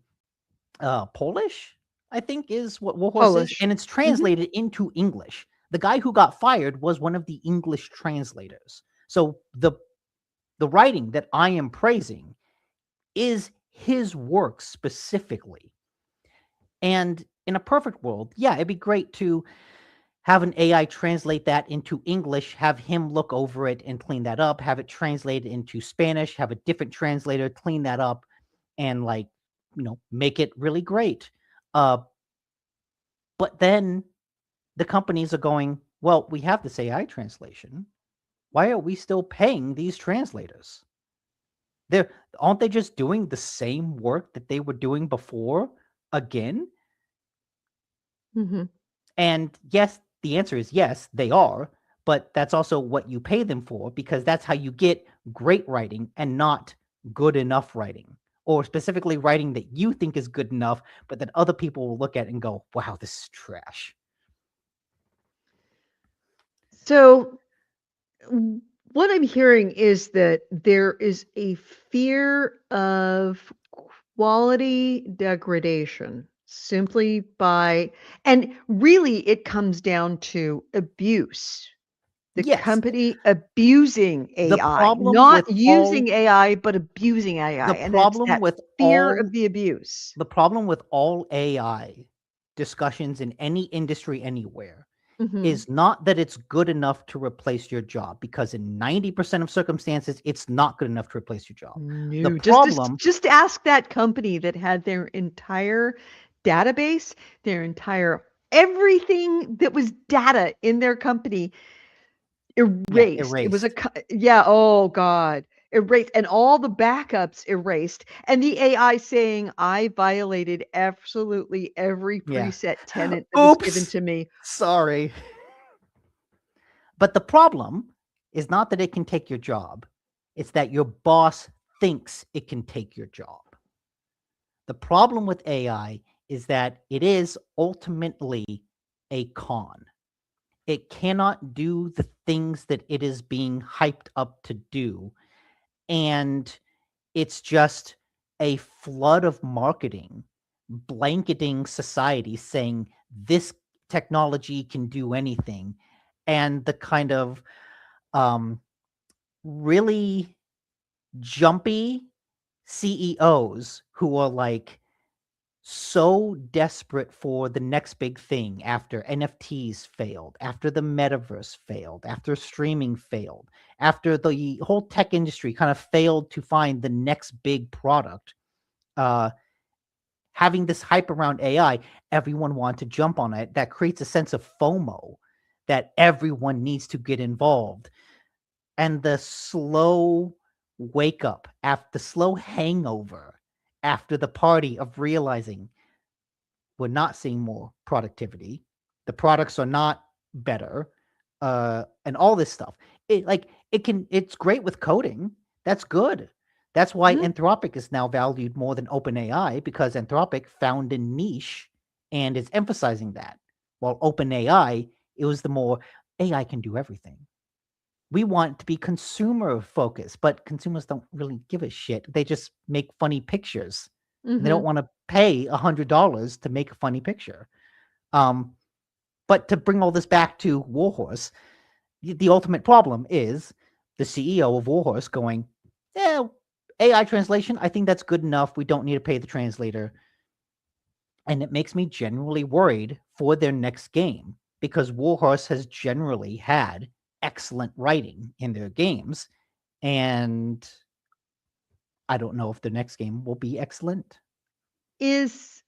Polish, I think is what Warhorse is, Polish. and it's Mm-hmm. translated into English. The guy who got fired was one of the English translators. So the writing that I am praising is his work specifically. And in a perfect world, yeah, it'd be great to have an AI translate that into English, have him look over it and clean that up, have it translated into Spanish, have a different translator clean that up, and like, make it really great. But then the companies are going, well, we have this AI translation. Why are we still paying these translators? Aren't they just doing the same work that they were doing before again? Mm-hmm. And yes, the answer is yes, they are, but that's also what you pay them for, because that's how you get great writing and not good enough writing, or specifically writing that you think is good enough, but that other people will look at and go, wow, this is trash. So, what I'm hearing is that there is a fear of quality degradation simply by, and really it comes down to abuse. The Yes. company abusing The AI, problem not with using AI, but abusing AI. the And it's problem that with fear all of the abuse. the problem with all AI discussions in any industry anywhere Mhm. is not that it's good enough to replace your job, because in 90% of circumstances, it's not good enough to replace your job. The No, problem, just ask that company that had their entire database, their entire everything that was data in their company erased. It was erased. yeah, oh god. Erased, and all the backups erased, and the AI saying, I violated absolutely every Yeah. preset tenant that was given Oops. to me. Sorry. But the problem is not that it can take your job. It's that your boss thinks it can take your job. The problem with AI is that it is ultimately a con. It cannot do the things that it is being hyped up to do. And it's just a flood of marketing blanketing society saying this technology can do anything. and the kind of really jumpy CEOs who are like so desperate for the next big thing after NFTs failed, after the metaverse failed, after streaming failed, after the whole tech industry kind of failed to find the next big product. Having this hype around AI, everyone wants to jump on it. That creates a sense of FOMO that everyone needs to get involved. And the slow wake up, after the slow hangover after the party of realizing we're not seeing more productivity, the products are not better, and all this stuff. It's great with coding. That's good. That's why Mhm. Anthropic is now valued more than OpenAI, because Anthropic found a niche and is emphasizing that. While OpenAI, it was the more AI can do everything. We want to be consumer focused, but consumers don't really give a shit. They just make funny pictures. And they don't Mhm. want to pay $100 to make a funny picture. But to bring all this back to Warhorse, the ultimate problem is the CEO of Warhorse going, yeah, AI translation, I think that's good enough. We don't need to pay the translator. And it makes me genuinely worried for their next game, because Warhorse has generally had excellent writing in their games. And I don't know if the next game will be excellent. Is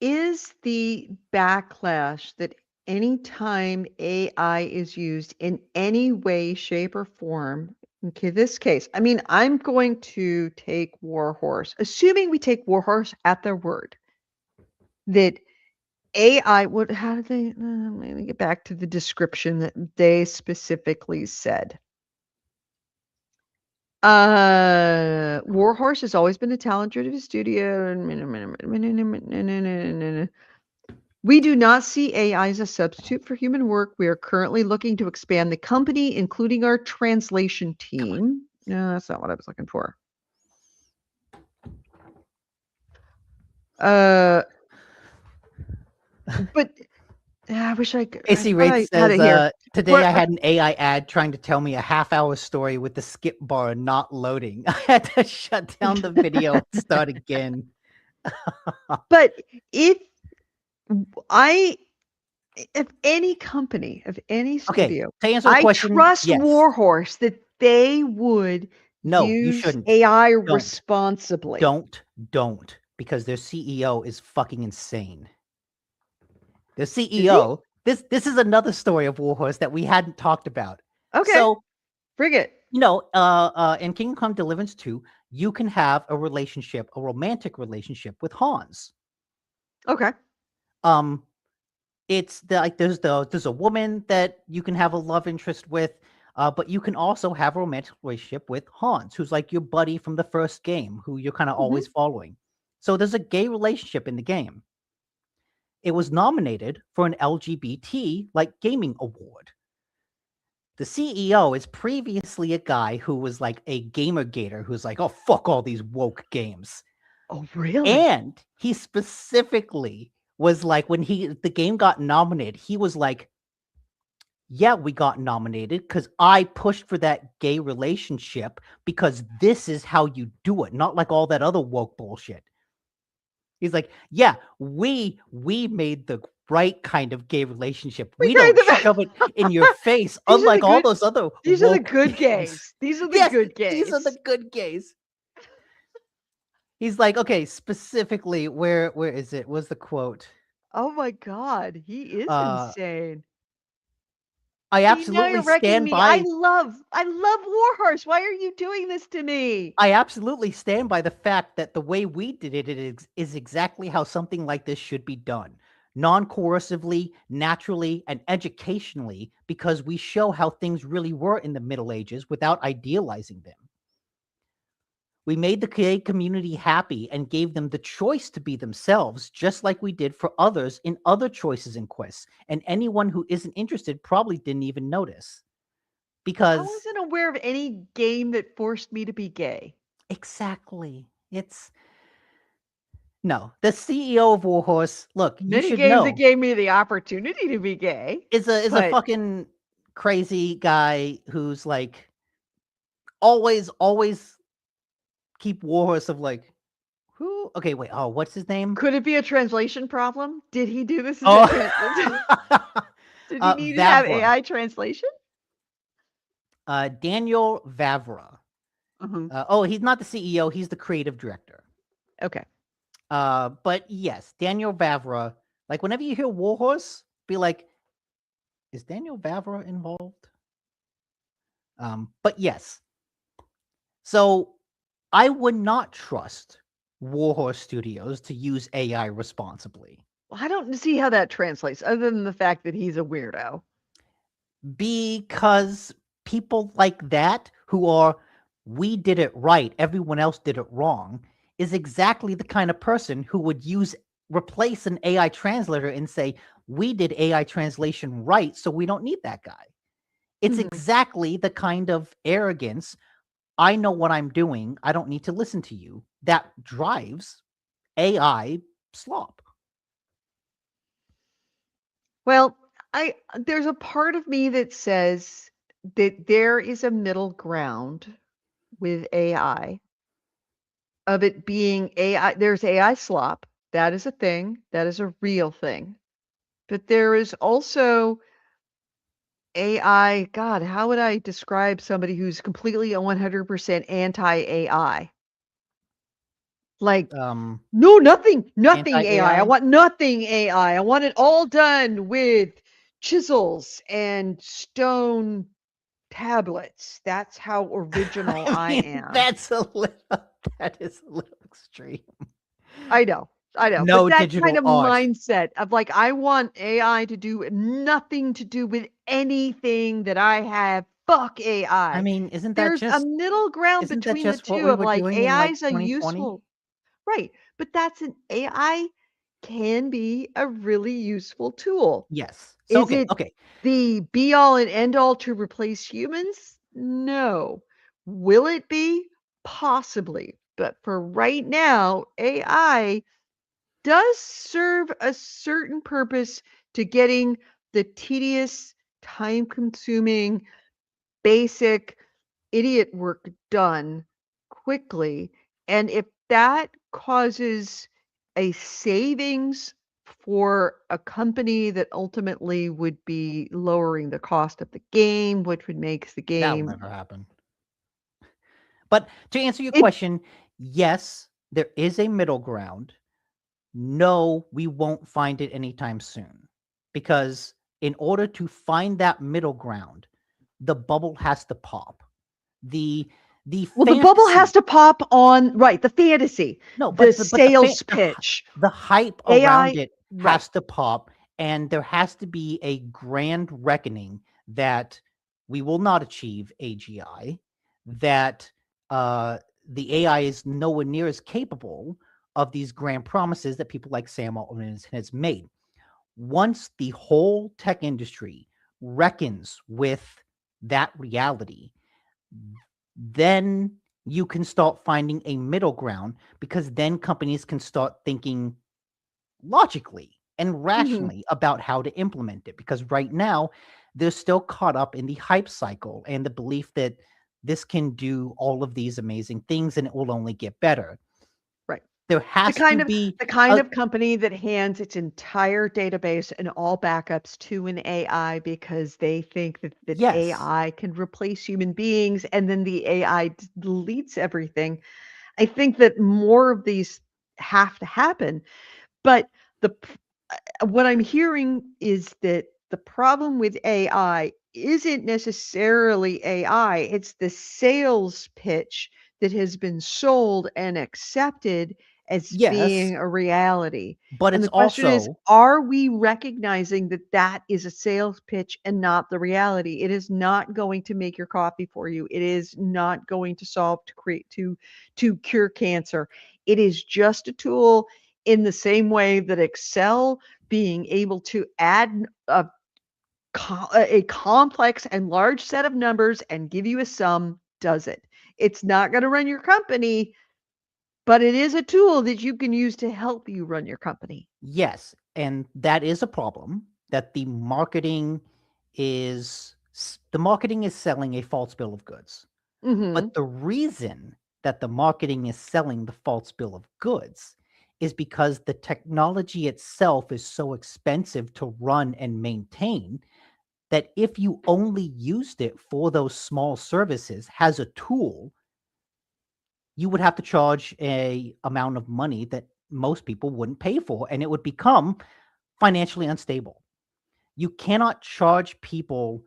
the backlash that anytime AI is used in any way, shape, or form, okay, this case, I mean, I'm going to take Warhorse, assuming we take Warhorse at their word, that AI would, how did they, let me get back to the description that they specifically said. Warhorse has always been a talent-driven studio. We do not see AI as a substitute for human work. We are currently looking to expand the company, including our translation team. No, that's not what I was looking for. But I wish I could. AC I thought Rate I had it says, here. today What? I had an AI ad trying to tell me a half-hour story with the skip bar not loading. I had to shut down the video and start again. But if I, if any company, of any Okay, studio, to answer the I question, trust yes. Warhorse that they would No, you use shouldn't. AI Don't. responsibly. Don't, because their CEO is fucking insane. The Is he? CEO, this is another story of Warhorse that we hadn't talked about. Okay, So, bring it. in Kingdom Come Deliverance 2, you can have a romantic relationship with Hans. Okay. Um, it's there's a woman that you can have a love interest with, but you can also have a romantic relationship with Hans, who's like your buddy from the first game, who you're kind of Mhm. always following. So there's a gay relationship in the game. It was nominated for an LGBT gaming award. The CEO is previously a guy who was like a gamer gator, who's like, oh, fuck all these woke games. Oh, really? And he specifically was like, when the game got nominated, he was like, yeah, we got nominated because I pushed for that gay relationship, because this is how you do it, not like all that other woke bullshit. He's like, yeah, we made the right kind of gay relationship. We We create don't the shove it in your face, These are the unlike all good those other these are the woke good games. gays. These are the Yes, good these are the gays. good gays. He's like, okay, specifically, where is it? What's the quote? Oh my god, he is Uh, insane. I See, now you're absolutely wrecking stand me. I by. love Warhorse. Why are you doing this to me? I absolutely stand by the fact that the way we did is exactly how something like this should be done. Non-coercively, naturally, and educationally, because we show how things really were in the Middle Ages without idealizing them. We made the gay community happy and gave them the choice to be themselves, just like we did for others in other choices and quests. And anyone who isn't interested probably didn't even notice. I Because wasn't aware of any game that forced me to be gay. exactly, No, the CEO of Warhorse. Look, you Many should games that know gave me the opportunity to be gay. is a but fucking crazy guy who's like always keep Warhorse of like who? Okay, wait. Oh, what's his name? Could it be a translation problem? Did he do this as a Oh, translation? Did he need to have Vavra. AI translation? Daniel Vavra. Mhm. Oh, he's not the CEO. He's the creative director. Okay. But yes, Daniel Vavra. Like whenever you hear Warhorse, be like, is Daniel Vavra involved? But yes. So I would not trust Warhorse Studios to use AI responsibly Well, I don't see how that translates other than the fact that he's a weirdo. because people like that who are we did it right, everyone else did it wrong, is exactly the kind of person who would replace an AI translator and say, we did AI translation right, so we don't need that guy. It's Mhm. exactly the kind of arrogance, I know what I'm doing, I don't need to listen to you, that drives AI slop. Well, there's a part of me that says that there is a middle ground with AI of it being AI. There's AI slop. That is a thing. That is a real thing. But there is also AI. God, how would I describe somebody who's completely 100% anti-AI? Like, no, nothing AI. I Anti-AI. want nothing AI. I want it all done with chisels and stone tablets. That's how original I am. That is a little extreme. I know. But No that kind digital of art. mindset of like, I want AI to do nothing to do with anything that I have. Fuck I AI. mean, There's a middle ground isn't that between the just what two we of were like doing in AI like is a 2020? useful, right? But that's an AI can be a really useful tool. Yes. So Is okay, it okay. the be all and end all to replace humans? No. Will it be? Possibly. But for right now, AI does serve a certain purpose to getting the tedious, time consuming, basic idiot work done quickly. And if that causes a savings for a company that ultimately would be lowering the cost of the game, which would make the That'll game never happen. But to answer your it question, yes, there is a middle ground. No, we won't find it anytime soon. Because in order to find that middle ground, the bubble has to pop. The the well, the bubble has fantasy. to pop on right, the fantasy, No, the but sales pitch. the hype around AI, it right. has to pop, and there has to be a grand reckoning that we will not achieve AGI, that the AI is nowhere near as capable of these grand promises that people like Sam Altman has made. Once the whole tech industry reckons with that reality, then you can start finding a middle ground because then companies can start thinking logically and Mhm. rationally about how to implement it. Because right now, they're still caught up in the hype cycle and the belief that this can do all of these amazing things and it will only get better. Right. There The has to kind of be the kind a of company that hands its entire database and all backups to an AI because they think that yes, AI can replace human beings and then the AI deletes everything. I think that more of these have to happen. But what I'm hearing is that the problem with AI isn't necessarily AI, it's the sales pitch that has been sold and accepted as yes, being a reality. but And it's the question is, also are we recognizing that that is a sales pitch and not the reality? It is not going to make your coffee for you. It is not going to solve to create to cure cancer. It is just a tool in the same way that Excel being able to add a complex and large set of numbers and give you a sum does it. It's not going to run your company, But it is a tool that you can use to help you run your company. Yes, and that is a problem, that the marketing is selling a false bill of goods. Mm-hmm. But the reason that the marketing is selling the false bill of goods is because the technology itself is so expensive to run and maintain that if you only used it for those small services as a tool, you would have to charge a amount of money that most people wouldn't pay for, and it would become financially unstable. You cannot charge people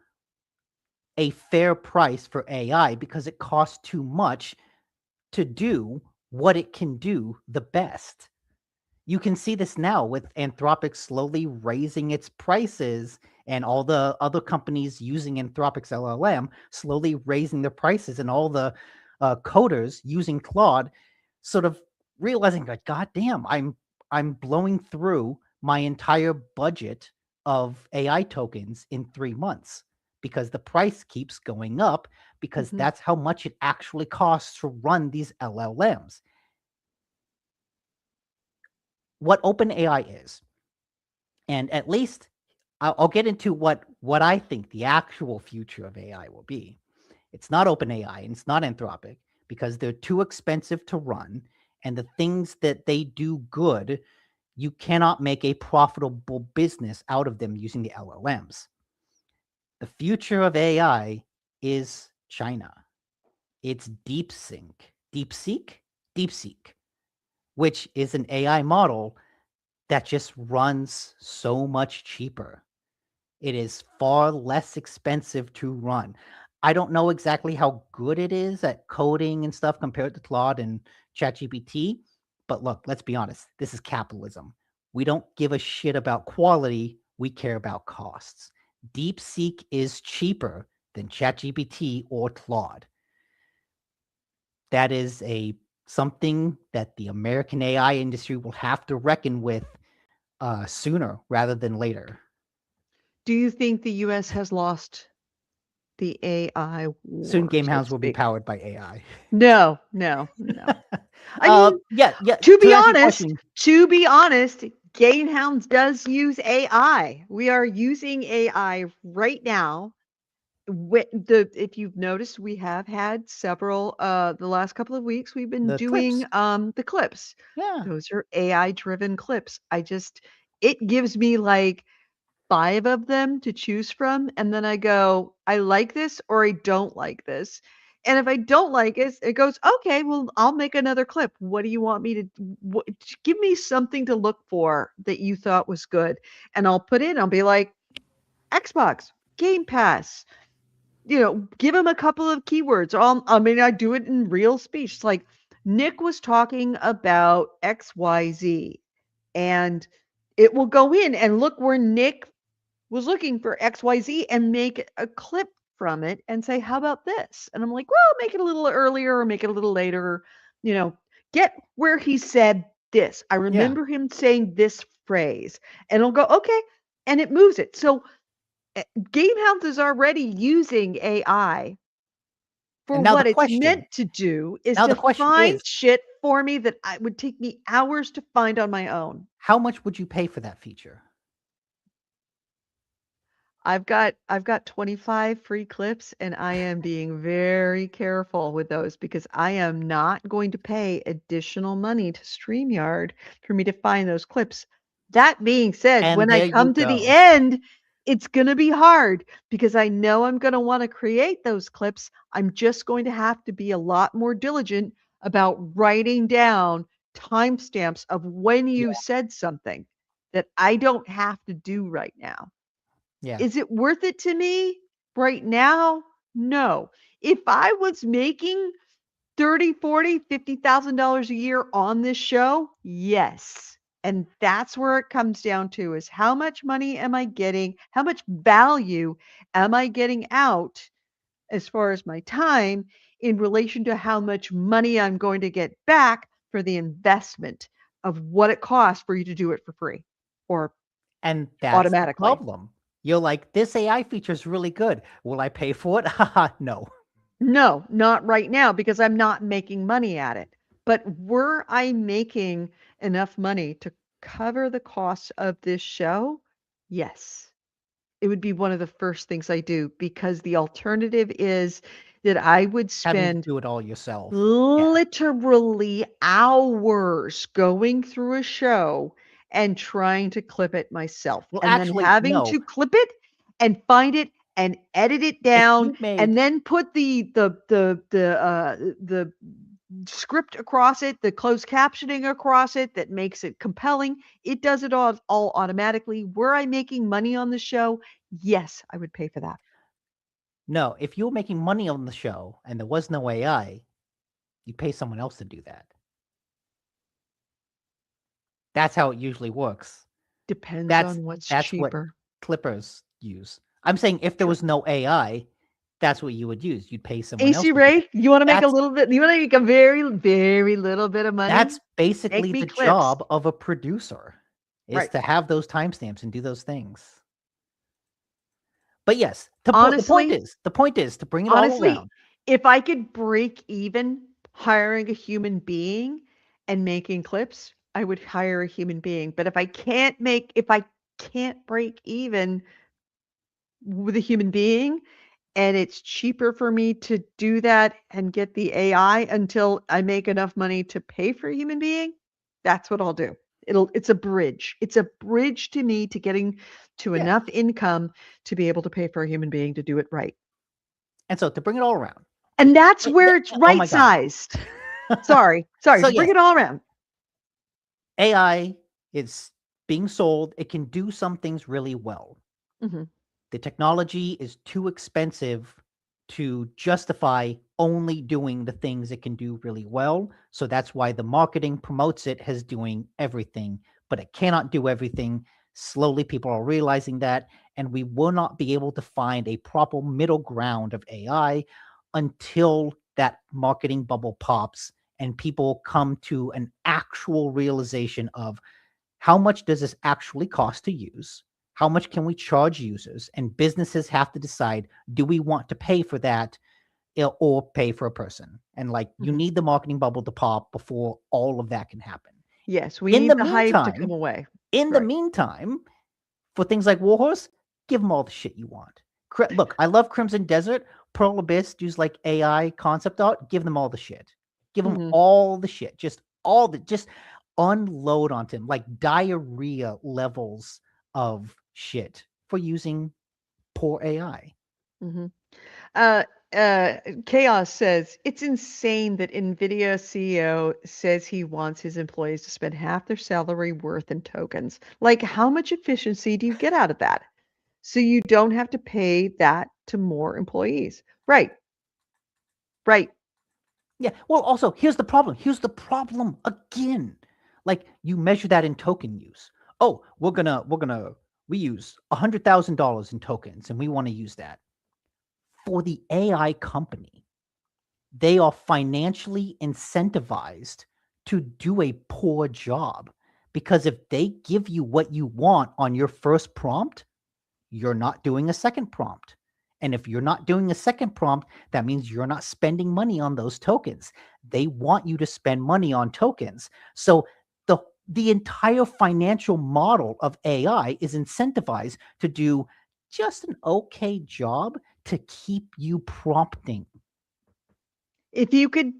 a fair price for AI because it costs too much to do what it can do the best. You can see this now with Anthropic slowly raising its prices and all the other companies using Anthropic's LLM slowly raising their prices, and all the coders using Claude sort of realizing that, God damn, I'm blowing through my entire budget of AI tokens in 3 months because the price keeps going up, because Mm-hmm. that's how much it actually costs to run these LLMs. What OpenAI is, and at least I'll get into what I think the actual future of AI will be. It's not OpenAI and it's not Anthropic because they're too expensive to run, and the things that they do good, you cannot make a profitable business out of them using the LLMs. The future of AI is China. It's DeepSeek, which is an AI model that just runs so much cheaper. It is far less expensive to run. I don't know exactly how good it is at coding and stuff compared to Claude and ChatGPT, but look, let's be honest. This is capitalism. We don't give a shit about quality. We care about costs. DeepSeek is cheaper than ChatGPT or Claude. That is something that the American AI industry will have to reckon with sooner rather than later. Do you think the U.S. has lost the AI war? Soon, so to GameHounds will be speak? powered by AI. No. I mean, Yeah. to be answer your honest, question, GameHounds does use AI. We are using AI right now. If you've noticed, we have had several the last couple of weeks we've been the doing clips. the clips. Yeah. Those are AI driven clips. It gives me like 5 of them to choose from, and then I go, I like this or I don't like this. And if I don't like it, it goes, okay, well, I'll make another clip. What do you want me to give me something to look for that you thought was good? And I'll put in, I'll be like, Xbox, Game Pass, give him a couple of keywords. I do it in real speech. It's like Nick was talking about XYZ, and it will go in and look where Nick was looking for XYZ and make a clip from it and say, how about this? And I'm like, well, make it a little earlier or make it a little later, you know, get where he said this. I remember him saying this phrase, and it'll go, okay, and it moves it. So GameHounds is already using AI for And now the what it's question. meant to do is Now to the question find is, shit for me that I would take me hours to find on my own. how much would you pay for that feature? I've got 25 free clips, and I am being very careful with those because I am not going to pay additional money to StreamYard for me to find those clips. That being said, And when I there you come to the go. end, it's going to be hard because I know I'm going to want to create those clips. I'm just going to have to be a lot more diligent about writing down timestamps of when you said something that I don't have to do right now. Yeah. Is it worth it to me right now? No. If I was making 30, 40, $50,000 a year on this show, yes. And that's where it comes down to is how much money am I getting? How much value am I getting out as far as my time in relation to how much money I'm going to get back for the investment of what it costs for you to do it for free or And that's the automatically? problem. You're like, this AI feature is really good. Will I pay for it? Haha, no. No, not right now because I'm not making money at it. But were I making enough money to cover the costs of this show? Yes. It would be one of the first things I do, because the alternative is that I would Having to spend do it all yourself. literally hours going through a show and trying to clip it myself, Well, and then actually, having no. to clip it and find it and edit it If down, you made and then put the script across it, the closed captioning across it that makes it compelling. It does it all automatically. Were I making money on the show? Yes, I would pay for that. No, if you were making money on the show and there was no AI, you pay someone else to do that. That's how it usually works. Depends That's on what's that's what cheaper. clippers use. I'm saying if there True. was no AI, that's what you would use. You'd pay someone else AC to do Ray, it. you want to make a That's little bit, you want to make a very, very little bit of money? that's Make basically me the clips. job of a producer, is Right. to have those timestamps and do those things. But yes, the Honestly, point is to bring it all honestly, around. if I could break even hiring a human being and making clips, I would hire a human being. But if I can't break even with a human being, and it's cheaper for me to do that and get the AI until I make enough money to pay for a human being, that's what I'll do. It's a bridge. It's a bridge to me to getting to Yeah. enough income to be able to pay for a human being to do it right. And so to bring it all around. And that's where it's Oh right my God. sized. Sorry, So to bring yes, it all around. AI is being sold. It can do some things really well. Mhm. The technology is too expensive to justify only doing the things it can do really well. So that's why the marketing promotes it as doing everything, but it cannot do everything. Slowly, people are realizing that, and we will not be able to find a proper middle ground of AI until that marketing bubble pops and people come to an actual realization of how much does this actually cost to use? How much can we charge users? And businesses have to decide, do we want to pay for that or pay for a person? And like, you Mhm. need the marketing bubble to pop before all of that can happen. Yes, we In need the the hype to come meantime, away. in the Right. meantime, for things like Warhorse, give them all the shit you want. Look, I love Crimson Desert. Pearl Abyss use like AI concept art. Give them all the shit. Give them Mhm. all the shit. Just unload onto them like diarrhea levels of shit for using poor AI. Mhm. Uh, Chaos says it's insane that NVIDIA CEO says he wants his employees to spend half their salary worth in tokens. Like, how much efficiency do you get out of that? So you don't have to pay that to more employees. Right. Right. Yeah. Well, also, here's the problem. Here's the problem again. Like, you measure that in token use. Oh, we use $100,000 in tokens and we want to use that. For the AI company, they are financially incentivized to do a poor job, because if they give you what you want on your first prompt, you're not doing a second prompt. And if you're not doing a second prompt, that means you're not spending money on those tokens. They want you to spend money on tokens. So the entire financial model of AI is incentivized to do just an okay job to keep you prompting. If you could,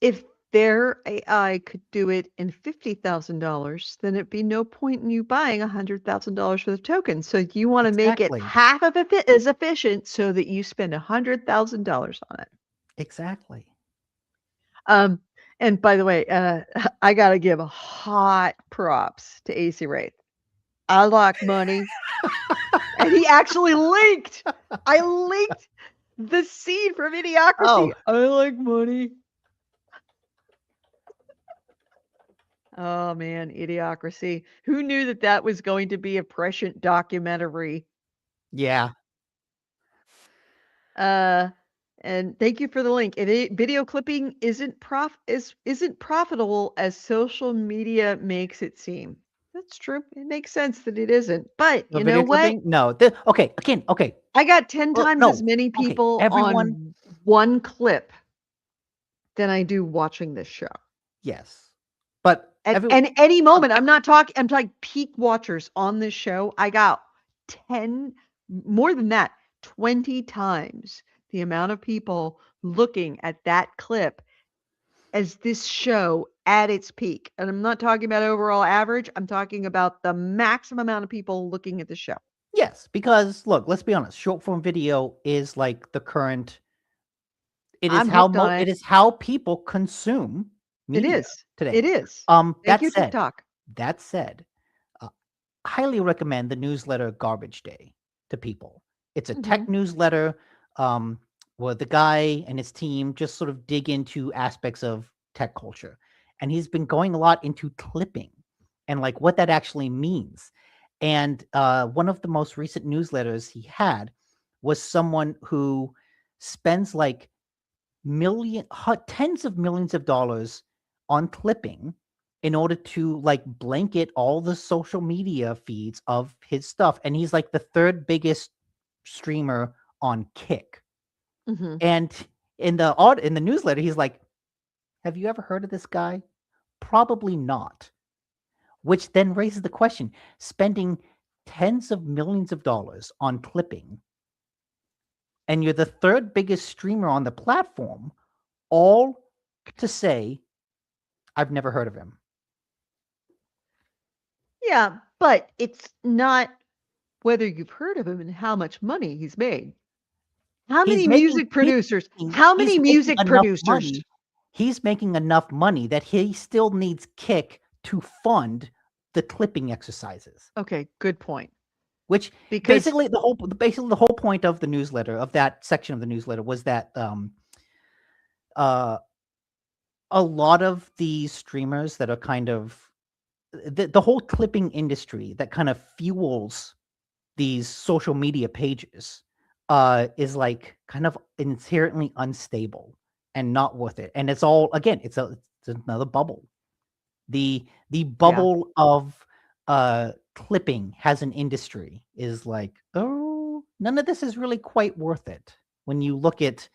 if their AI could do it in $50,000, then it'd be no point in you buying $100,000 worth of tokens. So you want to make it Exactly. half of it as efficient so that you spend $100,000 on it. Exactly. Um, and by the way, I gotta give hot props to AC Wraith. I like money, and he actually linked. I linked the scene from Idiocracy. Oh, I like money. Oh man, Idiocracy. Who knew that that was going to be a prescient documentary? yeah. Uh, and thank you for the link. Video clipping isn't profitable as social media makes it seem. That's true. It makes sense that it isn't. But The you know video what? clipping? No. Okay, again, okay. I got 10 times as No. many Okay, people everyone on one clip than I do watching this show. Yes. But And any moment, I'm like peak watchers on this show. I got 10, more than that, 20 times the amount of people looking at that clip as this show at its peak. And I'm not talking about overall average. I'm talking about the maximum amount of people looking at the show. Yes, because look, let's be honest, short form video is like the current. It is I'm hooked on it. It is how people consume It media is. today. It is. That Thank you, said, TikTok. that said, highly recommend the newsletter Garbage Day to people. It's a tech newsletter where the guy and his team just sort of dig into aspects of tech culture. And he's been going a lot into clipping and like what that actually means. And one of the most recent newsletters he had was someone who spends like tens of millions of dollars on clipping in order to like blanket all the social media feeds of his stuff. And he's like the third biggest streamer on Kick. And in the newsletter, he's like, have you ever heard of this guy? Probably not. Which then raises the question, spending tens of millions of dollars on clipping, and you're the third biggest streamer on the platform, all to say, I've never heard of him. Yeah, but it's not whether you've heard of him and how much money he's made. How many music producers? How many music producers? He's making enough money that he still needs Kick to fund the clipping exercises. Okay, good point. Which basically the whole point of the newsletter, of that section of the newsletter, was that a lot of these streamers that are kind of the whole clipping industry that kind of fuels these social media pages is like kind of inherently unstable and not worth it. And it's all, again, it's another bubble. The bubble of clipping has an industry is like, oh, none of this is really quite worth it when you look at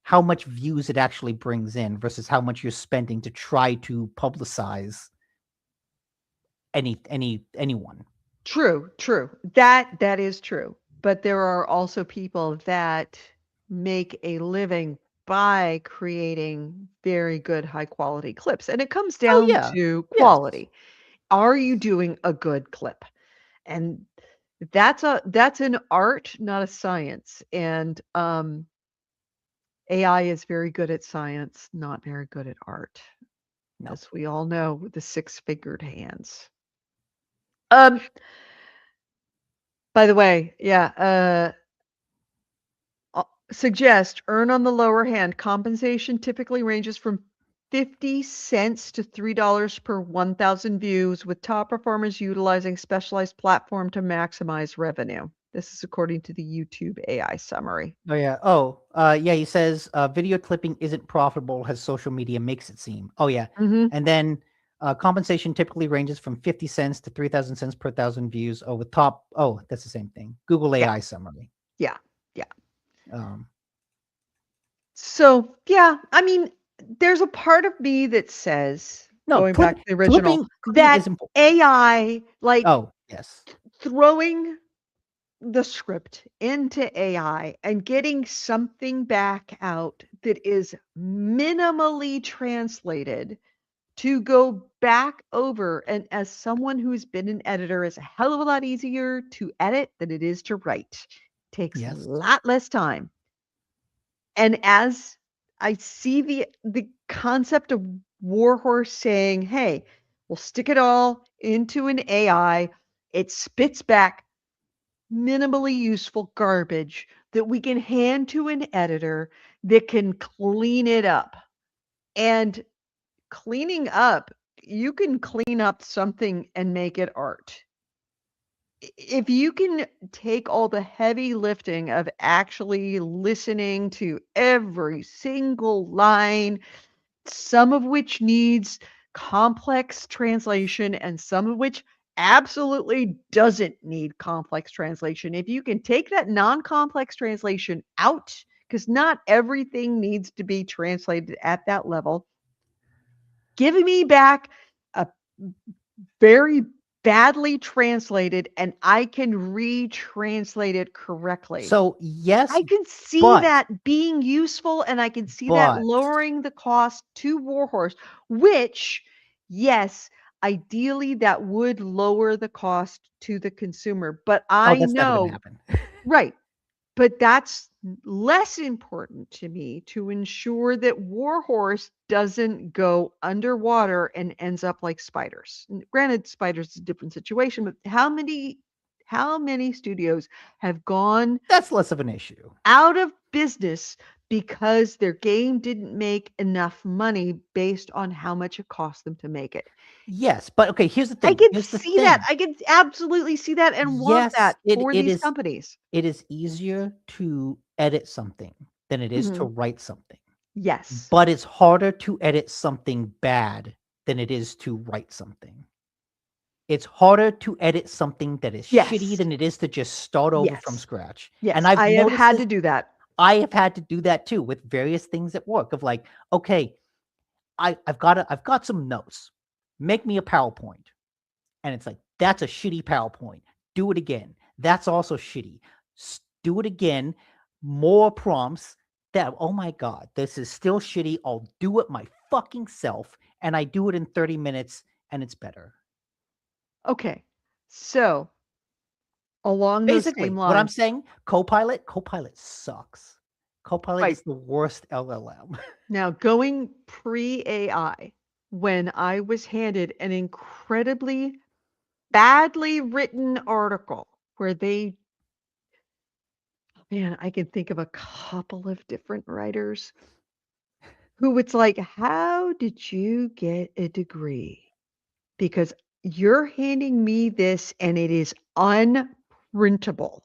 how much views it actually brings in versus how much you're spending to try to publicize anyone. True. That is true. But there are also people that make a living by creating very good high quality clips. And it comes down to quality. Yes. Are you doing a good clip? And that's an art, not a science. And AI is very good at science, not very good at art. No. As we all know, with the 6-fingered hands. By the way, suggest earn on the lower hand. Compensation typically ranges from 50 cents to $3 per 1,000 views, with top performers utilizing specialized platform to maximize revenue. This is according to the YouTube AI summary. Oh, yeah. He says video clipping isn't profitable as social media makes it seem. Oh, yeah. And then compensation typically ranges from 50 cents to 3,000 cents per 1,000 views over top. Oh, that's the same thing. Google AI summary. Yeah. So, I mean, there's a part of me that says, going back to the original, that AI, like, throwing the script into AI and getting something back out that is minimally translated to go back over, and as someone who's been an editor, is a hell of a lot easier to edit than it is to write. Takes a lot less time. And as I see the concept of Warhorse saying, hey, we'll stick it all into an AI, it spits back minimally useful garbage that we can hand to an editor that can clean it up. And cleaning up, you can clean up something and make it art. If you can take all the heavy lifting of actually listening to every single line, some of which needs complex translation and some of which absolutely doesn't need complex translation. If you can take that non-complex translation out, because not everything needs to be translated at that level, Give me back a very badly translated and I can retranslate it correctly. So yes, I can see but that being useful and I can see that but lowering the cost to Warhorse, which, yes, ideally that would lower the cost to the consumer. But oh, I that's never gonna know, happen. right. But that's less important to me to ensure that Warhorse doesn't go underwater and ends up like spiders. Granted, spiders is a different situation, but how many studios have gone That's less of an issue. out of business because their game didn't make enough money based on how much it cost them to make it? Yes, but okay, here's the I thing. can Here's the see that. thing. I can absolutely see that and want Yes, that for these companies. it is easier to edit something than it is to Mhm. write something. Yes. But it's harder to edit something bad than it is to write something. It's harder to edit something that is shitty Yes. than it is to just start over from Yes. scratch. Yes. And I've I have noticed had this. to do that. I have had to do that too with various things at work of like, okay, I've got some notes. Make me a PowerPoint. And it's like, that's a shitty PowerPoint. Do it again. That's also shitty. Do it again. More prompts. That, oh my God, this is still shitty. I'll do it my fucking self. And I do it in 30 minutes and it's better. Okay. So, along those same Basically, what I'm lines, saying, Copilot sucks. Copilot right. is the worst LLM. Now, going pre-AI, when I was handed an incredibly badly written article where man, I can think of a couple of different writers who it's like, how did you get a degree? Because you're handing me this and it is unprintable.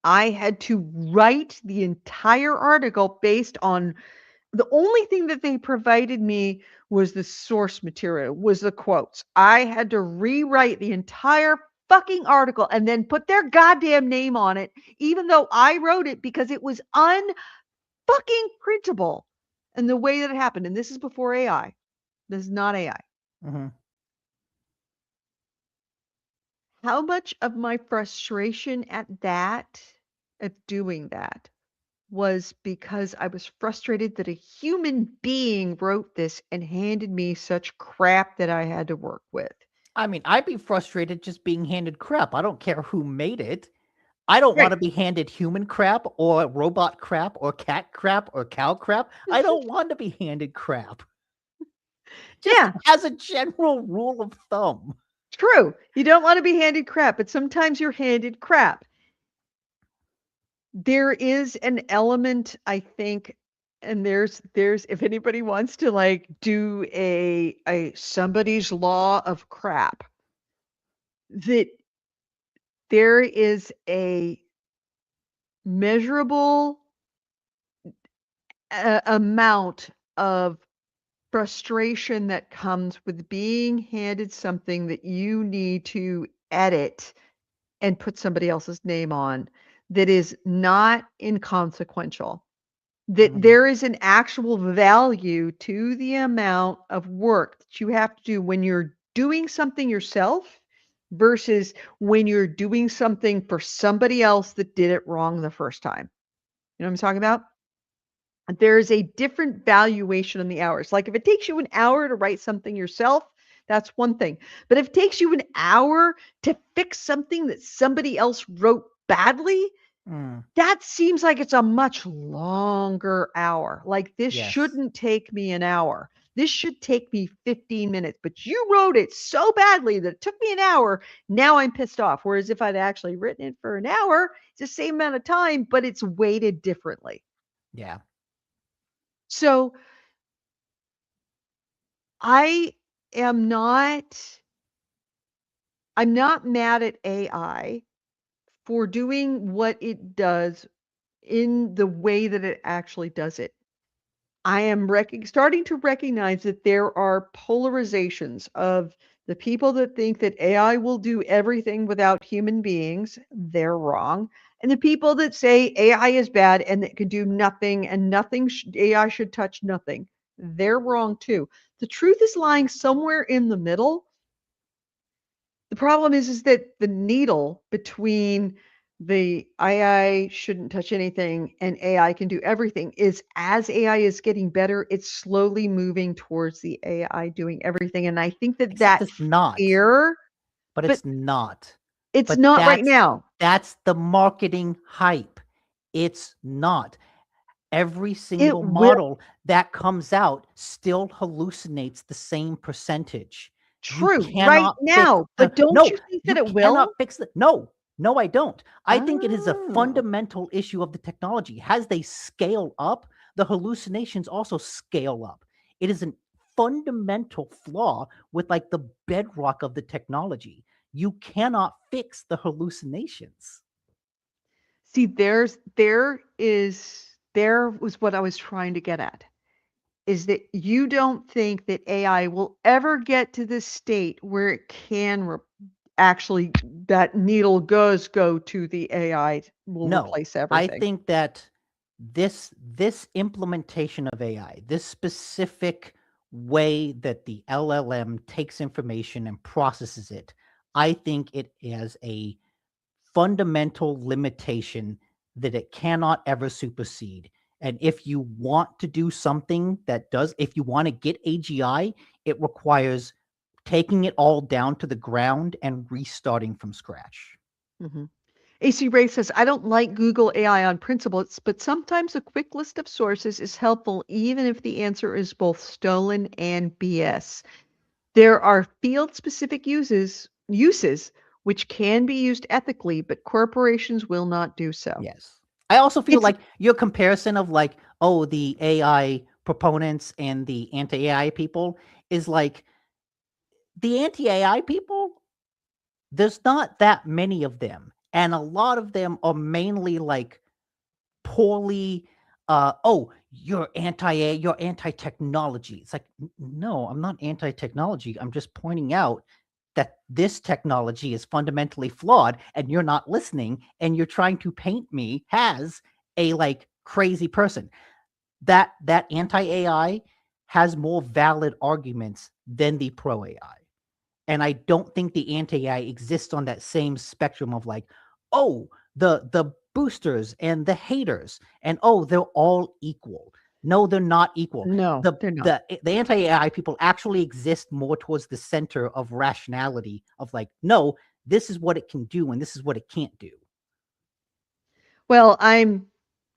I had to write the entire article based on the only thing that they provided me was the source material, was the quotes. I had to rewrite the entire fucking article and then put their goddamn name on it, even though I wrote it because it was unfucking printable. And the way that it happened, and this is before AI. This is not AI. Mm-hmm. How much of my frustration at doing that, was because I was frustrated that a human being wrote this and handed me such crap that I had to work with. I mean, I'd be frustrated just being handed crap. I don't care who made it. I don't want Right. to be handed human crap or robot crap or cat crap or cow crap. I don't want to be handed crap. Just Yeah, as a general rule of thumb. true. You don't want to be handed crap, but sometimes you're handed crap. There is an element, I think, and there's if anybody wants to like do a somebody's law of crap, that there is a measurable amount of frustration that comes with being handed something that you need to edit and put somebody else's name on that is not inconsequential. That Mhm. there is an actual value to the amount of work that you have to do when you're doing something yourself versus when you're doing something for somebody else that did it wrong the first time. You know what I'm talking about? There is a different valuation on the hours. Like if it takes you an hour to write something yourself, that's one thing. But if it takes you an hour to fix something that somebody else wrote badly, Mm, that seems like it's a much longer hour. Like this yes. shouldn't take me an hour. This should take me 15 minutes, but you wrote it so badly that it took me an hour. Now I'm pissed off. Whereas if I'd actually written it for an hour, it's the same amount of time, but it's weighted differently. Yeah. So I am not I'm not mad at AI for doing what it does in the way that it actually does it. I am starting to recognize that there are polarizations of the people that think that AI will do everything without human beings. They're wrong. And the people that say AI is bad and it can do nothing and AI should touch nothing. They're wrong too. The truth is lying somewhere in the middle. The problem is that the needle between the AI shouldn't touch anything and AI can do everything is, as AI is getting better, it's slowly moving towards the AI doing everything. And I think that Except that it's not. fear, But but it's not. it's But not right now. that's the marketing hype. It's not. Every single It will. model that comes out still hallucinates the same percentage. You True, right cannot fix now, but don't no, you think that you it cannot will? fix it. No, no, I don't. I think it is a Oh. fundamental issue of the technology. As they scale up, the hallucinations also scale up. It is a fundamental flaw with like the bedrock of the technology. You cannot fix the hallucinations. See, there was what I was trying to get at, is that you don't think that AI will ever get to this state where it can actually, that needle go to the AI will No, replace I everything. think that this implementation of AI, this specific way that the LLM takes information and processes it, I think it has a fundamental limitation that it cannot ever supersede. And if you want to do something that does, if you want to get AGI, it requires taking it all down to the ground and restarting from scratch. Mhm. AC Ray says, I don't like Google AI on principle, but sometimes a quick list of sources is helpful, even if the answer is both stolen and BS. There are field-specific uses which can be used ethically, but corporations will not do so. Yes. I also feel It's like your comparison of like, oh, the AI proponents and the anti-AI people is like the anti-AI people, there's not that many of them. And a lot of them are mainly like poorly oh, you're anti-technology. It's like no, I'm not anti-technology. I'm just pointing out that this technology is fundamentally flawed and you're not listening and you're trying to paint me as a like crazy person. That anti-AI has more valid arguments than the pro AI. And I don't think the anti-AI exists on that same spectrum of like, oh, the boosters and the haters, and oh, they're all equal. No, they're not equal. no, The they're not. the anti-AI people actually exist more towards the center of rationality of like, no, this is what it can do and this is what it can't do. Well,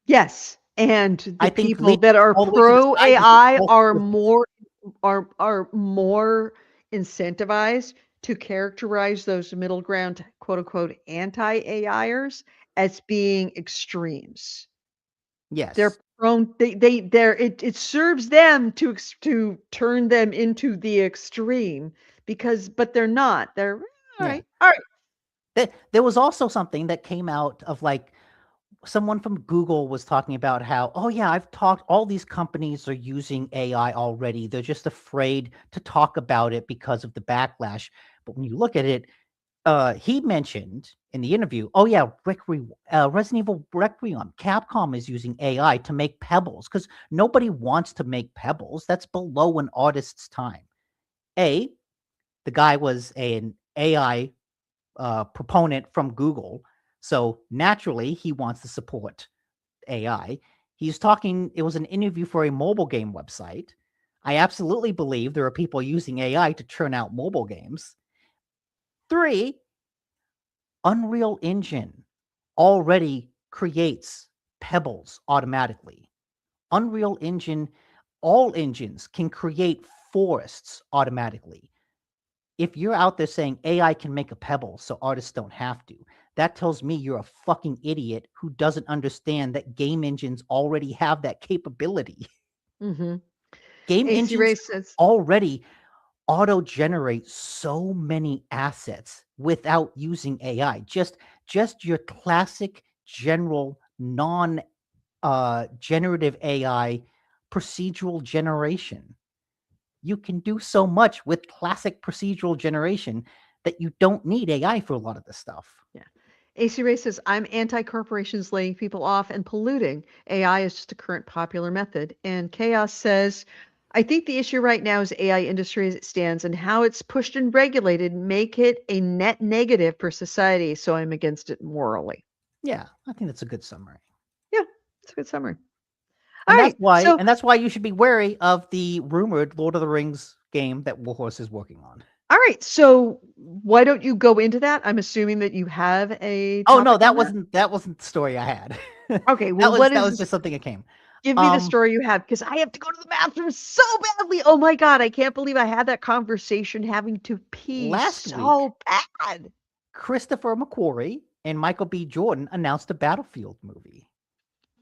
yes, and I the think people leaning that are all the way to the pro side with it AI also are doesn't. more incentivized to characterize those middle ground, quote unquote, anti-AIers as being extremes. They're Yes. prone. It serves them to turn them into the extreme but they're not. They're all Yeah. right. All right. There was also something that came out of like someone from Google was talking about how, oh yeah, I've talked, all these companies are using AI already. They're just afraid to talk about it because of the backlash. But when you look at it, he mentioned in the interview, oh yeah, Resident Evil Requiem, Capcom is using AI to make pebbles because nobody wants to make pebbles. That's below an artist's time. The guy was an AI proponent from Google. So naturally, he wants to support AI. He's talking, it was an interview for a mobile game website. I absolutely believe there are people using AI to churn out mobile games. 3, Unreal Engine already creates pebbles automatically. Unreal Engine, all engines can create forests automatically. If you're out there saying AI can make a pebble so artists don't have to, that tells me you're a fucking idiot who doesn't understand that game engines already have that capability. Mm-hmm. Game AC engines Ray says, already auto generate so many assets without using AI. Just your classic general non generative AI procedural generation. You can do so much with classic procedural generation that you don't need AI for a lot of this stuff. yeah. AC Ray says, I'm anti-corporations laying people off and polluting. AI is just a current popular method. And Chaos says, I think the issue right now is AI industry as it stands and how it's pushed and regulated make it a net negative for society. So I'm against it morally. Yeah, I think that's a good summary. Yeah, it's a good summary. And All that's right. why So, and that's why you should be wary of the rumored Lord of the Rings game that Warhorse is working on. all right. So why don't you go into that? I'm assuming that you have a Oh no, topic on that wasn't the story I had. Okay. Well, that what was is just something that came. Give me the story you have because I have to go to the bathroom so badly. Oh my God. I can't believe I had that conversation having to pee Last week, so bad. Christopher McQuarrie and Michael B. Jordan announced a Battlefield movie.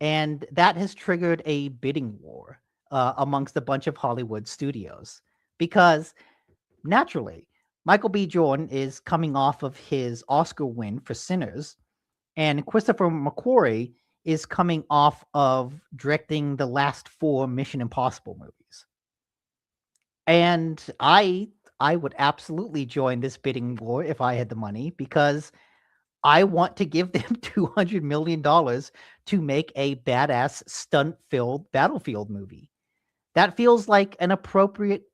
And that has triggered a bidding war amongst a bunch of Hollywood studios because naturally, Michael B. Jordan is coming off of his Oscar win for Sinners, and Christopher McQuarrie is coming off of directing the last 4 Mission Impossible movies. And I would absolutely join this bidding war if I had the money because I want to give them $200 million to make a badass stunt-filled Battlefield movie. That feels like an appropriate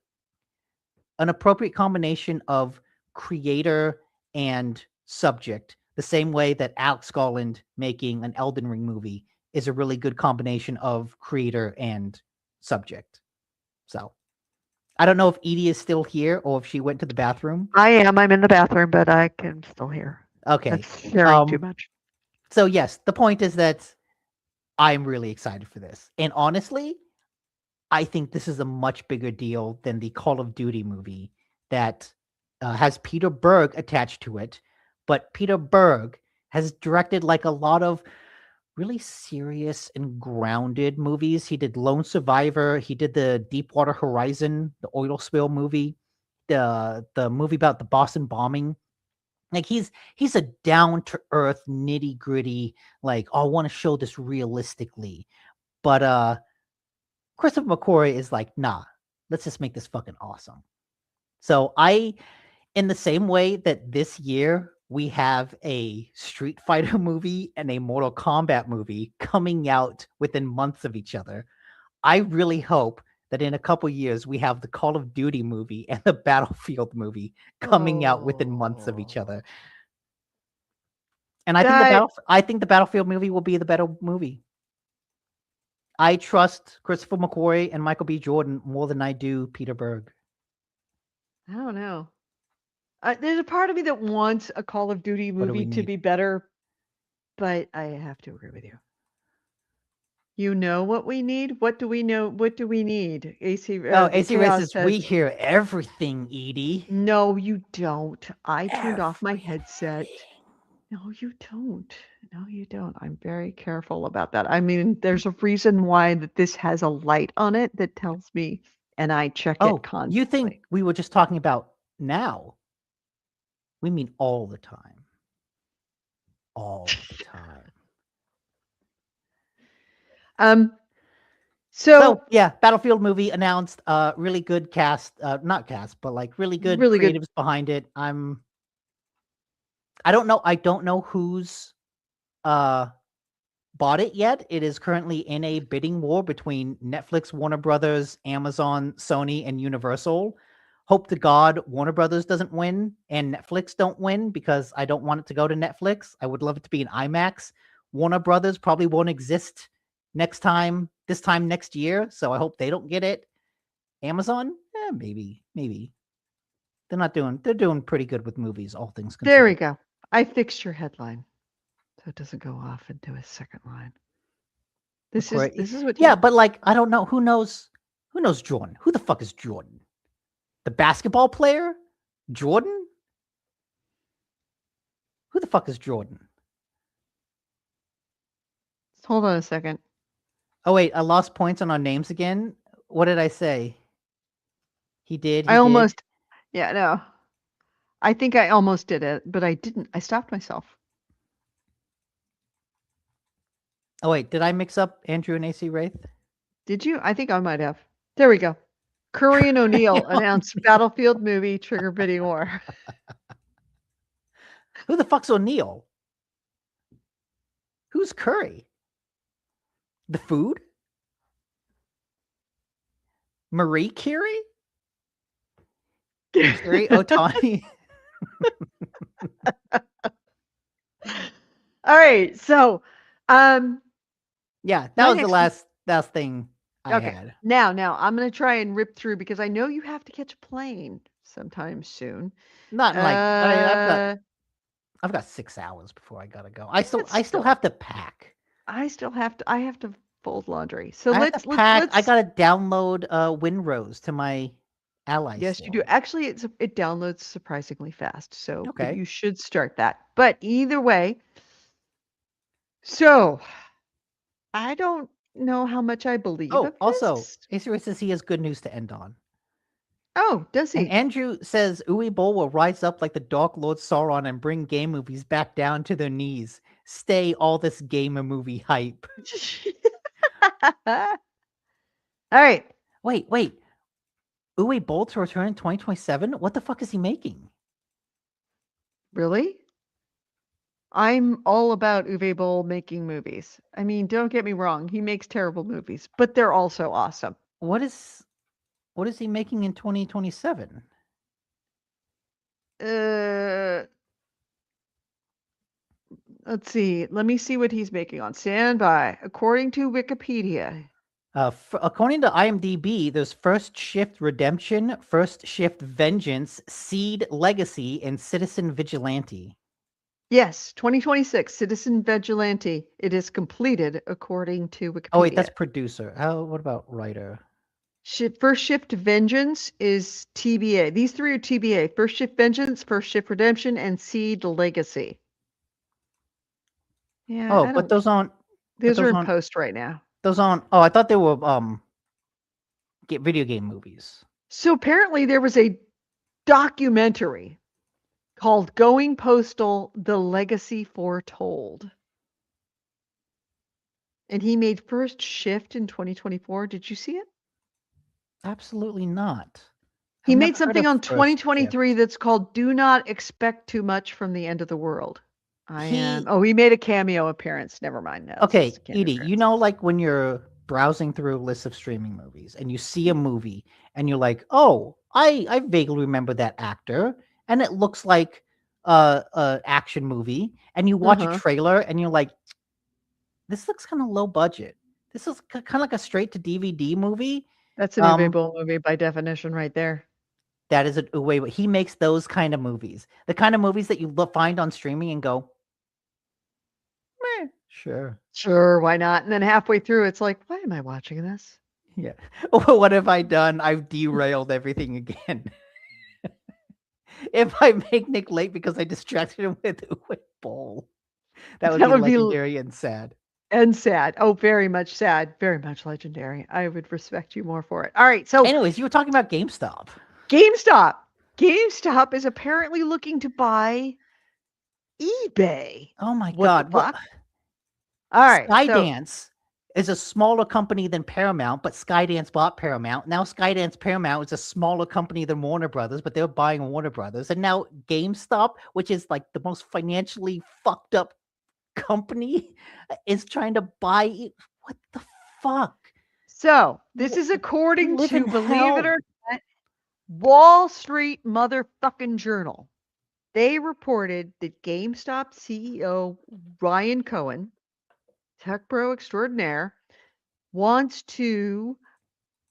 combination of creator and subject, the same way that Alex Garland making an Elden Ring movie is a really good combination of creator and subject. So I don't know if Edie is still here or if she went to the bathroom. I am. I'm in the bathroom, but I can still hear. Okay. That's sharing too much. So yes, the point is that I'm really excited for this. And honestly, I think this is a much bigger deal than the Call of Duty movie that has Peter Berg attached to it. But Peter Berg has directed like a lot of really serious and grounded movies. He did Lone Survivor. He did the Deepwater Horizon, the oil spill movie, the movie about the Boston bombing. Like he's a down to earth, nitty gritty. Like, oh, I want to show this realistically, but Christopher McQuarrie is like, nah, let's just make this fucking awesome. So in the same way that this year we have a Street Fighter movie and a Mortal Kombat movie coming out within months of each other, I really hope that in a couple years we have the Call of Duty movie and the Battlefield movie coming out within months of each other. And I think the Battlefield movie will be the better movie. I trust Christopher McQuarrie and Michael B. Jordan more than I do Peter Berg. I don't know. There's a part of me that wants a Call of Duty movie to be better, but I have to agree with you. You know what we need? What do we know? What do we need? AC Race says, we hear everything, Edie. No, you don't. I turned off my headset. No, you don't. No, you don't. I'm very careful about that. I mean, there's a reason why that this has a light on it that tells me, and I check it constantly. You think we were just talking about now? We mean all the time. All the time. So yeah, Battlefield movie announced. Really good cast. Not cast, but like really good creatives behind it. I don't know who's bought it yet. It is currently in a bidding war between Netflix, Warner Brothers, Amazon, Sony, and Universal. Hope to God Warner Brothers doesn't win and Netflix don't win because I don't want it to go to Netflix. I would love it to be an IMAX. Warner Brothers probably won't exist this time next year, so I hope they don't get it. Amazon? Maybe. They're doing pretty good with movies, all things considered. There we go. I fixed your headline so it doesn't go off into a second line. This is what but like I don't know who knows Jordan. Who the fuck is Jordan? The basketball player? Jordan? Who the fuck is Jordan? Hold on a second. Oh wait, I lost points on our names again. What did I say? He did. Yeah, no. I think I almost did it, but I didn't. I stopped myself. Oh wait, did I mix up Andrew and AC Wraith? Did you? I think I might have. There we go. Curry and O'Neill announced Battlefield movie trigger bidding war. Who the fuck's O'Neill? Who's Curry? The food? Marie Curie? Curie Otani? All right. So, um, Yeah, that my was the next. last thing I Okay. had. Now I'm going to try and rip through because I know you have to catch a plane sometime soon. Not like I mean, Uh, I've got 6 hours before I gotta go. that's I still still. have to pack. I have to fold laundry. So I have to let's pack. I let's. gotta download Windrose to my Ally Yes, you do. still. Actually, it downloads surprisingly fast. So, but Okay. you should start that. But either way, so I don't know how much I believe Oh, of also, this. Acer says he has good news to end on. Oh, does And he? Andrew says Uwe Boll will rise up like the Dark Lord Sauron and bring game movies back down to their knees. Stay all this gamer movie hype. All right. Wait. Uwe Boll to return in 2027? What the fuck is he making? Really? I'm all about Uwe Boll making movies. I mean, don't get me wrong, he makes terrible movies, but they're also awesome. What is he making in 2027? Uh, let's see. Let me see what he's making on standby. According to Wikipedia. According to IMDb, there's First Shift Redemption, First Shift Vengeance, Seed Legacy, and Citizen Vigilante. Yes, 2026 Citizen Vigilante. It is completed according to Wikipedia. Oh wait, that's producer. What about writer? First Shift Vengeance is TBA. These three are TBA. First Shift Vengeance, First Shift Redemption, and Seed Legacy. Yeah, Oh, but those aren't. Those are in post right now. Those aren't. Oh, I thought they were get video game movies. So apparently there was a documentary called Going Postal: The Legacy Foretold. And he made First Shift in 2024. Did you see it? Absolutely not. He made something on 2023 that's called Do Not Expect Too Much from the End of the World. He made a cameo appearance. Never mind. No, okay, Edie, you know, like when you're browsing through a list of streaming movies and you see a movie and you're like, oh, I vaguely remember that actor, and it looks like a action movie, and you watch a trailer and you're like, this looks kind of low budget. This is kind of like a straight to DVD movie. That's an Uwe Boll movie by definition right there. That is a way he makes those kind of movies. The kind of movies that you find on streaming and go, meh, sure, why not? And then halfway through, it's like, why am I watching this? Yeah. What have I done? I've derailed everything again. If I make Nick late because I distracted him with Uwe Boll, that would be legendary and sad. And sad. Oh, very much sad. Very much legendary. I would respect you more for it. All right. So, anyways, you were talking about GameStop. GameStop is apparently looking to buy eBay. Oh my God. All right. Skydance is a smaller company than Paramount, but Skydance bought Paramount. Now Skydance Paramount is a smaller company than Warner Brothers, but they're buying Warner Brothers. And now GameStop, which is like the most financially fucked up company, is trying to buy it. What the fuck? So this is according to, believe it or not, Wall Street motherfucking Journal. They reported that GameStop CEO Ryan Cohen, tech bro extraordinaire, wants to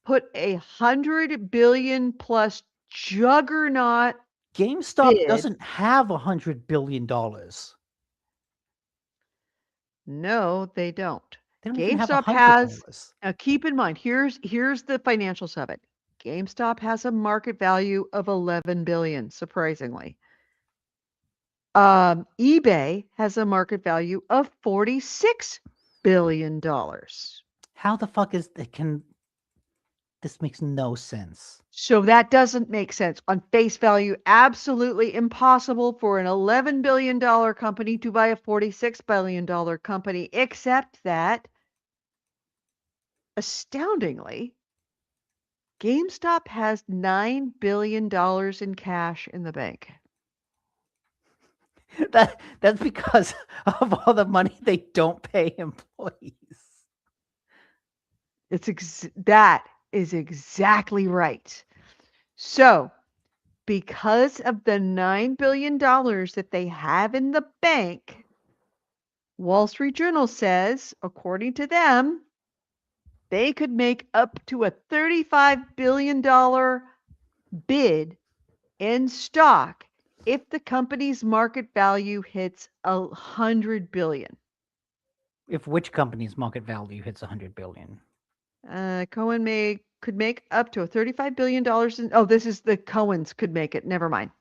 put $100 billion plus juggernaut. GameStop doesn't have $100 billion. No, they don't. GameStop has. Now keep in mind, here's the financials of it. GameStop has a market value of $11 billion, surprisingly. eBay has a market value of $46 billion. How the fuck is it? This makes no sense. So that doesn't make sense. On face value, absolutely impossible for an $11 billion company to buy a $46 billion company, except that, astoundingly, GameStop has $9 billion in cash in the bank. That's because of all the money they don't pay employees. That is exactly right. So, because of the $9 billion that they have in the bank, Wall Street Journal says, according to them, they could make up to a $35 billion bid in stock if the company's market value hits $100 billion. If which company's market value hits 100 billion? Cohen could make up to a $35 billion in, oh, this is the Cohens could make it. Never mind.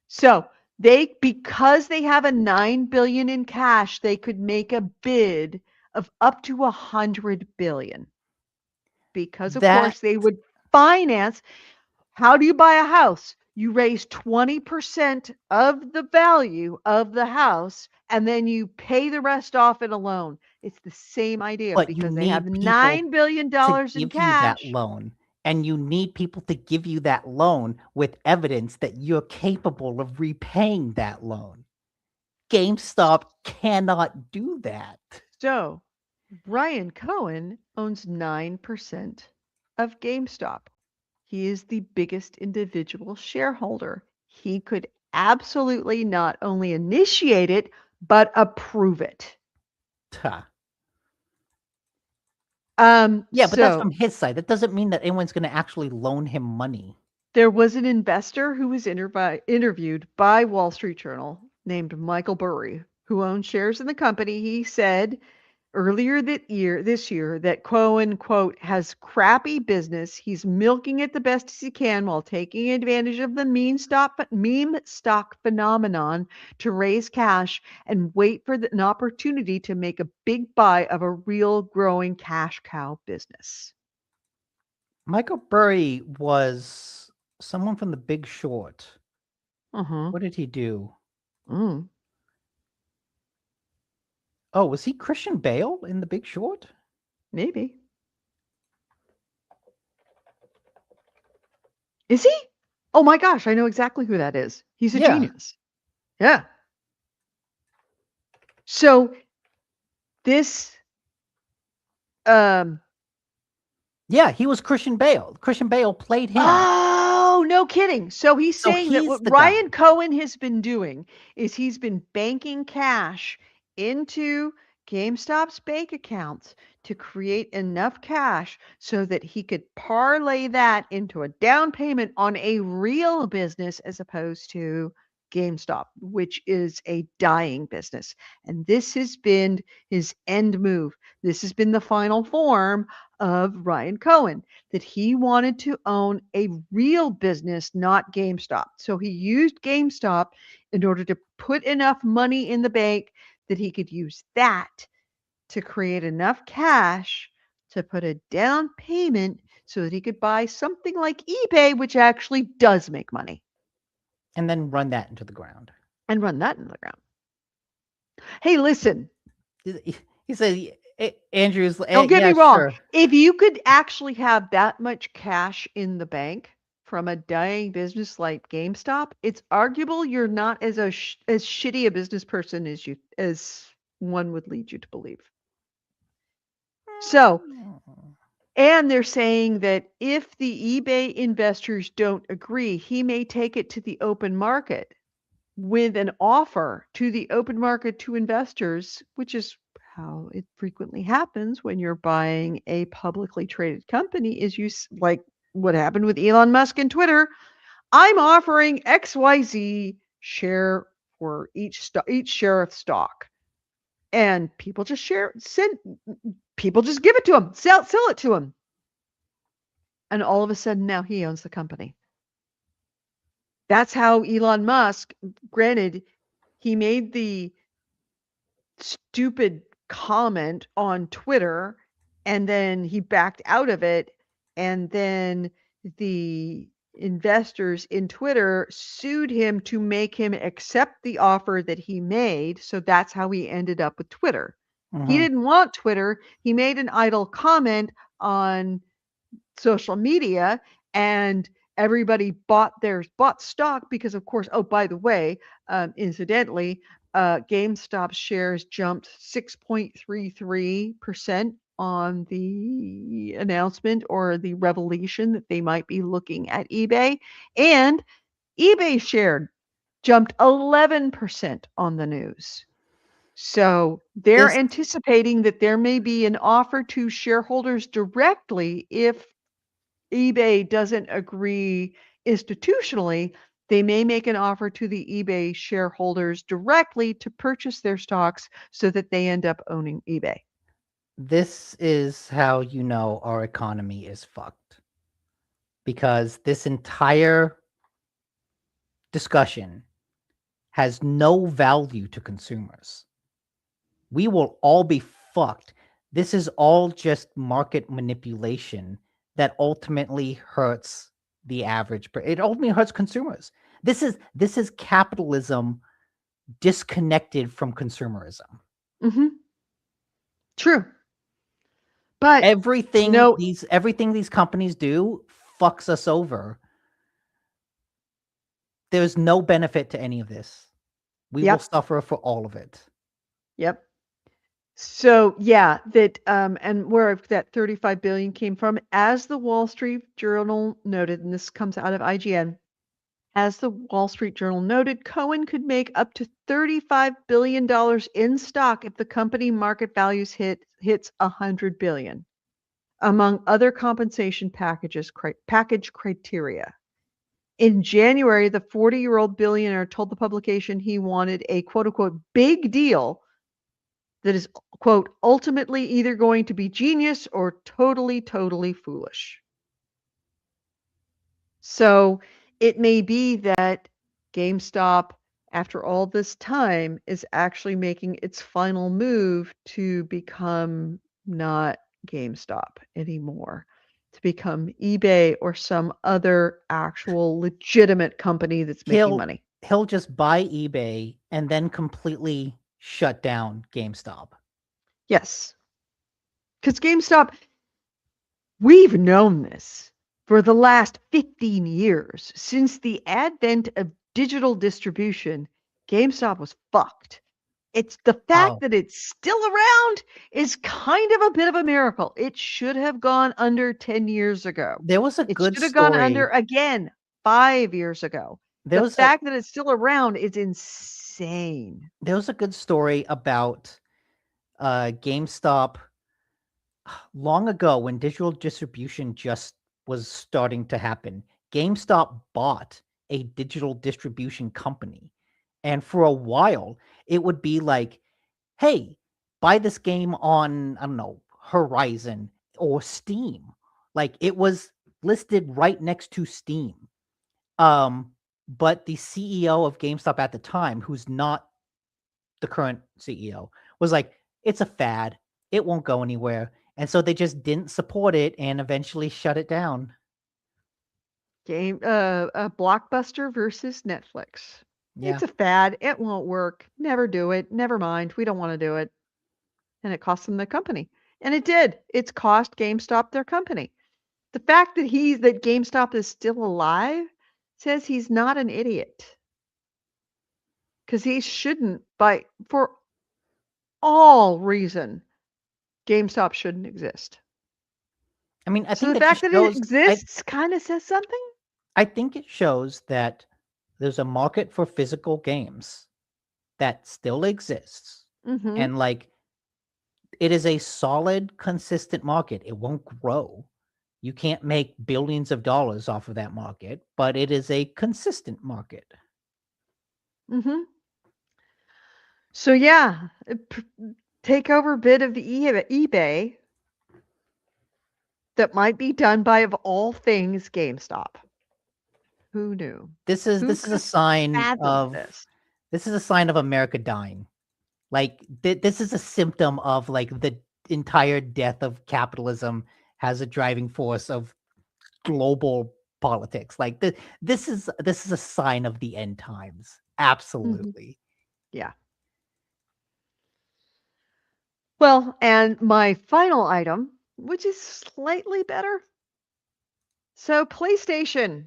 So because they have a $9 billion in cash, they could make a bid of up to $100 billion. Because of course they would finance. How do you buy a house? You raise 20% of the value of the house and then you pay the rest off in a loan. It's the same idea But you because they have need people $9 billion to in give you that cash. loan. And you need people to give you that loan with evidence that you're capable of repaying that loan. GameStop cannot do that. So Ryan Cohen owns 9% of GameStop. He is the biggest individual shareholder. He could absolutely not only initiate it, but approve it. Tuh. Yeah, but that's from his side. That doesn't mean that anyone's going to actually loan him money. There was an investor who was interviewed by Wall Street Journal named Michael Burry, who owns shares in the company. He said earlier this year that Cohen, quote, has crappy business. He's milking it the best as he can while taking advantage of the meme stock phenomenon to raise cash and wait for an opportunity to make a big buy of a real growing cash cow business. Michael Burry was someone from The Big Short. What did he do? Oh, was he Christian Bale in The Big Short? Maybe. Is he? Oh my gosh, I know exactly who that is. He's a genius. Yeah. So this yeah, he was Christian Bale. Christian Bale played him. Oh, no kidding. So he's saying that what Ryan Cohen has been doing is he's been banking cash into GameStop's bank accounts to create enough cash so that he could parlay that into a down payment on a real business as opposed to GameStop, which is a dying business. And this has been his end move. This has been the final form of Ryan Cohen, that he wanted to own a real business, not GameStop. So he used GameStop in order to put enough money in the bank that he could use that to create enough cash to put a down payment so that he could buy something like eBay, which actually does make money. And then run that into the ground. Hey, listen. He said, Andrew's. Don't get me wrong. Sure. If you could actually have that much cash in the bank from a dying business like GameStop, it's arguable you're not as shitty a business person as one would lead you to believe. So, and they're saying that if the eBay investors don't agree, he may take it to the open market with an offer to the open market to investors, which is how it frequently happens when you're buying a publicly traded company, is you like what happened with Elon Musk and Twitter. I'm offering XYZ share for each share of stock. And people just people just give it to him, sell it to him. And all of a sudden now he owns the company. That's how Elon Musk, granted, he made the stupid comment on Twitter and then he backed out of it. And then the investors in Twitter sued him to make him accept the offer that he made. So that's how he ended up with Twitter. He didn't want Twitter. He made an idle comment on social media and everybody bought stock because, of course, oh, by the way, incidentally, GameStop shares jumped 6.33% on the announcement or the revelation that they might be looking at eBay. And eBay share jumped 11% on the news. So they're This anticipating that there may be an offer to shareholders directly if eBay doesn't agree institutionally. They may make an offer to the eBay shareholders directly to purchase their stocks so that they end up owning eBay. this is how you know our economy is fucked. Because this entire discussion has no value to consumers. We will all be fucked. This is all just market manipulation that ultimately hurts the average. It ultimately hurts consumers. This is capitalism disconnected from consumerism. Mm-hmm. True. But Everything no, these companies do fucks us over. There's no benefit to any of this. We will yep, suffer for all of it. yep. So yeah, that and where that 35 billion came from, as the Wall Street Journal noted, and this comes out of IGN, as the Wall Street Journal noted, Cohen could make up to $35 billion in stock if the company market values hits $100 billion, among other compensation package criteria. In January, the 40-year-old billionaire told the publication he wanted a quote-unquote big deal that is, quote, ultimately either going to be genius or totally, totally foolish. So it may be that GameStop, after all this time, is actually making its final move to become not GameStop anymore, to become eBay or some other actual legitimate company that's making money. He'll just buy eBay and then completely shut down GameStop. Yes. Because GameStop, we've known this for the last 15 years. Since the advent of digital distribution, GameStop was fucked. It's the fact that it's still around is kind of a bit of a miracle. It should have gone under 10 years ago. There was a It good should have gone story. under again 5 years ago. The fact that it's still around is insane. There was a good story about GameStop long ago when digital distribution just was starting to happen. GameStop bought a digital distribution company. And for a while, it would be like, hey, buy this game on, I don't know, Horizon or Steam. Like it was listed right next to Steam. But the CEO of GameStop at the time, who's not the current CEO, was like, it's a fad. It won't go anywhere. And so they just didn't support it and eventually shut it down. Blockbuster versus Netflix. Yeah. It's a fad. It won't work. Never do it. Never mind. We don't want to do it. And it cost them their company. And it did. It's cost GameStop their company. The fact that GameStop is still alive says he's not an idiot. Because he shouldn't, for all reason, GameStop shouldn't exist. I mean, I So think the that fact just that it shows, exists kind of says something. I think it shows that there's a market for physical games that still exists. Mm-hmm. And like, it is a solid, consistent market. It won't grow. You can't make billions of dollars off of that market, but it is a consistent market. Mm-hmm. So yeah, takeover bid of the eBay that might be done by, of all things, GameStop. Who knew? This is a sign of this? This is a sign of America dying. Like this is a symptom of like the entire death of capitalism has a driving force of global politics. Like this is a sign of the end times. Absolutely. Yeah. Well, and my final item, which is slightly better. So PlayStation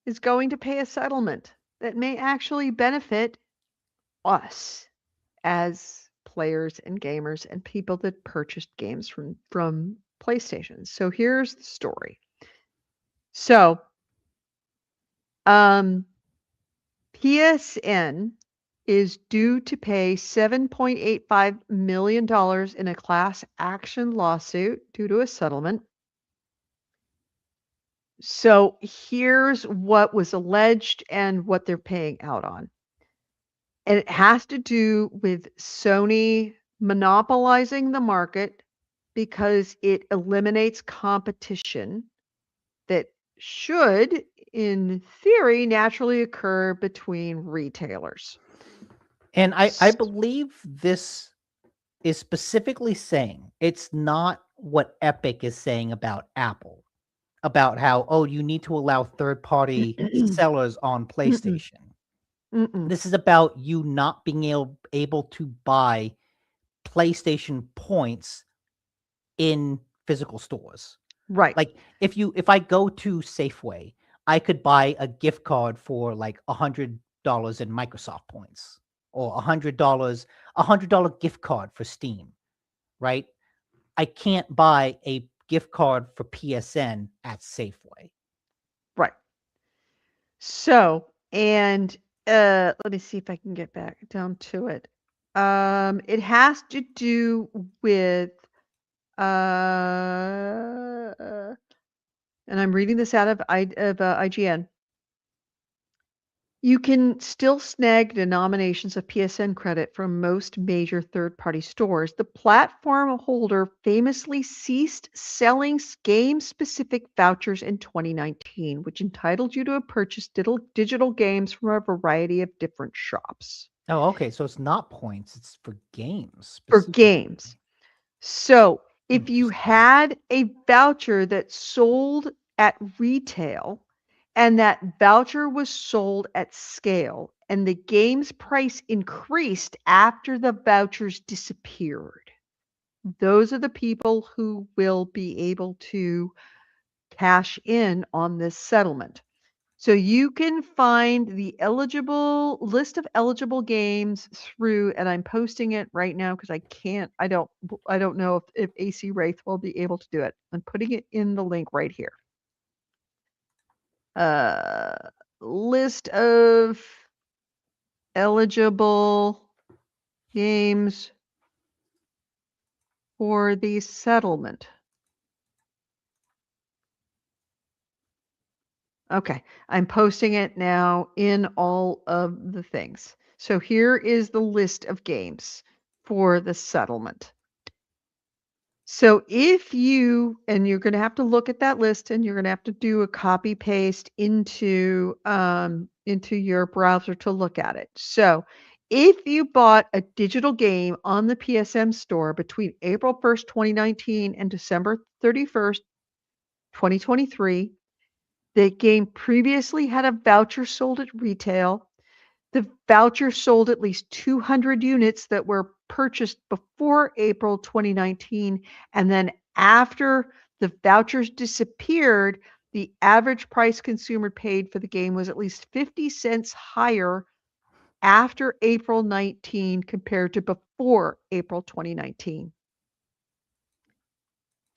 is going to pay a settlement that may actually benefit us as players and gamers and people that purchased games from PlayStation. So here's the story. So, PSN is due to pay $7.85 million in a class action lawsuit due to a settlement. So here's what was alleged and what they're paying out on. And it has to do with Sony monopolizing the market because it eliminates competition that should, in theory, naturally occur between retailers. And I believe this is specifically saying it's not what Epic is saying about Apple, about how, oh, you need to allow third-party sellers on PlayStation. This is about you not being able to buy PlayStation points in physical stores. Right. Like if I go to Safeway, I could buy a gift card for like $100 in Microsoft points, or $100 gift card for Steam, right? I can't buy a gift card for PSN at Safeway. Right. So, and let me see if I can get back down to it. It has to do with and I'm reading this out of IGN. You can still snag denominations of PSN credit from most major third-party stores. The platform holder famously ceased selling game-specific vouchers in 2019, which entitled you to purchase digital games from a variety of different shops. Oh, okay. So it's not points; it's for games. For games. So if you had a voucher that sold at retail, and that voucher was sold at scale, and the game's price increased after the vouchers disappeared, those are the people who will be able to cash in on this settlement. So you can find the list of eligible games through, and I'm posting it right now because I don't know if AC Wraith will be able to do it. I'm putting it in the link right here. List of eligible games for the settlement. Okay, I'm posting it now in all of the things. So here is the list of games for the settlement. So if you, and you're going to have to look at that list, and you're going to have to do a copy paste into your browser to look at it. So if you bought a digital game on the PSM store between April 1st, 2019 and December 31st, 2023, the game previously had a voucher sold at retail. The voucher sold at least 200 units that were purchased before April 2019, and then after the vouchers disappeared, the average price consumer paid for the game was at least 50 cents higher after April 19 compared to before April 2019.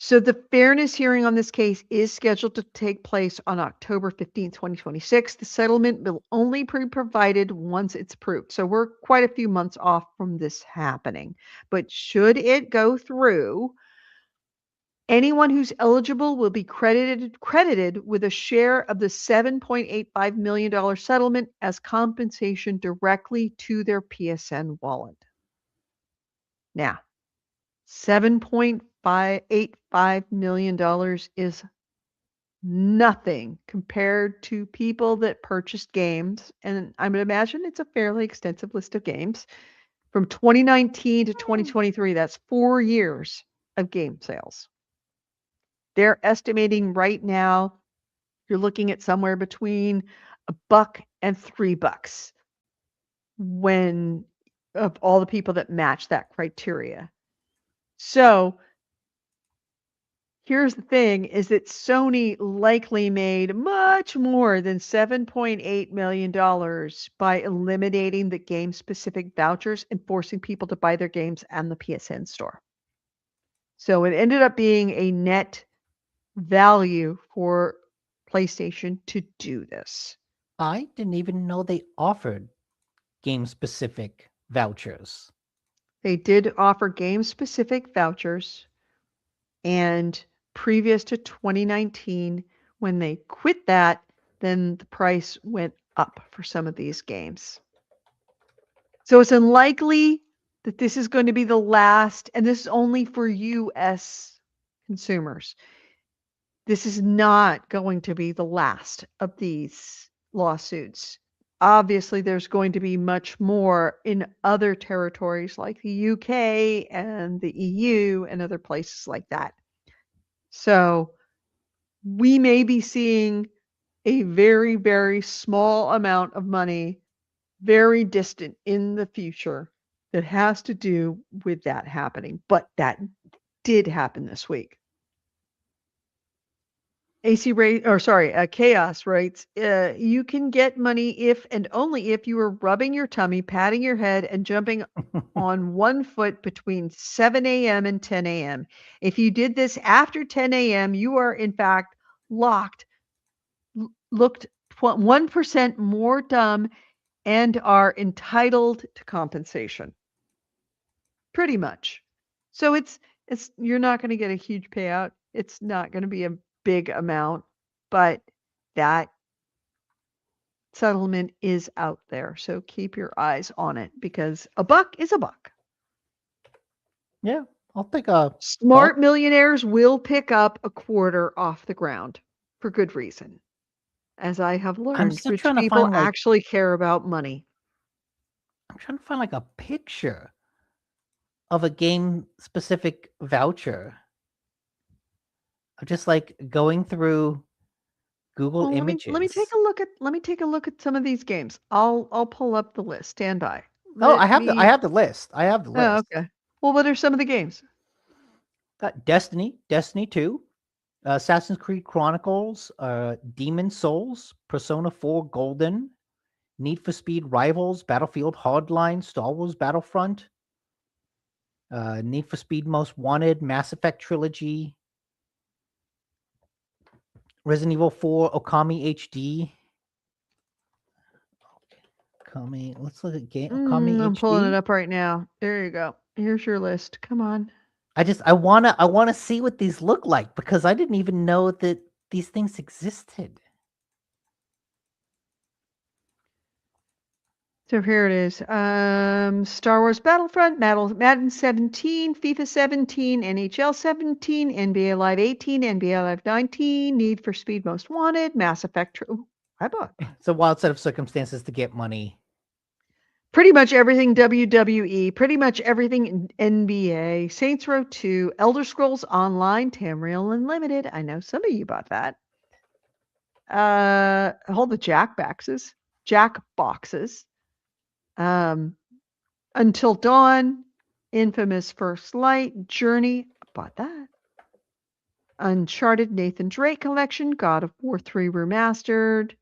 So the fairness hearing on this case is scheduled to take place on October 15, 2026. The settlement will only be provided once it's approved. So we're quite a few months off from this happening. But should it go through, anyone who's eligible will be credited with a share of the $7.85 million settlement as compensation directly to their PSN wallet. Now, $7.85 million is nothing compared to people that purchased games. And I would imagine it's a fairly extensive list of games. From 2019 to 2023, that's 4 years of game sales. They're estimating right now, you're looking at somewhere between $1 and $3 when of all the people that match that criteria. So here's the thing is that Sony likely made much more than $7.8 million by eliminating the game specific vouchers and forcing people to buy their games on the PSN store. So it ended up being a net value for PlayStation to do this. I didn't even know they offered game-specific vouchers. They did offer game specific vouchers, and previous to 2019, when they quit that, then the price went up for some of these games. So it's unlikely that this is going to be the last, and this is only for US consumers. This is not going to be the last of these lawsuits. Obviously, there's going to be much more in other territories like the UK and the EU and other places like that. So we may be seeing a very, very small amount of money, very distant in the future, that has to do with that happening. But that did happen this week. Chaos writes, you can get money if and only if you are rubbing your tummy, patting your head, and jumping on one foot between 7 a.m. and 10 a.m. If you did this after 10 a.m., you are in fact looked 1% more dumb and are entitled to compensation. Pretty much. So it's you're not going to get a huge payout. It's not going to be a big amount, but that settlement is out there. So keep your eyes on it because a buck is a buck. Yeah, I'll take a Smart millionaires will pick up a quarter off the ground for good reason. As I have learned, still rich trying to people find, like- actually care about money. I'm trying to find like a picture of a game specific voucher. I'm just like going through Google Well, Images. let me take a look at some of these games. I'll pull up the list. Stand by. Oh, Let I have me- the list. I have the list. Oh, okay. Well, what are some of the games? Got Destiny 2, Assassin's Creed Chronicles, Demon Souls, Persona 4 Golden, Need for Speed Rivals, Battlefield Hardline, Star Wars Battlefront, Need for Speed Most Wanted, Mass Effect Trilogy, Resident Evil 4, Okami HD. Okami, let's look at game Okami HD. I'm pulling it up right now. There you go. Here's your list. Come on. I wanna see what these look like because I didn't even know that these things existed. So here it is. Star Wars Battlefront, Madden 17, FIFA 17, NHL 17, NBA Live 18, NBA Live 19, Need for Speed Most Wanted, Mass Effect. I bought. It's a wild set of circumstances to get money. Pretty much everything WWE, pretty much everything NBA, Saints Row 2, Elder Scrolls Online, Tamriel Unlimited. I know some of you bought that. Hold the Jack boxes. Until Dawn, Infamous First Light, Journey, bought that. Uncharted Nathan Drake Collection, God of War 3 Remastered.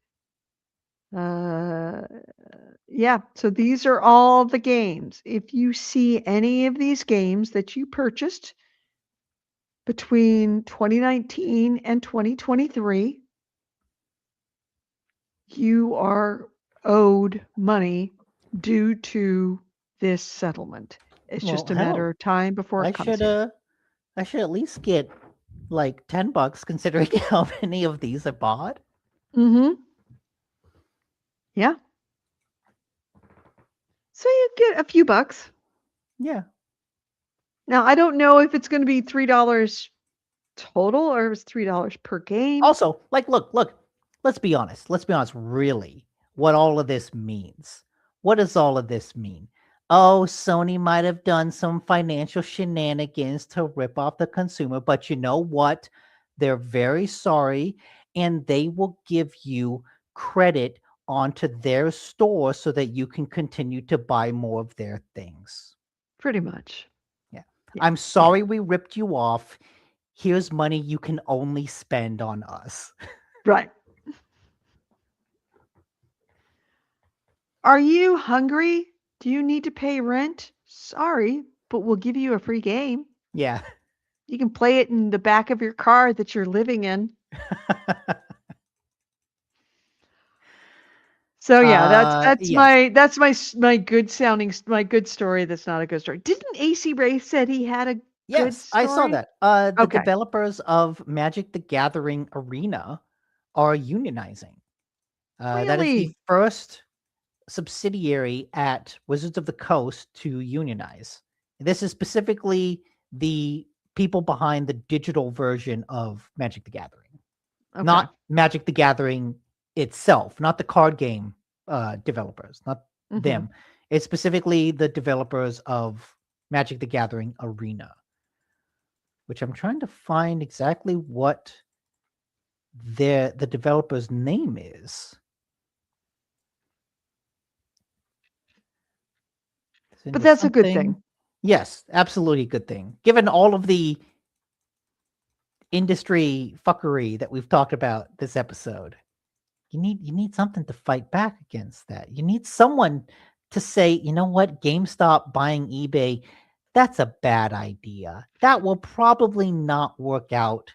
Yeah, so these are all the games. If you see any of these games that you purchased between 2019 and 2023, you are owed money due to this settlement. It's just a matter of time before it comes in. I should at least get like $10 considering how many of these I bought. Mm-hmm. Yeah. So you get a few bucks. Yeah. Now I don't know if it's going to be $3 total or if it's $3 per game. Also, like, look, let's be honest. Let's be honest, really, what all of this means. What does all of this mean? Oh, Sony might have done some financial shenanigans to rip off the consumer, but you know what? They're very sorry, and they will give you credit onto their store so that you can continue to buy more of their things. Pretty much. Yeah. Yeah. I'm sorry we ripped you off. here's money you can only spend on us. Right. Are you hungry? Do you need to pay rent? Sorry, but we'll give you a free game. Yeah. You can play it in the back of your car that you're living in. So yeah, that's my good sounding my good story. That's not a good story. Didn't AC Ray said he had a good Yes, story? I saw that. The Okay. developers of Magic the Gathering Arena are unionizing. That is the Really? first subsidiary at Wizards of the Coast to unionize. This is specifically the people behind the digital version of Magic the Gathering, Okay. not Magic the Gathering itself, not the card game developers, not Mhm. them. It's specifically the developers of Magic the Gathering Arena, which I'm trying to find exactly what the developer's name is. But that's a good thing. Yes, absolutely a good thing. Given all of the industry fuckery that we've talked about this episode, you need something to fight back against that. You need someone to say, you know what, GameStop buying eBay, that's a bad idea. That will probably not work out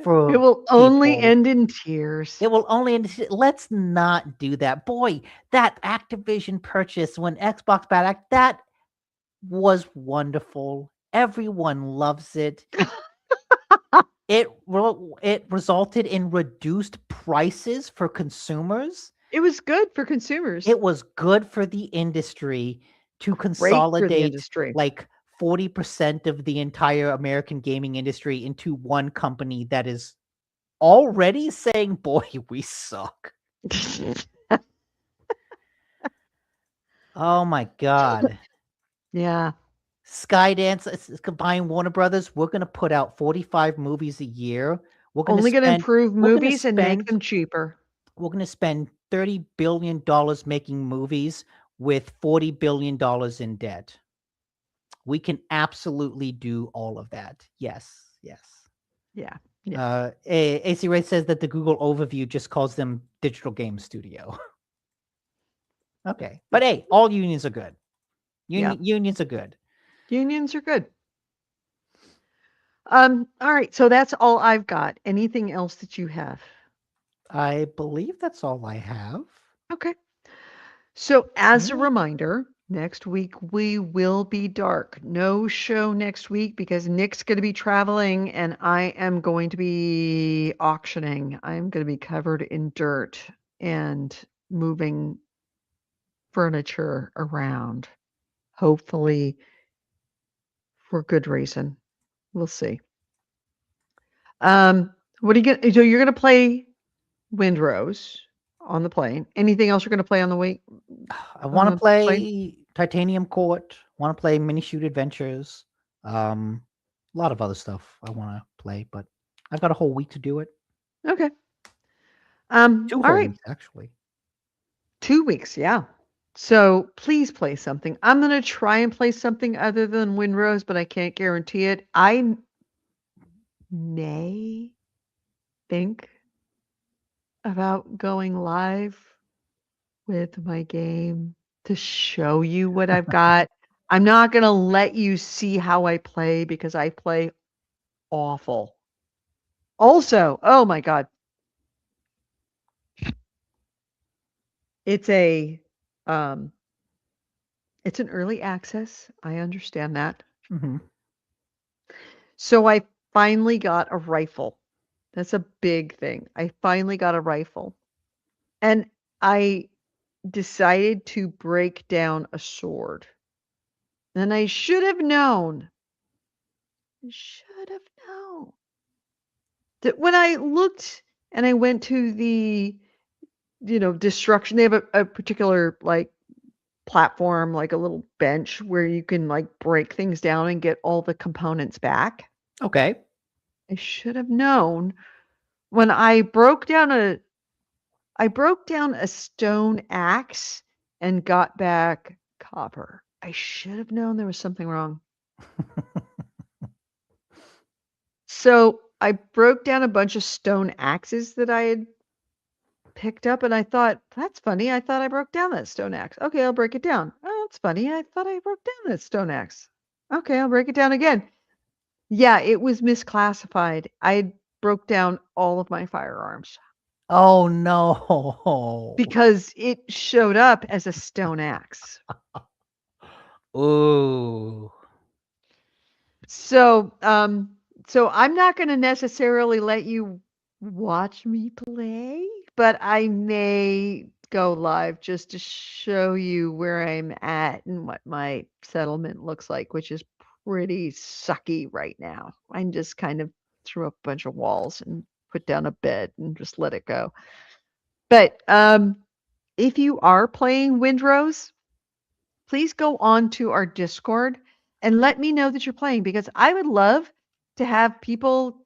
for It will only people. end in tears. It will only end. Let's not do that. Boy, that Activision purchase when Xbox bad act, that was wonderful. Everyone loves it. It resulted in reduced prices for consumers. It was good for consumers. It was good for the industry to Great for the consolidate industry. like 40% of the entire American gaming industry into one company that is already saying, boy, we suck. Oh my God. Yeah. Skydance is combined Warner Brothers. We're going to put out 45 movies a year. We're going Only to going to spend improve we're gonna movies and make spend them cheaper. we're going to spend $30 billion making movies with $40 billion in debt. We can absolutely do all of that. Yes. Yes. Yeah. Yeah. AC Ray says that the Google overview just calls them digital game studio. Okay. But hey, all unions are good. Yeah. Unions are good. Unions are good. All right. So that's all I've got. Anything else that you have? I believe that's all I have. Okay. So as a Alright. reminder, next week we will be dark. No show next week because Nick's going to be traveling and I am going to be auctioning. I'm going to be covered in dirt and moving furniture around, hopefully for good reason. We'll see. What are you going to, so you're going to play Windrose on the plane. Anything else you're going to play on the week? I want to the play plane? Titanium Court. Want to play Mini Shoot Adventures. A lot of other stuff I want to play, but I've got a whole week to do it. Okay. 2 All whole right. weeks actually. 2 weeks, yeah. So please play something. I'm going to try and play something other than Windrose, but I can't guarantee it. I may think about going live with my game to show you what I've got. I'm not going to let you see how I play because I play awful. Also, oh my God. It's um it's an early access. I understand that. Mm-hmm. So I finally got a rifle. That's a big thing. I finally got a rifle. And I decided to break down a sword. And I should have known. I should have known that when I looked and I went to the, destruction, they have a particular like platform, like a little bench where you can like break things down and get all the components back. Okay. I should have known when I broke down a stone axe and got back copper. I should have known there was something wrong. So I broke down a bunch of stone axes that I had picked up, and I thought, that's funny. I thought I broke down that stone axe. Okay, I'll break it down. Oh, that's funny. I thought I broke down that stone axe. Okay, I'll break it down again. Yeah, it was misclassified. I broke down all of my firearms Oh no. because it showed up as a stone axe. Ooh. So, so I'm not going to necessarily let you watch me play, but I may go live just to show you where I'm at and what my settlement looks like, which is pretty sucky right now. I just kind of threw up a bunch of walls and put down a bed and just let it go. But if you are playing Windrose, please go on to our Discord and let me know that you're playing, because I would love to have people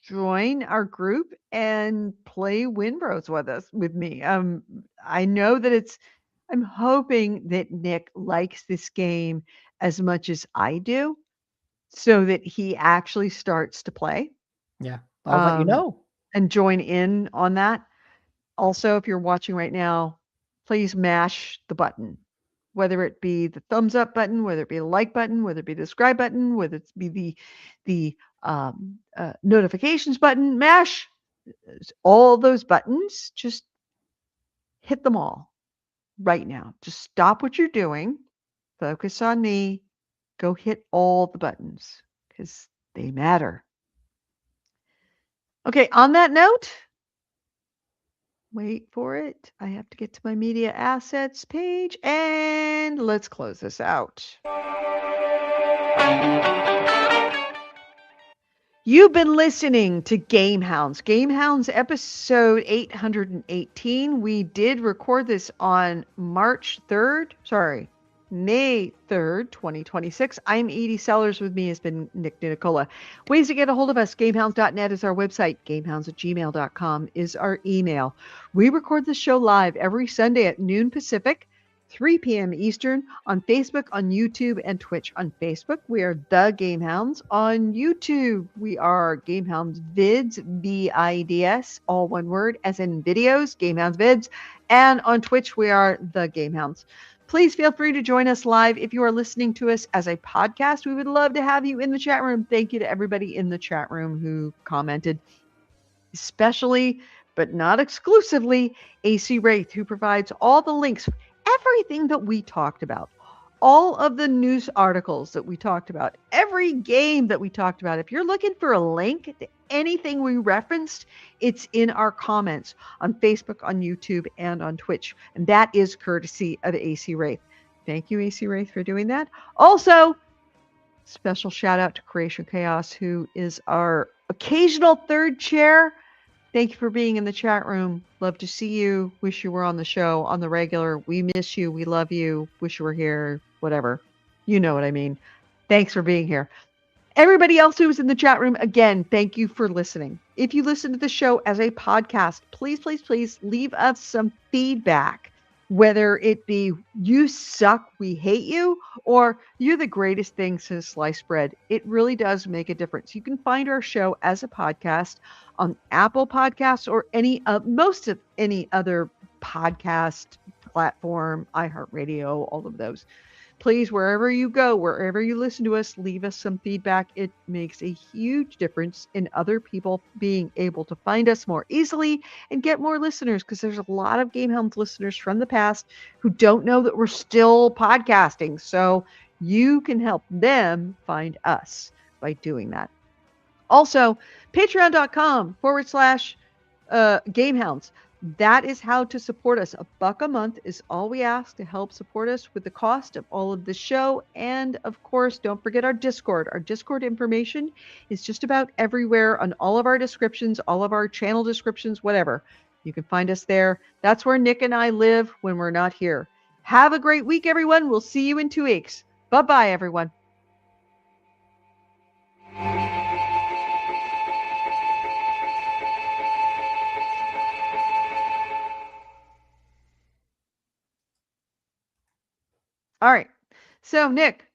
join our group and play Windrose with me. I know that I'm hoping that Nick likes this game as much as I do, so that he actually starts to play Yeah. I'll let you know. and join in on that. Also, if you're watching right now, please mash the button, whether it be the thumbs up button, whether it be the like button, whether it be the subscribe button, whether it be the notifications button. Mash all those buttons. Just hit them all right now. Just stop what you're doing. Focus on me. Go hit all the buttons because they matter. Okay, on that note, wait for it. I have to get to my media assets page, and let's close this out. You've been listening to GameHounds. GameHounds episode 818. We did record this on May 3rd, 2026. I'm Edie Sellers. With me has been Nick Nicola. Ways to get a hold of us: gamehounds.net is our website. Gamehounds@gmail.com is our email. We record the show live every Sunday at noon Pacific, 3 p.m. Eastern, on Facebook, on YouTube, and Twitch. On Facebook, we are The Gamehounds. On YouTube, we are Gamehounds Vids, VIDS, all one word, as in videos, Gamehounds Vids. And on Twitch, we are The Gamehounds. Please feel free to join us live. If you are listening to us as a podcast, we would love to have you in the chat room. Thank you to everybody in the chat room who commented, especially, but not exclusively, AC Wraith, who provides all the links, everything that we talked about, all of the news articles that we talked about, every game that we talked about. If you're looking for a link to anything we referenced, it's in our comments on Facebook, on YouTube, and on Twitch. And that is courtesy of AC Wraith. Thank you, AC Wraith, for doing that. Also, special shout out to Creation Chaos, who is our occasional third chair. Thank you for being in the chat room. Love to see you. Wish you were on the show on the regular. We miss you. We love you. Wish you were here. Whatever. You know what I mean. Thanks for being here. Everybody else who was in the chat room, again, thank you for listening. If you listen to the show as a podcast, please, please, please leave us some feedback. Whether it be you suck, we hate you, or you're the greatest thing since sliced bread. It really does make a difference. You can find our show as a podcast on Apple Podcasts or most of any other podcast platform, iHeartRadio, all of those. Please, wherever you go, wherever you listen to us, leave us some feedback. It makes a huge difference in other people being able to find us more easily and get more listeners, because there's a lot of GameHounds listeners from the past who don't know that we're still podcasting. So you can help them find us by doing that. Also, patreon.com/GameHounds. That is how to support us. $1 a month is all we ask to help support us with the cost of all of the show. And of course, don't forget our Discord. Our Discord information is just about everywhere on all of our descriptions, all of our channel descriptions, whatever. You can find us there. That's where Nick and I live when we're not here. Have a great week, everyone. We'll see you in 2 weeks. Bye-bye, everyone. All right. So, Nick.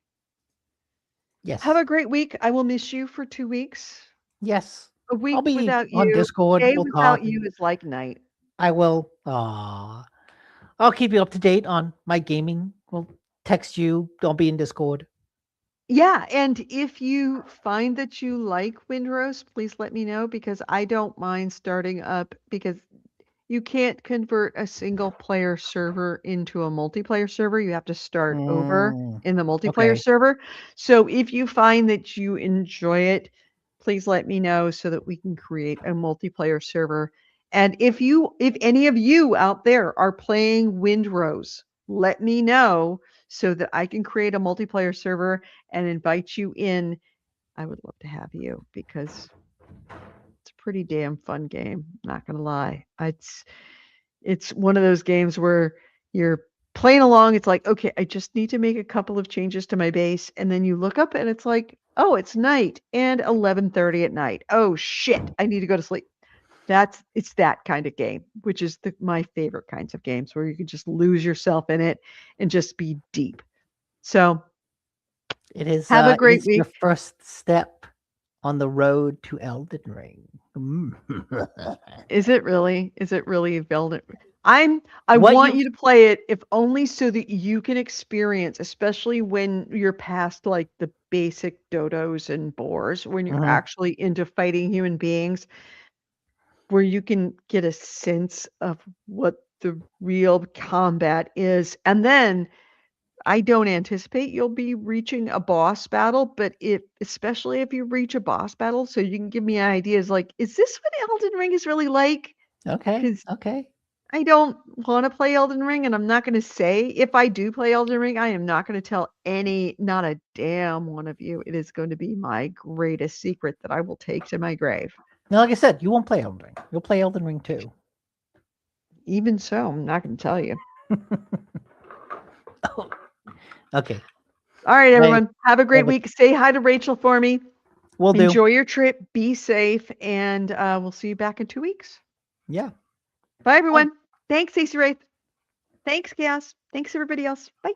Yes. Have a great week. I will miss you for 2 weeks. Yes. A week I'll be without on you, Discord. day We'll without talk. you is like night. I will. I'll keep you up to date on my gaming. We'll text you. Don't be in Discord. Yeah, and if you find that you like Windrose, please let me know because I don't mind starting up because you can't convert a single player server into a multiplayer server. You have to start over Mm, in the multiplayer okay. server. So if you find that you enjoy it, please let me know so that we can create a multiplayer server. And if any of you out there are playing Windrose, let me know so that I can create a multiplayer server and invite you in. I would love to have you because it's a pretty damn fun game, not gonna lie. It's one of those games where you're playing along, it's like, "Okay, I just need to make a couple of changes to my base," and then you look up and it's like, "Oh, it's night and 11:30 at night. Oh, shit, I need to go to sleep." It's that kind of game, which is my favorite kinds of games where you can just lose yourself in it and just be deep. So, It is. have a It great is your week. first step on the road to Elden Ring. Is it really? Is it really Velvet? I What want you? you to play it if only so that you can experience, especially when you're past like the basic dodos and boars, when you're Mhm. actually into fighting human beings, where you can get a sense of what the real combat is. And then I don't anticipate you'll be reaching a boss battle, but especially if you reach a boss battle, so you can give me ideas like, is this what Elden Ring is really like? Okay. Because Okay. I don't want to play Elden Ring, and I'm not going to say if I do play Elden Ring, I am not going to tell not a damn one of you. It is going to be my greatest secret that I will take to my grave. Now, like I said, you won't play Elden Ring. You'll play Elden Ring too. Even so, I'm not going to tell you. Okay. All right, Hey, everyone. Have a great have a- week. Say hi to Rachel for me. Will do. Enjoy your trip. Be safe, and we'll see you back in 2 weeks. Yeah. Bye, everyone. Thanks, Stacey Wraith. Thanks, Chaos. Thanks, everybody else. Bye.